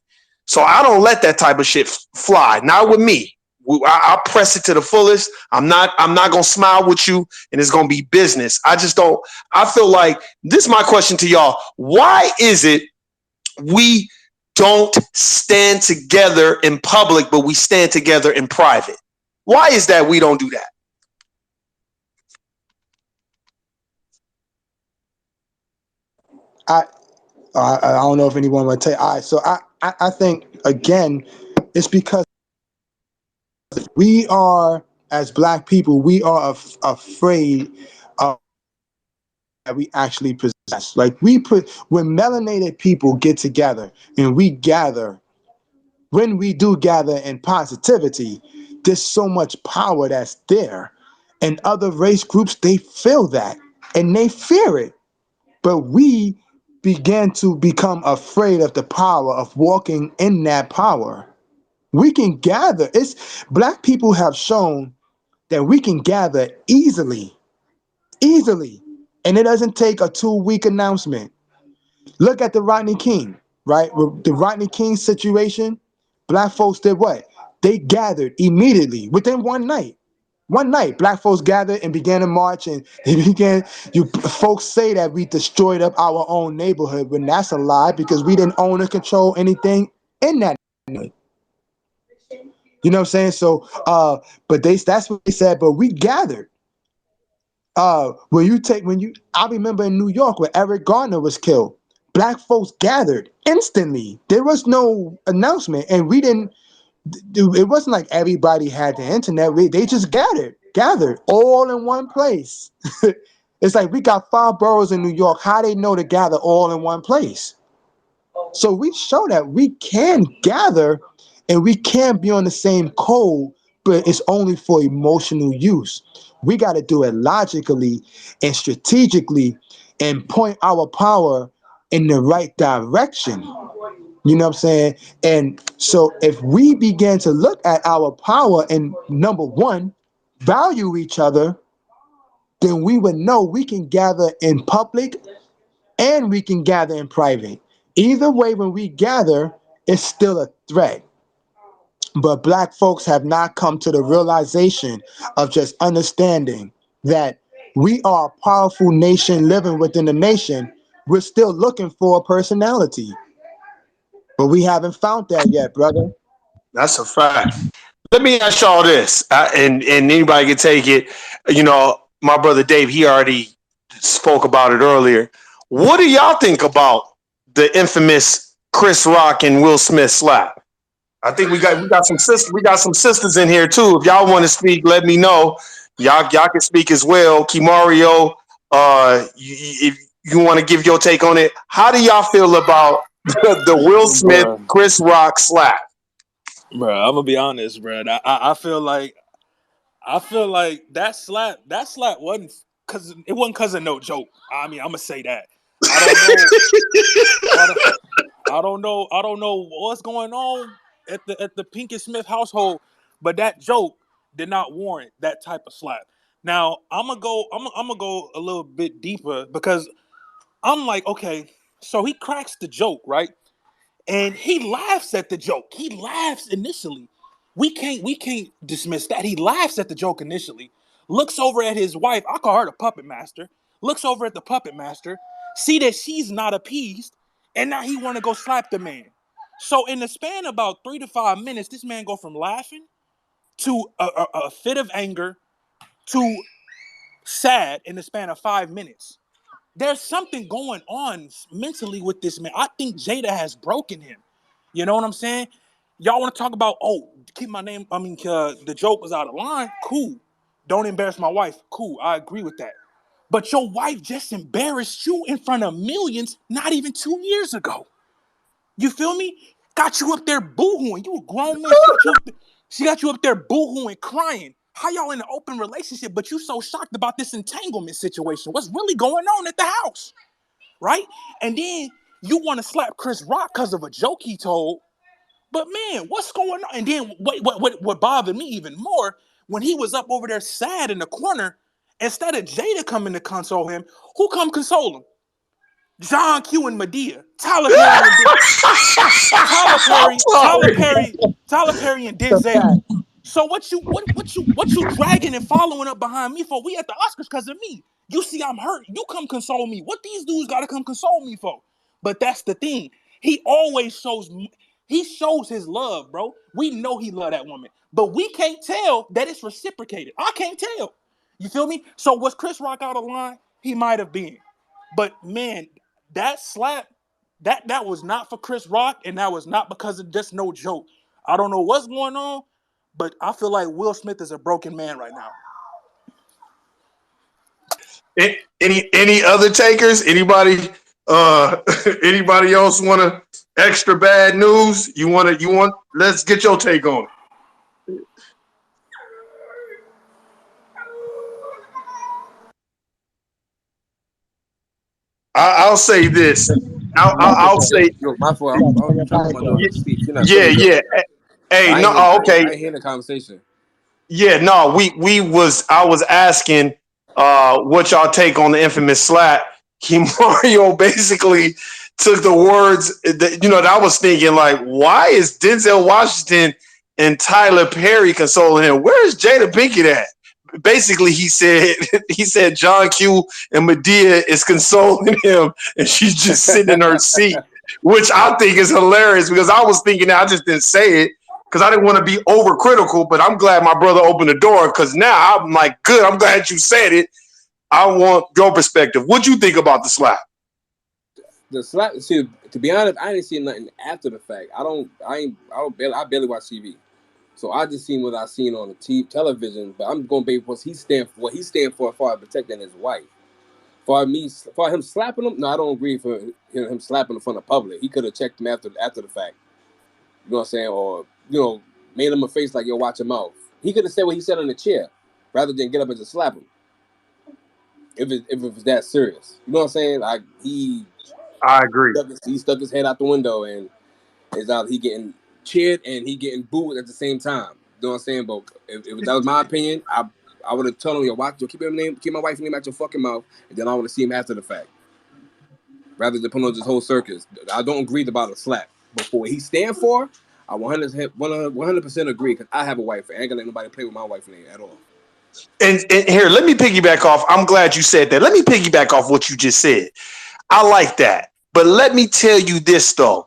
So I don't let that type of shit fly. Not with me. I press it to the fullest. I'm not gonna smile with you, and it's gonna be business. I just don't. I feel like this is my question to y'all. Why is it we don't stand together in public, but we stand together in private? Why is that we don't do that? I don't know if anyone would take. All right, so I think again, it's because we are, as black people, we are afraid of that we actually possess. Like when melanated people get together and we gather, when we do gather in positivity, there's so much power that's there. And other race groups, they feel that and they fear it. But we began to become afraid of the power of walking in that power. We can gather. Black people have shown that we can gather easily, and it doesn't take a 2-week announcement. Look at the Rodney King, right? The Rodney King situation, black folks did what? They gathered immediately within one night. One night, black folks gathered and began to march, and they began. You folks say that we destroyed up our own neighborhood, when that's a lie because we didn't own or control anything in that neighborhood. You know what I'm saying? So, but that's what they said. But we gathered. I remember in New York when Eric Garner was killed, black folks gathered instantly. There was no announcement, and we didn't. It wasn't like everybody had the internet. They just gathered all in one place. It's like we got 5 boroughs in New York. How they know to gather all in one place? So we show that we can gather and we can be on the same code, but it's only for emotional use. We got to do it logically and strategically and point our power in the right direction. You know what I'm saying? And so if we begin to look at our power and, number one, value each other, then we would know we can gather in public and we can gather in private. Either way, when we gather, it's still a threat. But black folks have not come to the realization of just understanding that we are a powerful nation living within a nation. We're still looking for a personality. But we haven't found that yet, brother. That's a fact. Let me ask y'all this, and anybody can take it. You know, my brother Dave, he already spoke about it earlier. What do y'all think about the infamous Chris Rock and Will Smith slap? I think we got some sisters in here too. If y'all want to speak, let me know. Y'all can speak as well. Kimario, if you want to give your take on it, how do y'all feel about the Will Smith Chris Rock slap? Bro, I'm gonna be honest, bro. I feel like that slap wasn't because of no joke. I mean, I'm gonna say that. I don't know what's going on at the Pinkett Smith household, but that joke did not warrant that type of slap. Now I'm gonna go a little bit deeper because I'm like, okay, so he cracks the joke, right? And he laughs at the joke. He laughs initially. We can't dismiss that. He laughs at the joke initially. Looks over at his wife. I call her the puppet master. Looks over at the puppet master. See that she's not appeased, and now he want to go slap the man. So in the span of about 3 to 5 minutes, this man go from laughing to a fit of anger to sad in the span of 5 minutes. There's something going on mentally with this man. I think Jada has broken him. You know what I'm saying? Y'all want to talk about, keep my name, the joke was out of line? Cool. Don't embarrass my wife. Cool. I agree with that. But your wife just embarrassed you in front of millions not even 2 years ago. You feel me? Got you up there boo-hooing. You a grown man. She got you up there boo-hooing, crying. How y'all in an open relationship, but you so shocked about this entanglement situation? What's really going on at the house? Right? And then you want to slap Chris Rock because of a joke he told. But man, what's going on? And then what bothered me even more, when he was up over there sad in the corner, instead of Jada coming to console him, who come console him? John Q and Madea, Tyler Perry and Denzel. So what you dragging and following up behind me for? We at the Oscars because of me. You see I'm hurt. You come console me. What these dudes gotta come console me for? But that's the thing. He always shows his love, bro. We know he love that woman, but we can't tell that it's reciprocated. I can't tell. You feel me? So was Chris Rock out of line? He might have been, but man, that slap, that was not for Chris Rock, and that was not because of just no joke. I don't know what's going on, but I feel like Will Smith is a broken man right now. Any other takers? Anybody anybody else want to extra bad news? You want let's get your take on it. I'll say this. I'll say my fault. Yeah. Hey, no, okay. I hear the conversation. Yeah, no, I was asking what y'all take on the infamous slap. Mario basically took the words that I was thinking, like, why is Denzel Washington and Tyler Perry consoling him? Where is Jada Pinkett at? Basically, he said John Q and Madea is consoling him, and she's just sitting in her seat, which I think is hilarious because I was thinking that I just didn't say it because I didn't want to be overcritical, but I'm glad my brother opened the door because now I'm like, good, I'm glad you said it. I want your perspective. What you think about the slap? The slap. See, to be honest, I didn't see nothing after the fact. I barely watch TV, so I just seen what I seen on the television. But I'm going based on what he stand for as far as protecting his wife. For him slapping him, no, I don't agree for him slapping in front of public. He could have checked him after the fact. You know what I'm saying? Or made him a face like, yo, watch your mouth. He could have said what he said on the chair rather than get up and just slap him. If it was that serious. You know what I'm saying? Like I agree. He stuck his head out the window and is out. He getting cheered and he getting booed at the same time. You know what I'm saying? But if that was my opinion, I would have told him, yo, watch, keep my wife's name out your fucking mouth, and then I want to see him after the fact. Rather than putting on this whole circus. I don't agree about a slap. But for what he stand for, I 100% agree because I have a wife. I ain't gonna let nobody play with my wife's name at all. And here, let me piggyback off. I'm glad you said that. Let me piggyback off what you just said. I like that. But let me tell you this, though.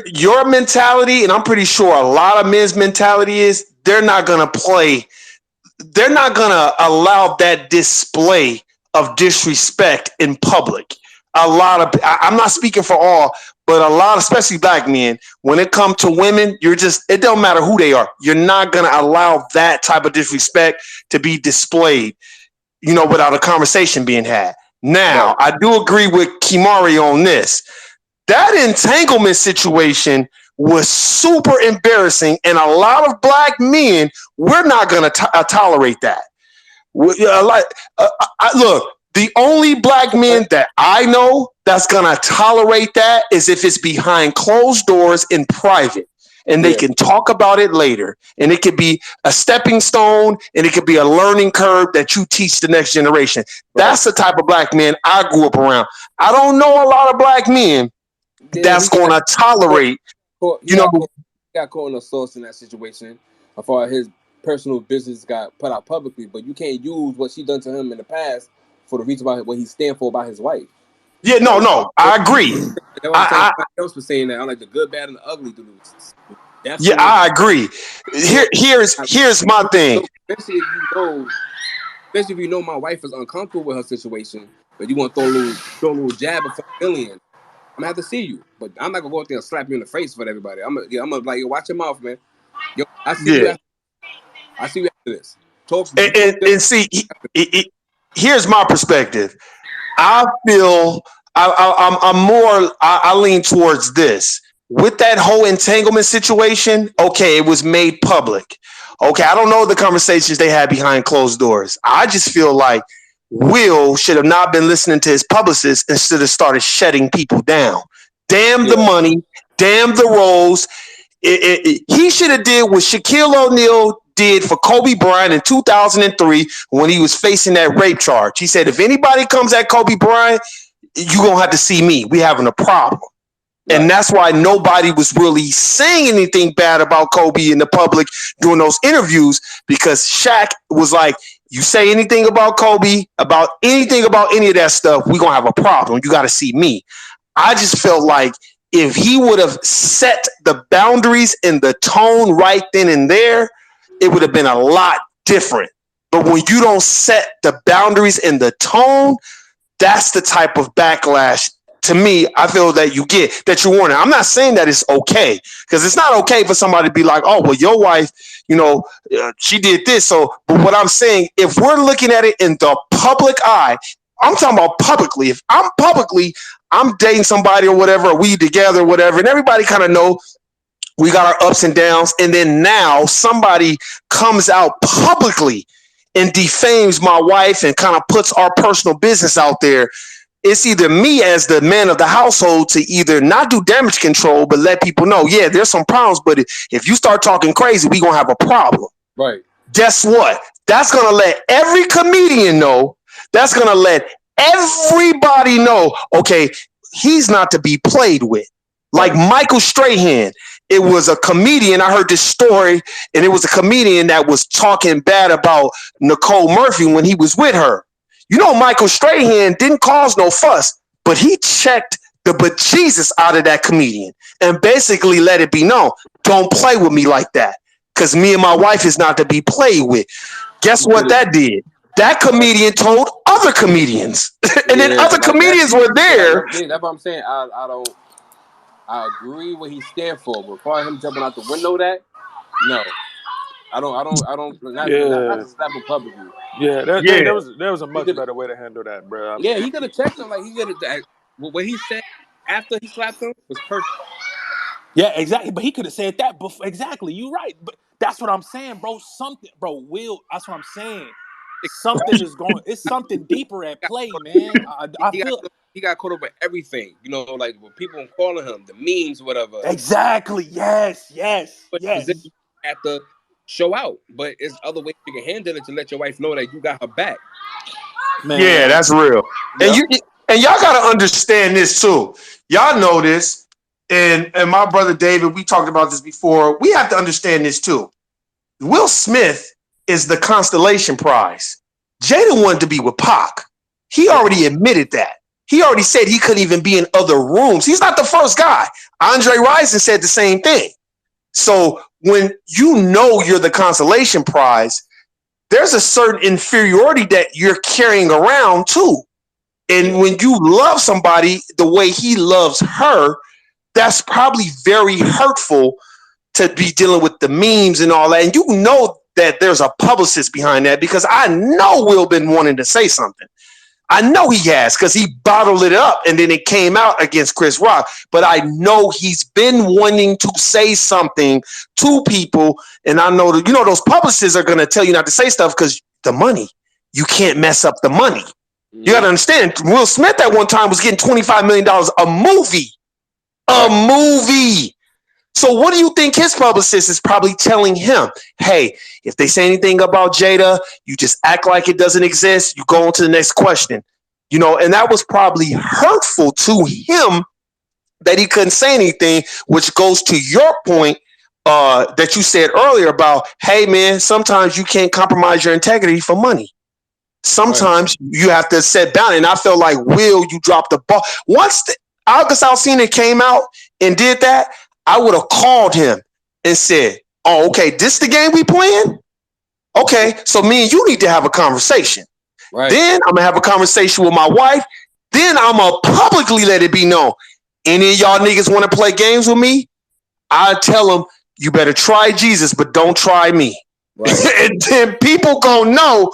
Your mentality, and I'm pretty sure a lot of men's mentality is they're not going to allow that display of disrespect in public. I'm not speaking for all, but a lot, especially black men, when it comes to women, it don't matter who they are. You're not going to allow that type of disrespect to be displayed, without a conversation being had. Now, I do agree with Kimari on this. That entanglement situation was super embarrassing, and a lot of black men, we're not going to tolerate that. Look, The only black men that I know that's gonna tolerate that is if it's behind closed doors in private. And they can talk about it later. And it could be a stepping stone and it could be a learning curve that you teach the next generation. That's the type of black men I grew up around. I don't know a lot of black men that's going to tolerate, got caught in a source in that situation as far as his personal business got put out publicly, but you can't use what she done to him in the past for the reason about what he stand for about his wife. Yeah, no, I agree. I else was saying that. I like the good, bad, and the ugly dudes. I agree. Here's my thing. Especially if you know my wife is uncomfortable with her situation, but you want to throw a little jab of $1 million. I'm gonna have to see you, but I'm not gonna go out there and slap you in the face for everybody. I'm gonna like, watch your mouth, man. Yo, I see you after this. And see, here's my perspective. I feel I lean towards this. With that whole entanglement situation, okay, it was made public. Okay, I don't know the conversations they had behind closed doors. I just feel like Will should have not been listening to his publicist and should have started shutting people down. Damn the money, damn the roles. He should have did what Shaquille O'Neal did for Kobe Bryant in 2003 when he was facing that rape charge. He said, if anybody comes at Kobe Bryant, you're going to have to see me. We having a problem. And that's why nobody was really saying anything bad about Kobe in the public during those interviews, because Shaq was like, you say anything about Kobe, about anything about any of that stuff, we're going to have a problem. You got to see me. I just felt like if he would have set the boundaries and the tone right then and there, it would have been a lot different. But when you don't set the boundaries and the tone, that's the type of backlash, to me, I feel that you get, that you're warning. I'm not saying that it's okay, because it's not okay for somebody to be like, oh, well, your wife, she did this. So, but what I'm saying, if we're looking at it in the public eye, I'm talking about publicly. If I'm dating somebody or whatever, or we together or whatever, and everybody kind of know we got our ups and downs, and then now somebody comes out publicly and defames my wife and kind of puts our personal business out there, it's either me as the man of the household to either not do damage control, but let people know, yeah, there's some problems, but if you start talking crazy, we're going to have a problem. Right. Guess what? That's going to let every comedian know. That's going to let everybody know, okay, he's not to be played with. Like Michael Strahan, it was a comedian. I heard this story, and it was a comedian that was talking bad about Nicole Murphy when he was with her. Michael Strahan didn't cause no fuss, but he checked the bejesus out of that comedian and basically let it be known, don't play with me like that, because me and my wife is not to be played with. Guess what that did? That comedian told other comedians, and then other comedians were there. That's what I'm saying. I agree what he stands for, but for him jumping out the window, no. I don't. Not to slap him publicly. There was a much better way to handle that, bro. Yeah, he could have checked him. Like, he could have. What he said after he slapped him was perfect. Yeah, exactly. But he could have said that before. Exactly, you're right. But that's what I'm saying, bro. Will. That's what I'm saying. Something is going. It's something deeper at play, man. I feel he got caught up with everything. Like when people calling him the memes, whatever. Exactly. Yes. But at the show out, but it's other ways you can handle it to let your wife know that you got her back. Man. Yeah, that's real. Yep. And y'all gotta understand this too. Y'all know this, and my brother David, we talked about this before. We have to understand this too. Will Smith is the constellation prize. Jada wanted to be with Pac. He already admitted that. He already said he couldn't even be in other rooms. He's not the first guy. Andre Rison said the same thing. So when you're the consolation prize, there's a certain inferiority that you're carrying around too. And when you love somebody the way he loves her, that's probably very hurtful to be dealing with the memes and all that. And that there's a publicist behind that, because I know Will been wanting to say something. I know he has, because he bottled it up and then it came out against Chris Rock. But I know he's been wanting to say something to people. And I know that, those publicists are going to tell you not to say stuff because the money, you can't mess up the money. You got to understand, Will Smith at one time was getting $25 million a movie. A movie. So what do you think his publicist is probably telling him? Hey, if they say anything about Jada, you just act like it doesn't exist. You go on to the next question. You know, and that was probably hurtful to him that he couldn't say anything, which goes to your point that you said earlier about, hey, man, sometimes you can't compromise your integrity for money. Sometimes you have to set down. And I felt like, Will, you dropped the ball. Once August Alsina came out and did that, I would have called him and said, oh, okay, this the game we playing? Okay, so me and you need to have a conversation. Right. Then I'm going to have a conversation with my wife. Then I'm going to publicly let it be known. Any of y'all niggas want to play games with me? I tell them, you better try Jesus, but don't try me. Right. And then people gonna know,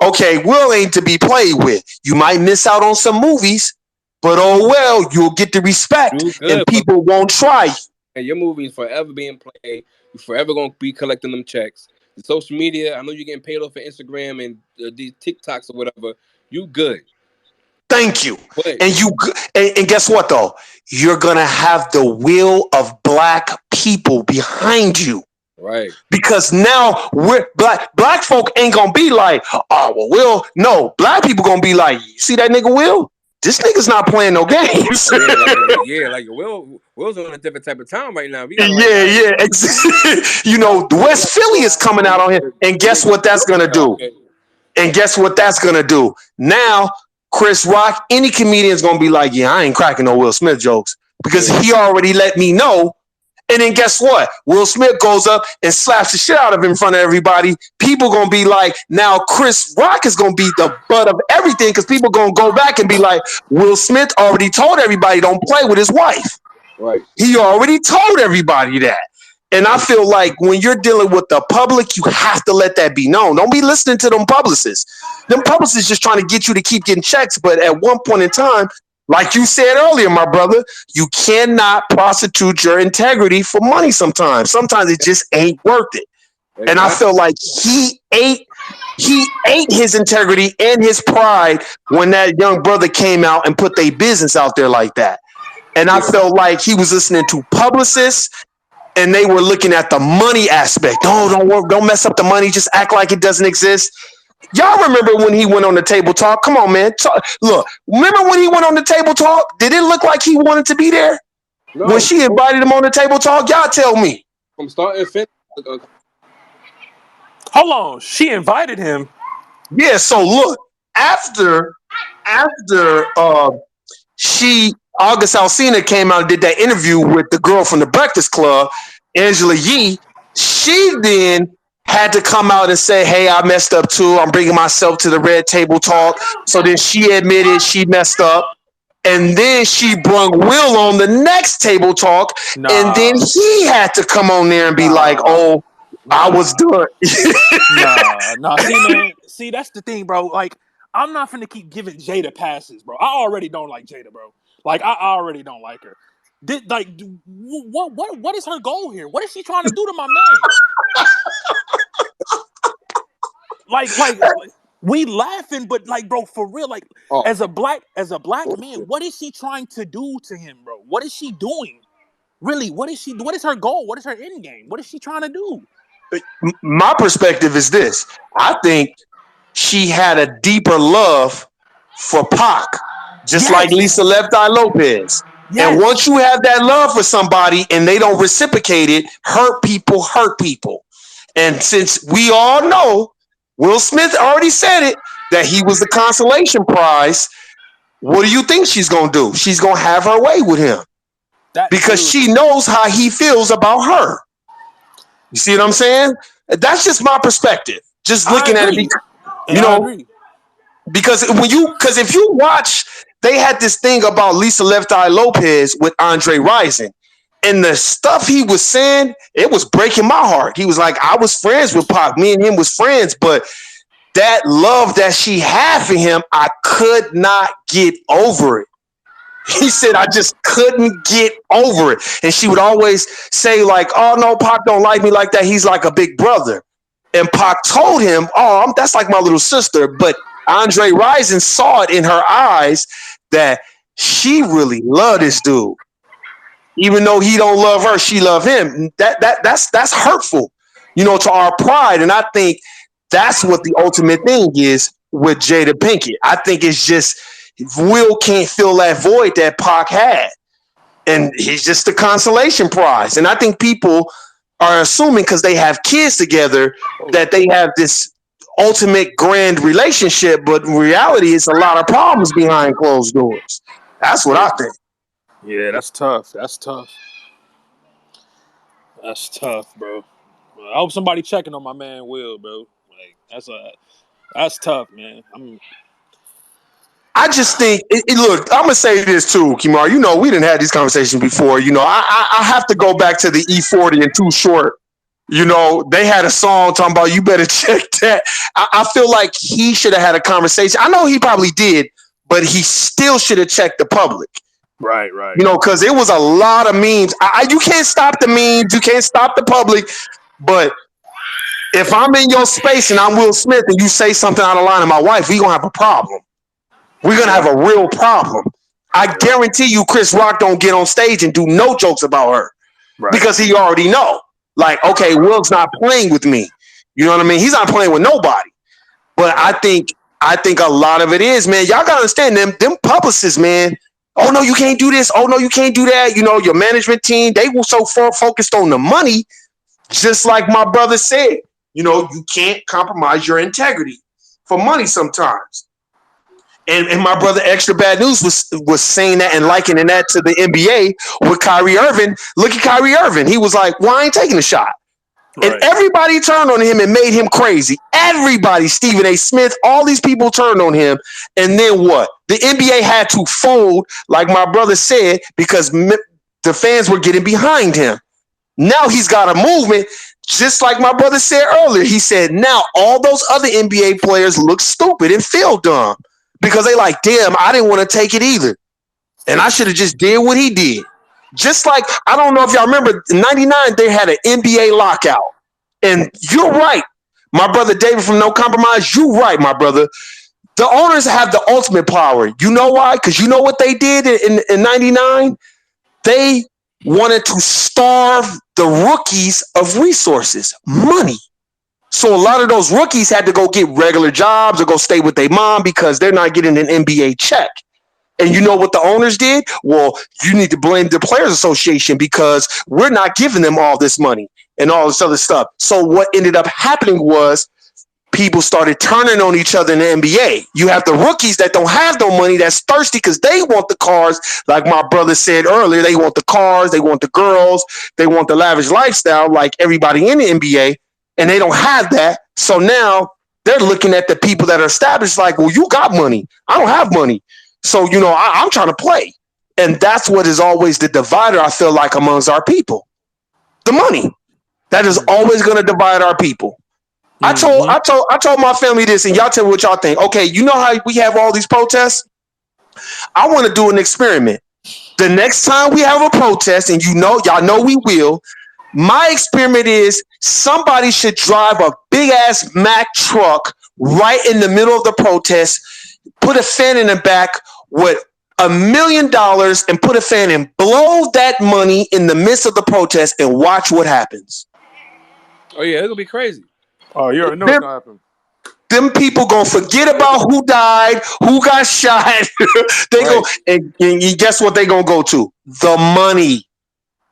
okay, Will ain't to be played with. You might miss out on some movies, but oh well, you'll get the respect, and people won't try. And your movie is forever being played. You're forever gonna be collecting them checks. The social media, I know you're getting paid off for Instagram and these TikToks or whatever. You good. Thank you. And guess what though? You're gonna have the will of black people behind you. Right. Because now we're black folk ain't gonna be like, oh well, Will. No, black people gonna be like, you see that nigga Will? This nigga's not playing no games. like Will's on a different type of time right now. You know, West Philly is coming out on him, and guess what that's gonna do? And guess what that's gonna do? Now, Chris Rock, any comedian's gonna be like, yeah, I ain't cracking no Will Smith jokes because he already let me know. And then guess what? Will Smith goes up and slaps the shit out of him in front of everybody. People gonna be like, now Chris Rock is gonna be the butt of everything because people gonna go back and be like, Will Smith already told everybody don't play with his wife. Right. He already told everybody that. And I feel like when you're dealing with the public, you have to let that be known. Don't be listening to them publicists. Them publicists just trying to get you to keep getting checks. But at one point in time, like you said earlier, my brother, you cannot prostitute your integrity for money sometimes. Sometimes it just ain't worth it. Exactly. And I feel like he ate his integrity and his pride when that young brother came out and put their business out there like that. And I felt like he was listening to publicists and they were looking at the money aspect. Oh, don't mess up the money. Just act like it doesn't exist. Y'all remember when he went on the Table Talk? Come on, man. Look, remember when he went on the Table Talk? Did it look like he wanted to be there? No. When she invited him on the Table Talk? Y'all tell me. From start and finish. Hold on. She invited him? Yeah, so look, after August Alsina came out and did that interview with the girl from the Breakfast Club, Angela Yee, she then had to come out and say, hey, I messed up too. I'm bringing myself to the Red Table Talk. So then she admitted she messed up. And then she brung Will on the next Table Talk. Nah. And then he had to come on there and be like, oh, I was done. See, man. See, that's the thing, bro. Like, I'm not finna keep giving Jada passes, bro. I already don't like Jada, bro. Like, I already don't like her. What is her goal here? What is she trying to do to my man? like we laughing, but like, bro, for real, like, as a black man, what is she trying to do to him, bro? What is she doing? Really, what is her goal? What is her end game? What is she trying to do? My perspective is this. I think she had a deeper love for Pac, just like Lisa Left Eye Lopez. Yes. And once you have that love for somebody and they don't reciprocate it, hurt people. And since we all know, Will Smith already said it, that he was the consolation prize, what do you think she's going to do? She's going to have her way with him. Because she knows how he feels about her. You see what I'm saying? That's just my perspective. Just looking at it, because if you watch, they had this thing about Lisa Left Eye Lopez with Andre Rison, and the stuff he was saying, it was breaking my heart. He was like, I was friends with Pac, me and him was friends, but that love that she had for him, I could not get over it. He said, I just couldn't get over it. And she would always say like, oh no, Pac don't like me like that. He's like a big brother. And Pac told him, oh, that's like my little sister. But Andre Rison saw it in her eyes that she really loved this dude. Even though he don't love her, she love him. That's hurtful, to our pride. And I think that's what the ultimate thing is with Jada Pinkett. I think it's just Will can't fill that void that Pac had. And he's just the consolation prize. And I think people are assuming because they have kids together that they have this ultimate grand relationship, but in reality, it's a lot of problems behind closed doors. That's what I think. Yeah, that's tough. That's tough, bro. I hope somebody checking on my man Will, bro. Like that's tough, man. I just think, look, I'm going to say this too, Kimar. We didn't have these conversations before. I have to go back to the E40 and Too Short. They had a song talking about you better check that. I feel like he should have had a conversation. I know he probably did, but he still should have checked the public. Right. Because it was a lot of memes. You can't stop the memes. You can't stop the public. But if I'm in your space and I'm Will Smith and you say something out of line to my wife, we're going to have a problem. We're going to have a real problem. I guarantee you Chris Rock don't get on stage and do no jokes about her. Right. Because he already know. Like, okay, Will's not playing with me. You know what I mean? He's not playing with nobody. But I think a lot of it is, man, y'all got to understand them publicists, man. Oh, no, you can't do this. Oh, no, you can't do that. Your management team, they were so focused on the money, just like my brother said. You can't compromise your integrity for money sometimes. And my brother Extra Bad News was saying that and likening that to the NBA with Kyrie Irving. Look at Kyrie Irving. He was like, well, I ain't taking a shot. Right. And everybody turned on him and made him crazy. Everybody, Stephen A. Smith, all these people turned on him. And then what? The NBA had to fold, like my brother said, because the fans were getting behind him. Now he's got a movement, just like my brother said earlier. He said, now all those other NBA players look stupid and feel dumb. Because they like, damn, I didn't want to take it either. And I should have just did what he did. Just like, I don't know if y'all remember, in 99, they had an NBA lockout. And you're right. My brother David from No Compromise, you're right, my brother. The owners have the ultimate power. You know why? Because you know what they did in 99? They wanted to starve the rookies of resources, money. So a lot of those rookies had to go get regular jobs or go stay with their mom because they're not getting an NBA check. And you know what the owners did? Well, you need to blame the Players Association because we're not giving them all this money and all this other stuff. So what ended up happening was people started turning on each other in the NBA. You have the rookies that don't have no money that's thirsty because they want the cars. Like my brother said earlier, they want the cars, they want the girls, they want the lavish lifestyle like everybody in the NBA. And they don't have that. So now they're looking at the people that are established like, well, you got money. I don't have money. So, I'm trying to play. And that's what is always the divider, I feel like, amongst our people. The money. That is always going to divide our people. Mm-hmm. I told my family this, and y'all tell me what y'all think. Okay, you know how we have all these protests? I want to do an experiment. The next time we have a protest, and y'all know we will, my experiment is somebody should drive a big ass Mack truck right in the middle of the protest, put a fan in the back with $1 million and put a fan and blow that money in the midst of the protest and watch what happens. Oh yeah, it'll be crazy. Oh, you already know what's gonna happen. Them people gonna forget about who died, who got shot. They right. And guess what they gonna go to? The money.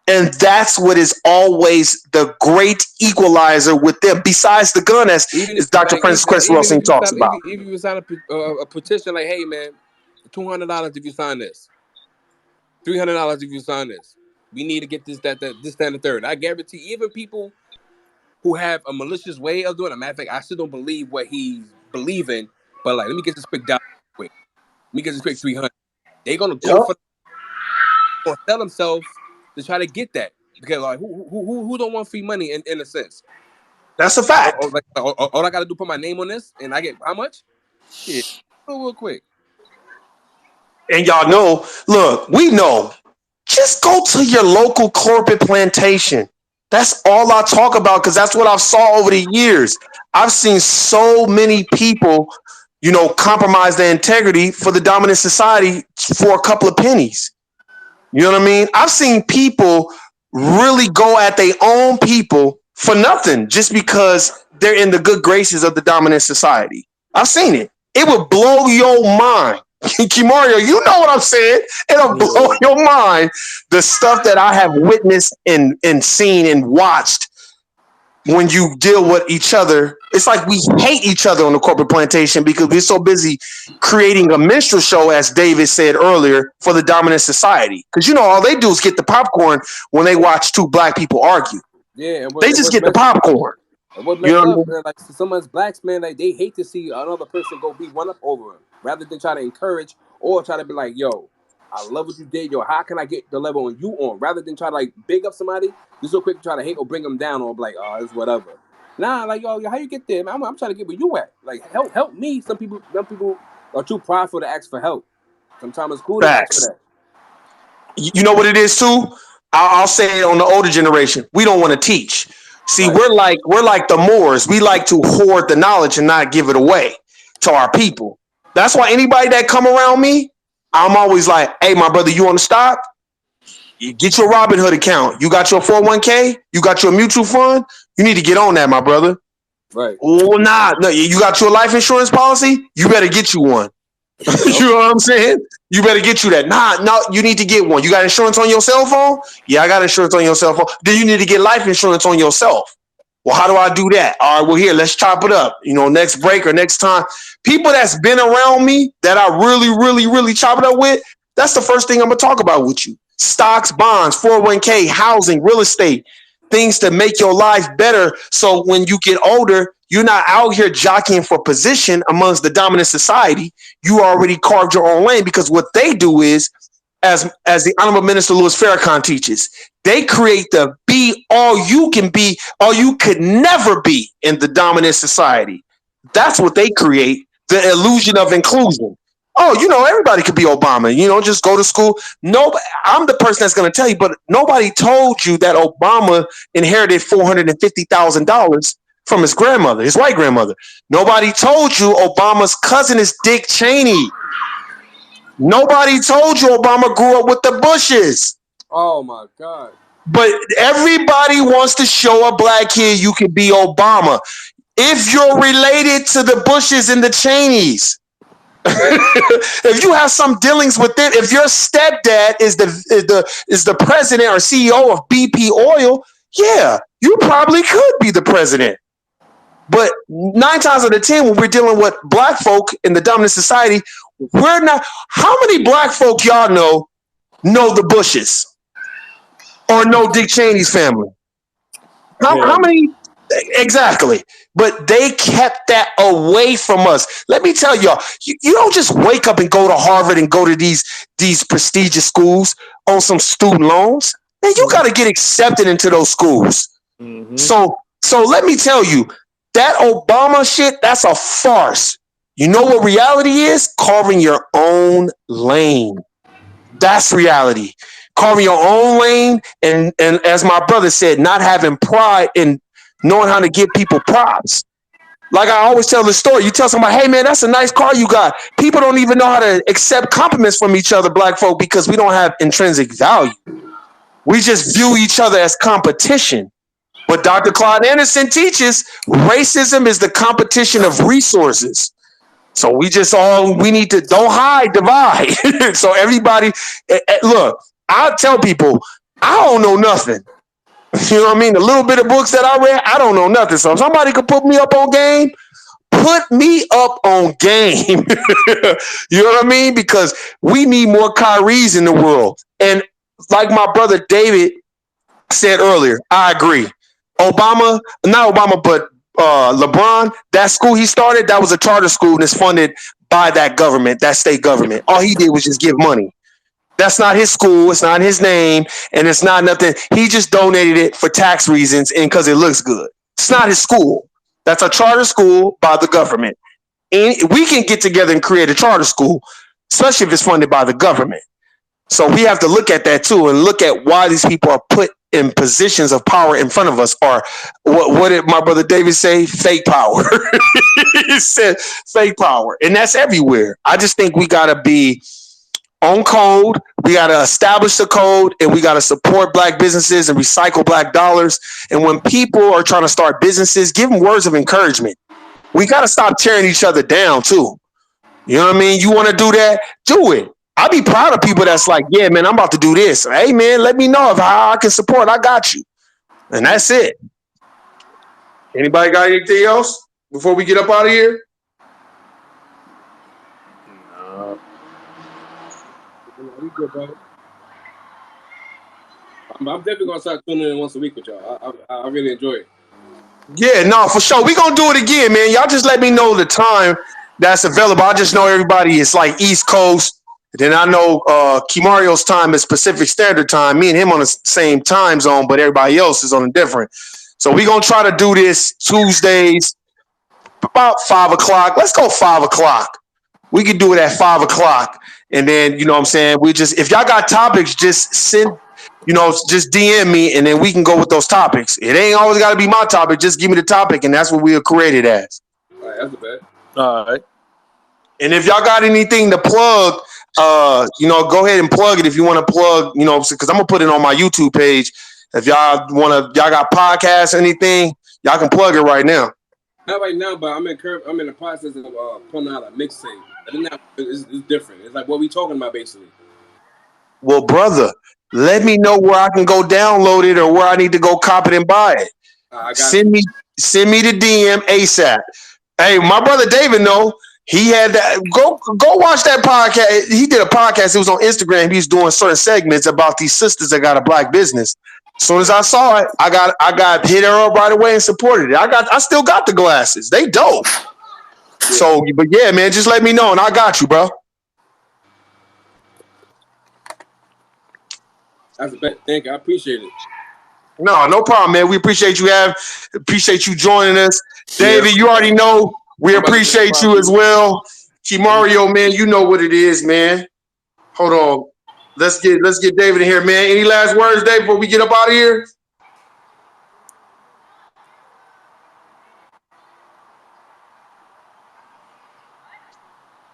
And that's what is always the great equalizer with them, besides the gun, as Dr. Francis Cress Wilson talks about. Even if you sign a petition like, hey, man, $200 if you sign this, $300 if you sign this. We need to get this, that, and the third. I guarantee even people who have a malicious way of doing it. Matter of fact, I still don't believe what he's believing, but like, let me get this quick dollar quick. Let me get this quick 300. They're going to go for sell themselves to try to get that, because like who don't want free money in a sense? That's a fact. All I got to do put my name on this, and I get how much? Shit, real quick. And y'all know, look, we know. Just go to your local corporate plantation. That's all I talk about because that's what I've saw over the years. I've seen so many people, compromise their integrity for the dominant society for a couple of pennies. You know what I mean? I've seen people really go at their own people for nothing just because they're in the good graces of the dominant society. I've seen it. It would blow your mind. Kimario, you know what I'm saying? It'll blow your mind. The stuff that I have witnessed and seen and watched when you deal with each other. It's like we hate each other on the corporate plantation because we're so busy creating a minstrel show, as David said earlier, for the dominant society. Because, all they do is get the popcorn when they watch two black people argue. Yeah, they just get the popcorn. What messed up, man, like some of us blacks, man, like they hate to see another person go beat one up over them, rather than try to encourage or try to be like, yo, I love what you did, yo, how can I get the level on you on? Rather than try to like big up somebody, you're so quick to try to hate or bring them down or be like, oh, it's whatever. Nah, like, yo, how you get there, man? I'm trying to get where you at. Like, help me. Some people are too prideful to ask for help. Sometimes it's cool to ask for that. You know what it is too? I'll say it on the older generation. We don't want to teach. See, we're like the Moors. We like to hoard the knowledge and not give it away to our people. That's why anybody that come around me, I'm always like, hey, my brother, you want to stop? You get your Robinhood account. You got your 401k? You got your mutual fund? You need to get on that, my brother. Right. Oh, no, you got your life insurance policy? You better get you one. You know what I'm saying? You better get you that. No, you need to get one. You got insurance on your cell phone? Yeah, I got insurance on your cell phone. Then you need to get life insurance on yourself. Well, how do I do that? All right, well, here, let's chop it up. Next break or next time. People that's been around me that I really, really, really chop it up with, that's the first thing I'm going to talk about with you. Stocks, bonds, 401k, housing, real estate, things to make your life better. So when you get older, you're not out here jockeying for position amongst the dominant society. You already carved your own lane, because what they do is, as the Honorable Minister Louis Farrakhan teaches, they create the be all you can be, all you could never be in the dominant society. That's what they create, the illusion of inclusion. Oh, everybody could be Obama. Just go to school. No, I'm the person that's going to tell you, but nobody told you that Obama inherited $450,000 from his grandmother, his white grandmother. Nobody told you Obama's cousin is Dick Cheney. Nobody told you Obama grew up with the Bushes. Oh, my God. But everybody wants to show a black kid you can be Obama. If you're related to the Bushes and the Cheneys, if you have some dealings with them, if your stepdad is the president or CEO of BP Oil, yeah, you probably could be the president. But 9 times out of 10, when we're dealing with black folk in the dominant society, we're not. How many black folk y'all know the Bushes or know Dick Cheney's family? How many? Exactly. But they kept that away from us. Let me tell y'all, you don't just wake up and go to Harvard and go to these prestigious schools on some student loans. Man, you got to get accepted into those schools. Mm-hmm. So let me tell you, that Obama shit, that's a farce. You know what reality is? Carving your own lane. That's reality. Carving your own lane, and as my brother said, not having pride in knowing how to give people props. Like I always tell the story. You tell somebody, hey, man, that's a nice car you got. People don't even know how to accept compliments from each other, black folk, because we don't have intrinsic value. We just view each other as competition. But Dr. Claude Anderson teaches racism is the competition of resources. So we need to don't hide, divide. So everybody, look, I tell people, I don't know nothing. You know what I mean? The little bit of books that I read, I don't know nothing. So if somebody could put me up on game, put me up on game. You know what I mean? Because we need more Kyries in the world. And like my brother David said earlier, I agree. Not Obama, but LeBron, that school he started, that was a charter school and it's funded by that government, that state government. All he did was just give money. That's not his school. It's not his name. And it's not nothing. He just donated it for tax reasons and because it looks good. It's not his school. That's a charter school by the government. And we can get together and create a charter school, especially if it's funded by the government. So we have to look at that too and look at why these people are put in positions of power in front of us are what did my brother David say? Fake power. He said fake power, and that's everywhere. I just think we gotta be on code. We got to establish the code, and we got to support black businesses and recycle black dollars. And when people are trying to start businesses, give them words of encouragement. We got to stop tearing each other down too. You know what I mean? You want to do that? Do it. I'll be proud of people that's like, yeah, man, I'm about to do this. Hey, man, let me know how I can support. I got you. And that's it. Anybody got anything else before we get up out of here? We good, bro. I'm definitely gonna start tuning in once a week with y'all. I really enjoy it. Yeah, no, for sure. We're gonna do it again, man. Y'all just let me know the time that's available. I just know everybody is like East Coast. Then I know Kimario's time is Pacific Standard Time. Me and him on the same time zone, but everybody else is on a different. So we're gonna try to do this Tuesdays about 5 o'clock. Let's go 5 o'clock. We can do it at 5 o'clock. And then, you know what I'm saying? We just, if y'all got topics, just send, just DM me, and then we can go with those topics. It ain't always got to be my topic. Just give me the topic, and that's what we are created as. All right, that's the bet. All right. And if y'all got anything to plug, go ahead and plug it if you want to plug, because I'm going to put it on my YouTube page. If y'all got podcasts or anything, y'all can plug it right now. Not right now, but I'm in the process of putting out a mixtape. It's different. It's like what we talking about, basically. Well, brother, let me know where I can go download it or where I need to go cop it and buy it. Send me the DM ASAP. Hey, my brother David, he had that. Go watch that podcast. He did a podcast. It was on Instagram. He was doing certain segments about these sisters that got a black business. As soon as I saw it, I got hit her up right away and supported it. I still got the glasses. They dope. So, but yeah, man, just let me know and I got you, bro. That's a bet. Thank you. I appreciate it. No problem, man. We appreciate you joining us. David, you already know we appreciate you as well. Kimario, man, you know what it is, man. Hold on. Let's get David in here, man. Any last words, Dave, before we get up out of here?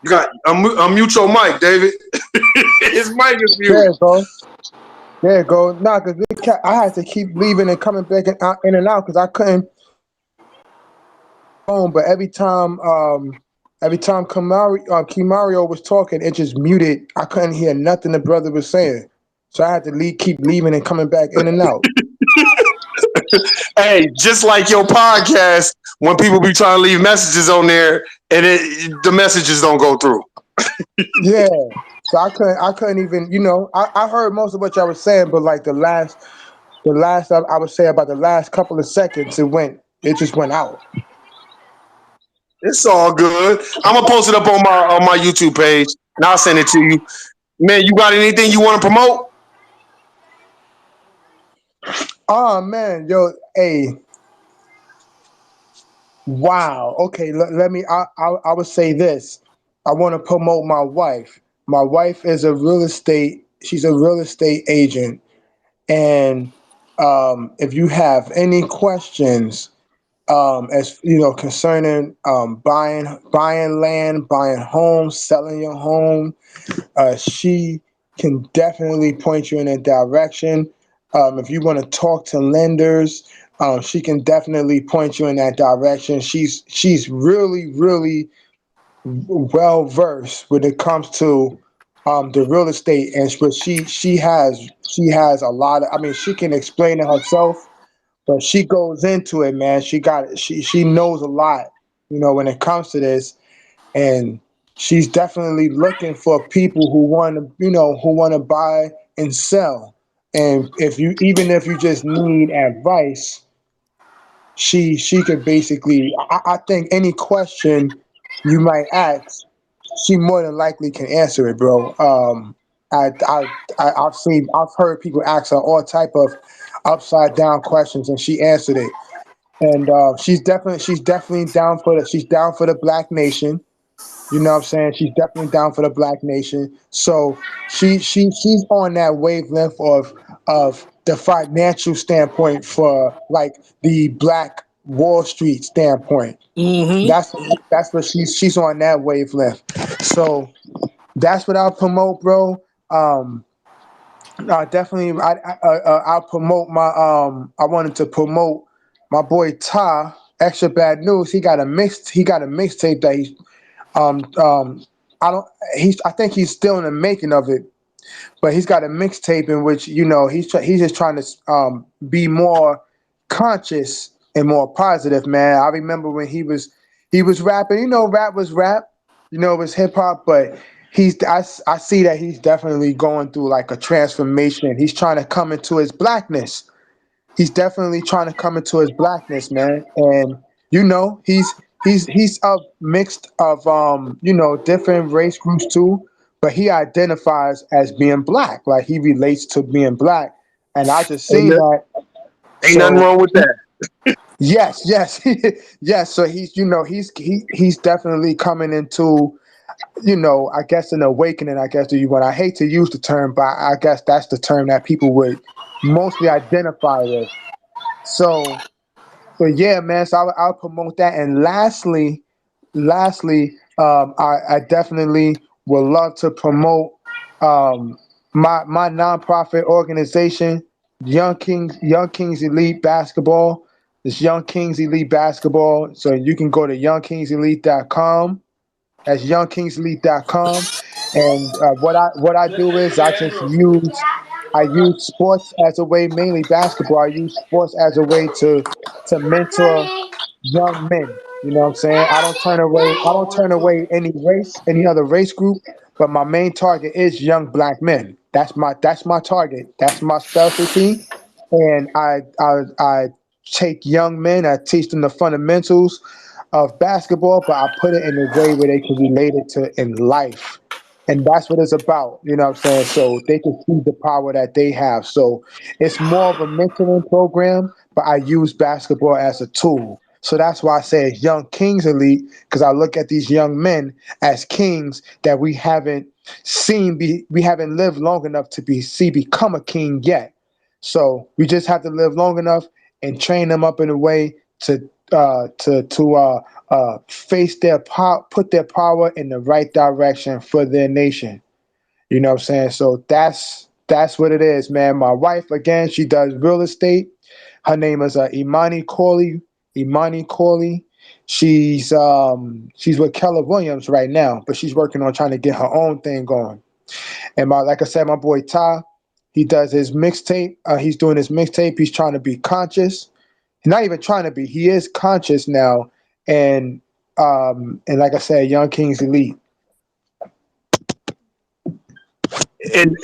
You got unmute your mic, David. His mic is muted. There you go. Nah, because I had to keep leaving and coming back in and out because I couldn't phone. But every time Kimario was talking, it just muted. I couldn't hear nothing the brother was saying. So I had to keep leaving and coming back in and out. Hey, just like your podcast, when people be trying to leave messages on there and the messages don't go through. Yeah. So I couldn't even, I heard most of what y'all was saying, but like the last I would say about the last couple of seconds, it just went out. It's all good. I'm gonna post it up on my YouTube page and I'll send it to you. Man, you got anything you want to promote? Oh man, yo, hey. Wow. Okay, let me I would say this. I want to promote my wife. My wife is she's a real estate agent. And if you have any questions as concerning buying land, buying homes, selling your home, she can definitely point you in a direction. If you want to talk to lenders, she can definitely point you in that direction. She's really, really well versed when it comes to the real estate, but she has a lot of. She can explain it herself, but she goes into it, man. She knows a lot, when it comes to this, and she's definitely looking for people who want to buy and sell. And if you just need advice, she could basically. I think any question you might ask, she more than likely can answer it, bro. I've heard people ask her all type of upside down questions, and she answered it. And she's definitely down for the Black Nation. You know what I'm saying? She's definitely down for the Black Nation. So she's on that wavelength of the financial standpoint for like the Black Wall Street standpoint. Mm-hmm. That's what she's on that wavelength. So that's what I'll promote, bro. Definitely, I'll promote my I wanted to promote my boy Ty. Extra Bad News. He got a mixtape that he's I don't I think he's still in the making of it, but he's got a mixtape in which he's just trying to be more conscious and more positive, man. I remember when he was rapping. Rap was rap. It was hip hop, but I see that he's definitely going through like a transformation. He's trying to come into his blackness. He's definitely trying to come into his blackness, man. And he's a mixed of different race groups too, but he identifies as being black. Like he relates to being black, and I just Ain't, seen that. ain't nothing So wrong with that. yes, yes. So he's definitely coming into I guess an awakening. I guess when I hate to use the term, but I guess that's the term that people would mostly identify with. So, yeah, man. So I'll promote that. And lastly, I definitely would love to promote um, my nonprofit organization, Young Kings Elite Basketball. It's Young Kings Elite Basketball. So you can go to youngkingselite.com. That's youngkingselite.com. And what I do is I use sports as a way, mainly basketball. I use sports as a way to mentor young men. You know what I'm saying? I don't turn away any other race group, but my main target is young black men. That's my target. That's my specialty. And I take young men, I teach them the fundamentals of basketball, but I put it in a way where they can relate it to in life. And that's what it's about, you know what I'm saying? So they can see the power that they have. So it's more of a mentoring program, but I use basketball as a tool. So that's why I say it's Young Kings Elite, because I look at these young men as kings that we haven't lived long enough to become a king yet. So we just have to live long enough and train them up in a way to face put their power in the right direction for their nation. You know what I'm saying? So that's what it is, man. My wife, again, she does real estate. Her name is Imani Corley. Imani Corley. She's with Keller Williams right now, but she's working on trying to get her own thing going. And like I said, my boy Ty, he does his mixtape. He's doing his mixtape. He's trying to be conscious. He's not even trying to be. He is conscious now. And like I said, Young Kings Elite. And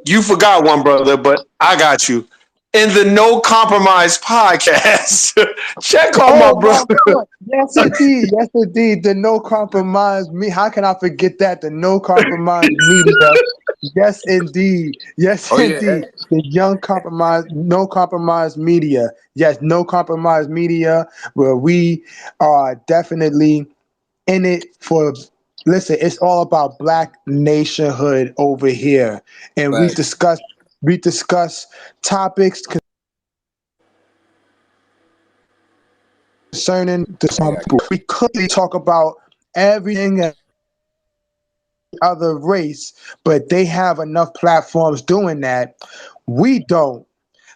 you forgot one, brother, but I got you. In the No Compromise podcast, check on my Oh my brother. God! Yes, indeed. Yes, indeed. The No Compromise Me. How can I forget that? The No Compromise Media. Yes, indeed. Yes, Oh yeah, indeed. The No Compromise Media. Yes, No Compromise Media, where we are definitely in it for. Listen, it's all about Black nationhood over here, and we facts. discuss topics concerning the people. We clearly talk about everything and other race, but they have enough platforms doing that. We don't.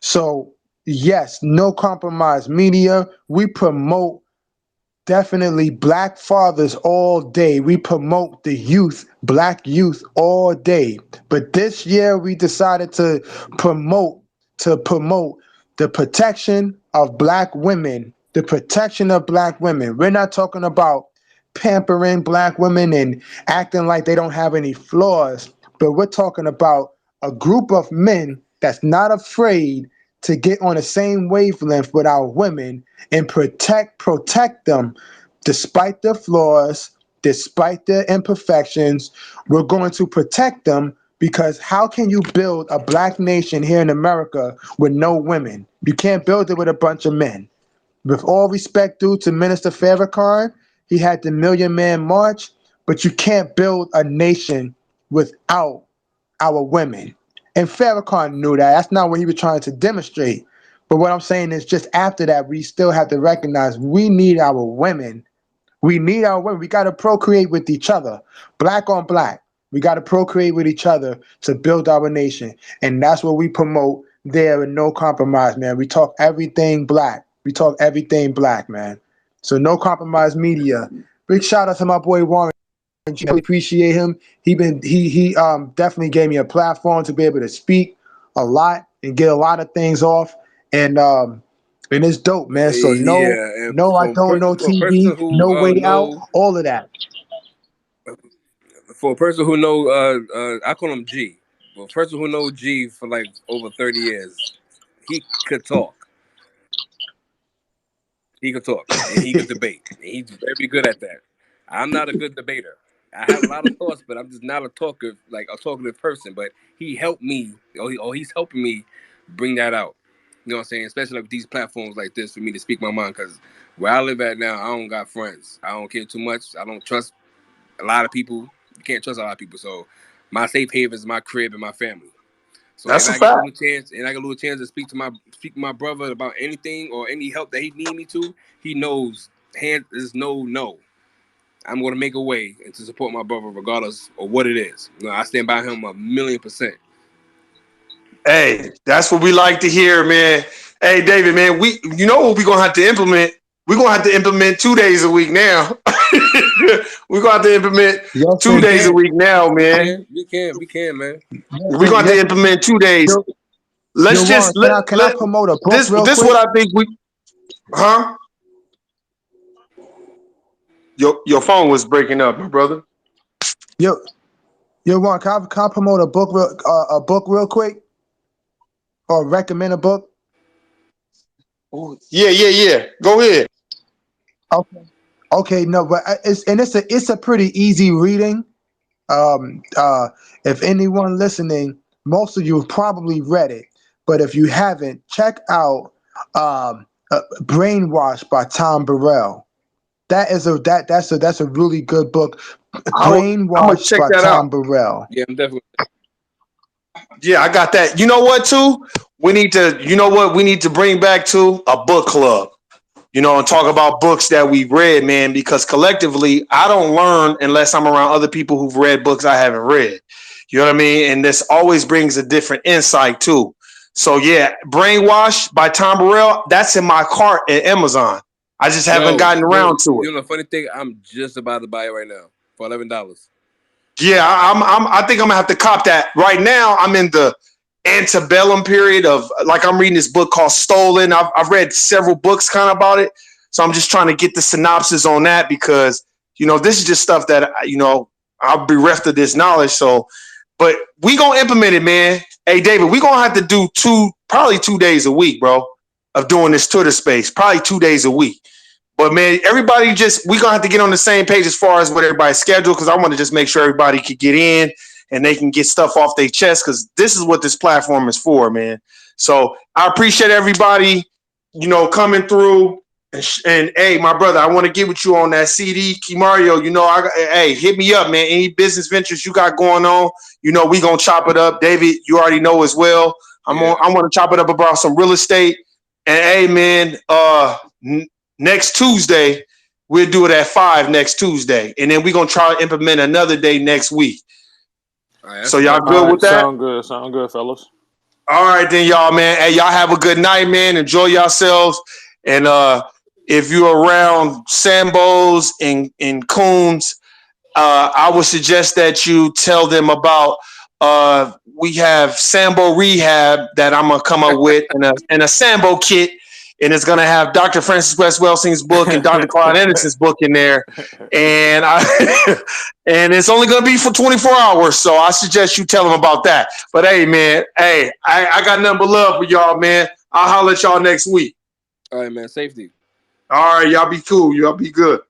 So yes, No Compromise Media. We promote definitely Black fathers all day. We promote the youth, Black youth all day. But this year we decided promote to promote the protection of Black women. The protection of Black women. We're not talking about pampering Black women and acting like they don't have any flaws, but we're talking about a group of men that's not afraid to get on the same wavelength with our women and protect them despite their flaws, despite their imperfections. We're going to protect them because how can you build a Black nation here in America with no women? You can't build it with a bunch of men. With all respect due to Minister Farrakhan, he had the Million Man March, but you can't build a nation without our women. And Farrakhan knew that. That's not what he was trying to demonstrate. But what I'm saying is, just after that, we still have to recognize we need our women. We need our women. We got to procreate with each other, black on black. We got to procreate with each other to build our nation. And that's what we promote there in No Compromise, man. We talk everything black. We talk everything black, man. So No Compromise Media. Big shout out to my boy Warren. I appreciate him. He definitely gave me a platform to be able to speak a lot and get a lot of things off. And it's dope, man. So Yeah, and I don't know for a person TV, who no way out, know all of that. for a person who know I call him G. For a person who know G for like over 30 years, he could talk. He could talk and he could debate. And he's very good at that. I'm not a good debater. I have a lot of thoughts, but I'm just not a talkative person. But he helped me, he's helping me bring that out. You know what I'm saying? Especially with these platforms like this for me to speak my mind. Because where I live at now, I don't got friends. I don't care too much. I don't trust a lot of people. You can't trust a lot of people. So my safe haven is my crib and my family. So That's if a I get a fact. little chance, to speak to my brother about anything or any help that he need me to, he knows there's no. I'm gonna make a way and to support my brother regardless of what it is. You know, I stand by him 1,000,000%. Hey, that's what we like to hear, man. Hey, David, man, you know what we're gonna have to implement? We're gonna have to implement 2 days a week now. We're gonna have to implement Yes, 2 days a week now, man. We can, man. We're gonna have to implement 2 days. Let's Warren, just let can I promote a book this real this quick? what I think huh? Your phone was breaking up, my brother. Yo, Warren, can I promote a book real quick? Or recommend a book? Yeah. Go ahead. Okay, no, but it's a pretty easy reading. If anyone listening, most of you have probably read it, but if you haven't, check out "Brainwashed" by Tom Burrell. That's a really good book. I'm gonna "Brainwashed" check by that out. Tom Burrell. Yeah, I'm definitely. Yeah, I got that. You know what, too? We need to bring back to a book club. And talk about books that we've read, man, because collectively, I don't learn unless I'm around other people who've read books I haven't read. You know what I mean? And this always brings a different insight, too. So, yeah, Brainwash by Tom Burrell, that's in my cart at Amazon. I just haven't gotten around to it. You know, the funny thing, I'm just about to buy it right now for $11. Yeah, I think I'm gonna have to cop that. Right now, I'm in the antebellum period of I'm reading this book called Stolen. I've read several books kind of about it, so I'm just trying to get the synopsis on that because this is just stuff that I'll be bereft of this knowledge. So, but we gonna implement it, man. Hey, David, we gonna have to do probably 2 days a week, bro, of doing this Twitter space. Probably 2 days a week. But man, everybody we gonna have to get on the same page as far as what everybody's schedule because I want to just make sure everybody can get in and they can get stuff off their chest because this is what this platform is for, man. So I appreciate everybody, coming through. And hey, my brother, I want to get with you on that CD, Kimario. Hey, hit me up, man. Any business ventures you got going on, we gonna chop it up. David, you already know as well. I want to chop it up about some real estate. And hey, man, next Tuesday, we'll do it at 5 next Tuesday. And then we're going to try to implement another day next week. Right, so y'all good with that? Sound good, fellas. All right, then, y'all, man. Hey, y'all have a good night, man. Enjoy yourselves. And if you're around Sambos and Coons, I would suggest that you tell them about we have Sambo Rehab that I'm going to come up with and a Sambo kit. And it's going to have Dr. Francis West Welsing's book and Dr. Claude Anderson's book in there. And and it's only going to be for 24 hours. So I suggest you tell them about that. But hey, man, I got nothing but love for y'all, man. I'll holler at y'all next week. All right, man. Safety. All right, y'all be cool. Y'all be good.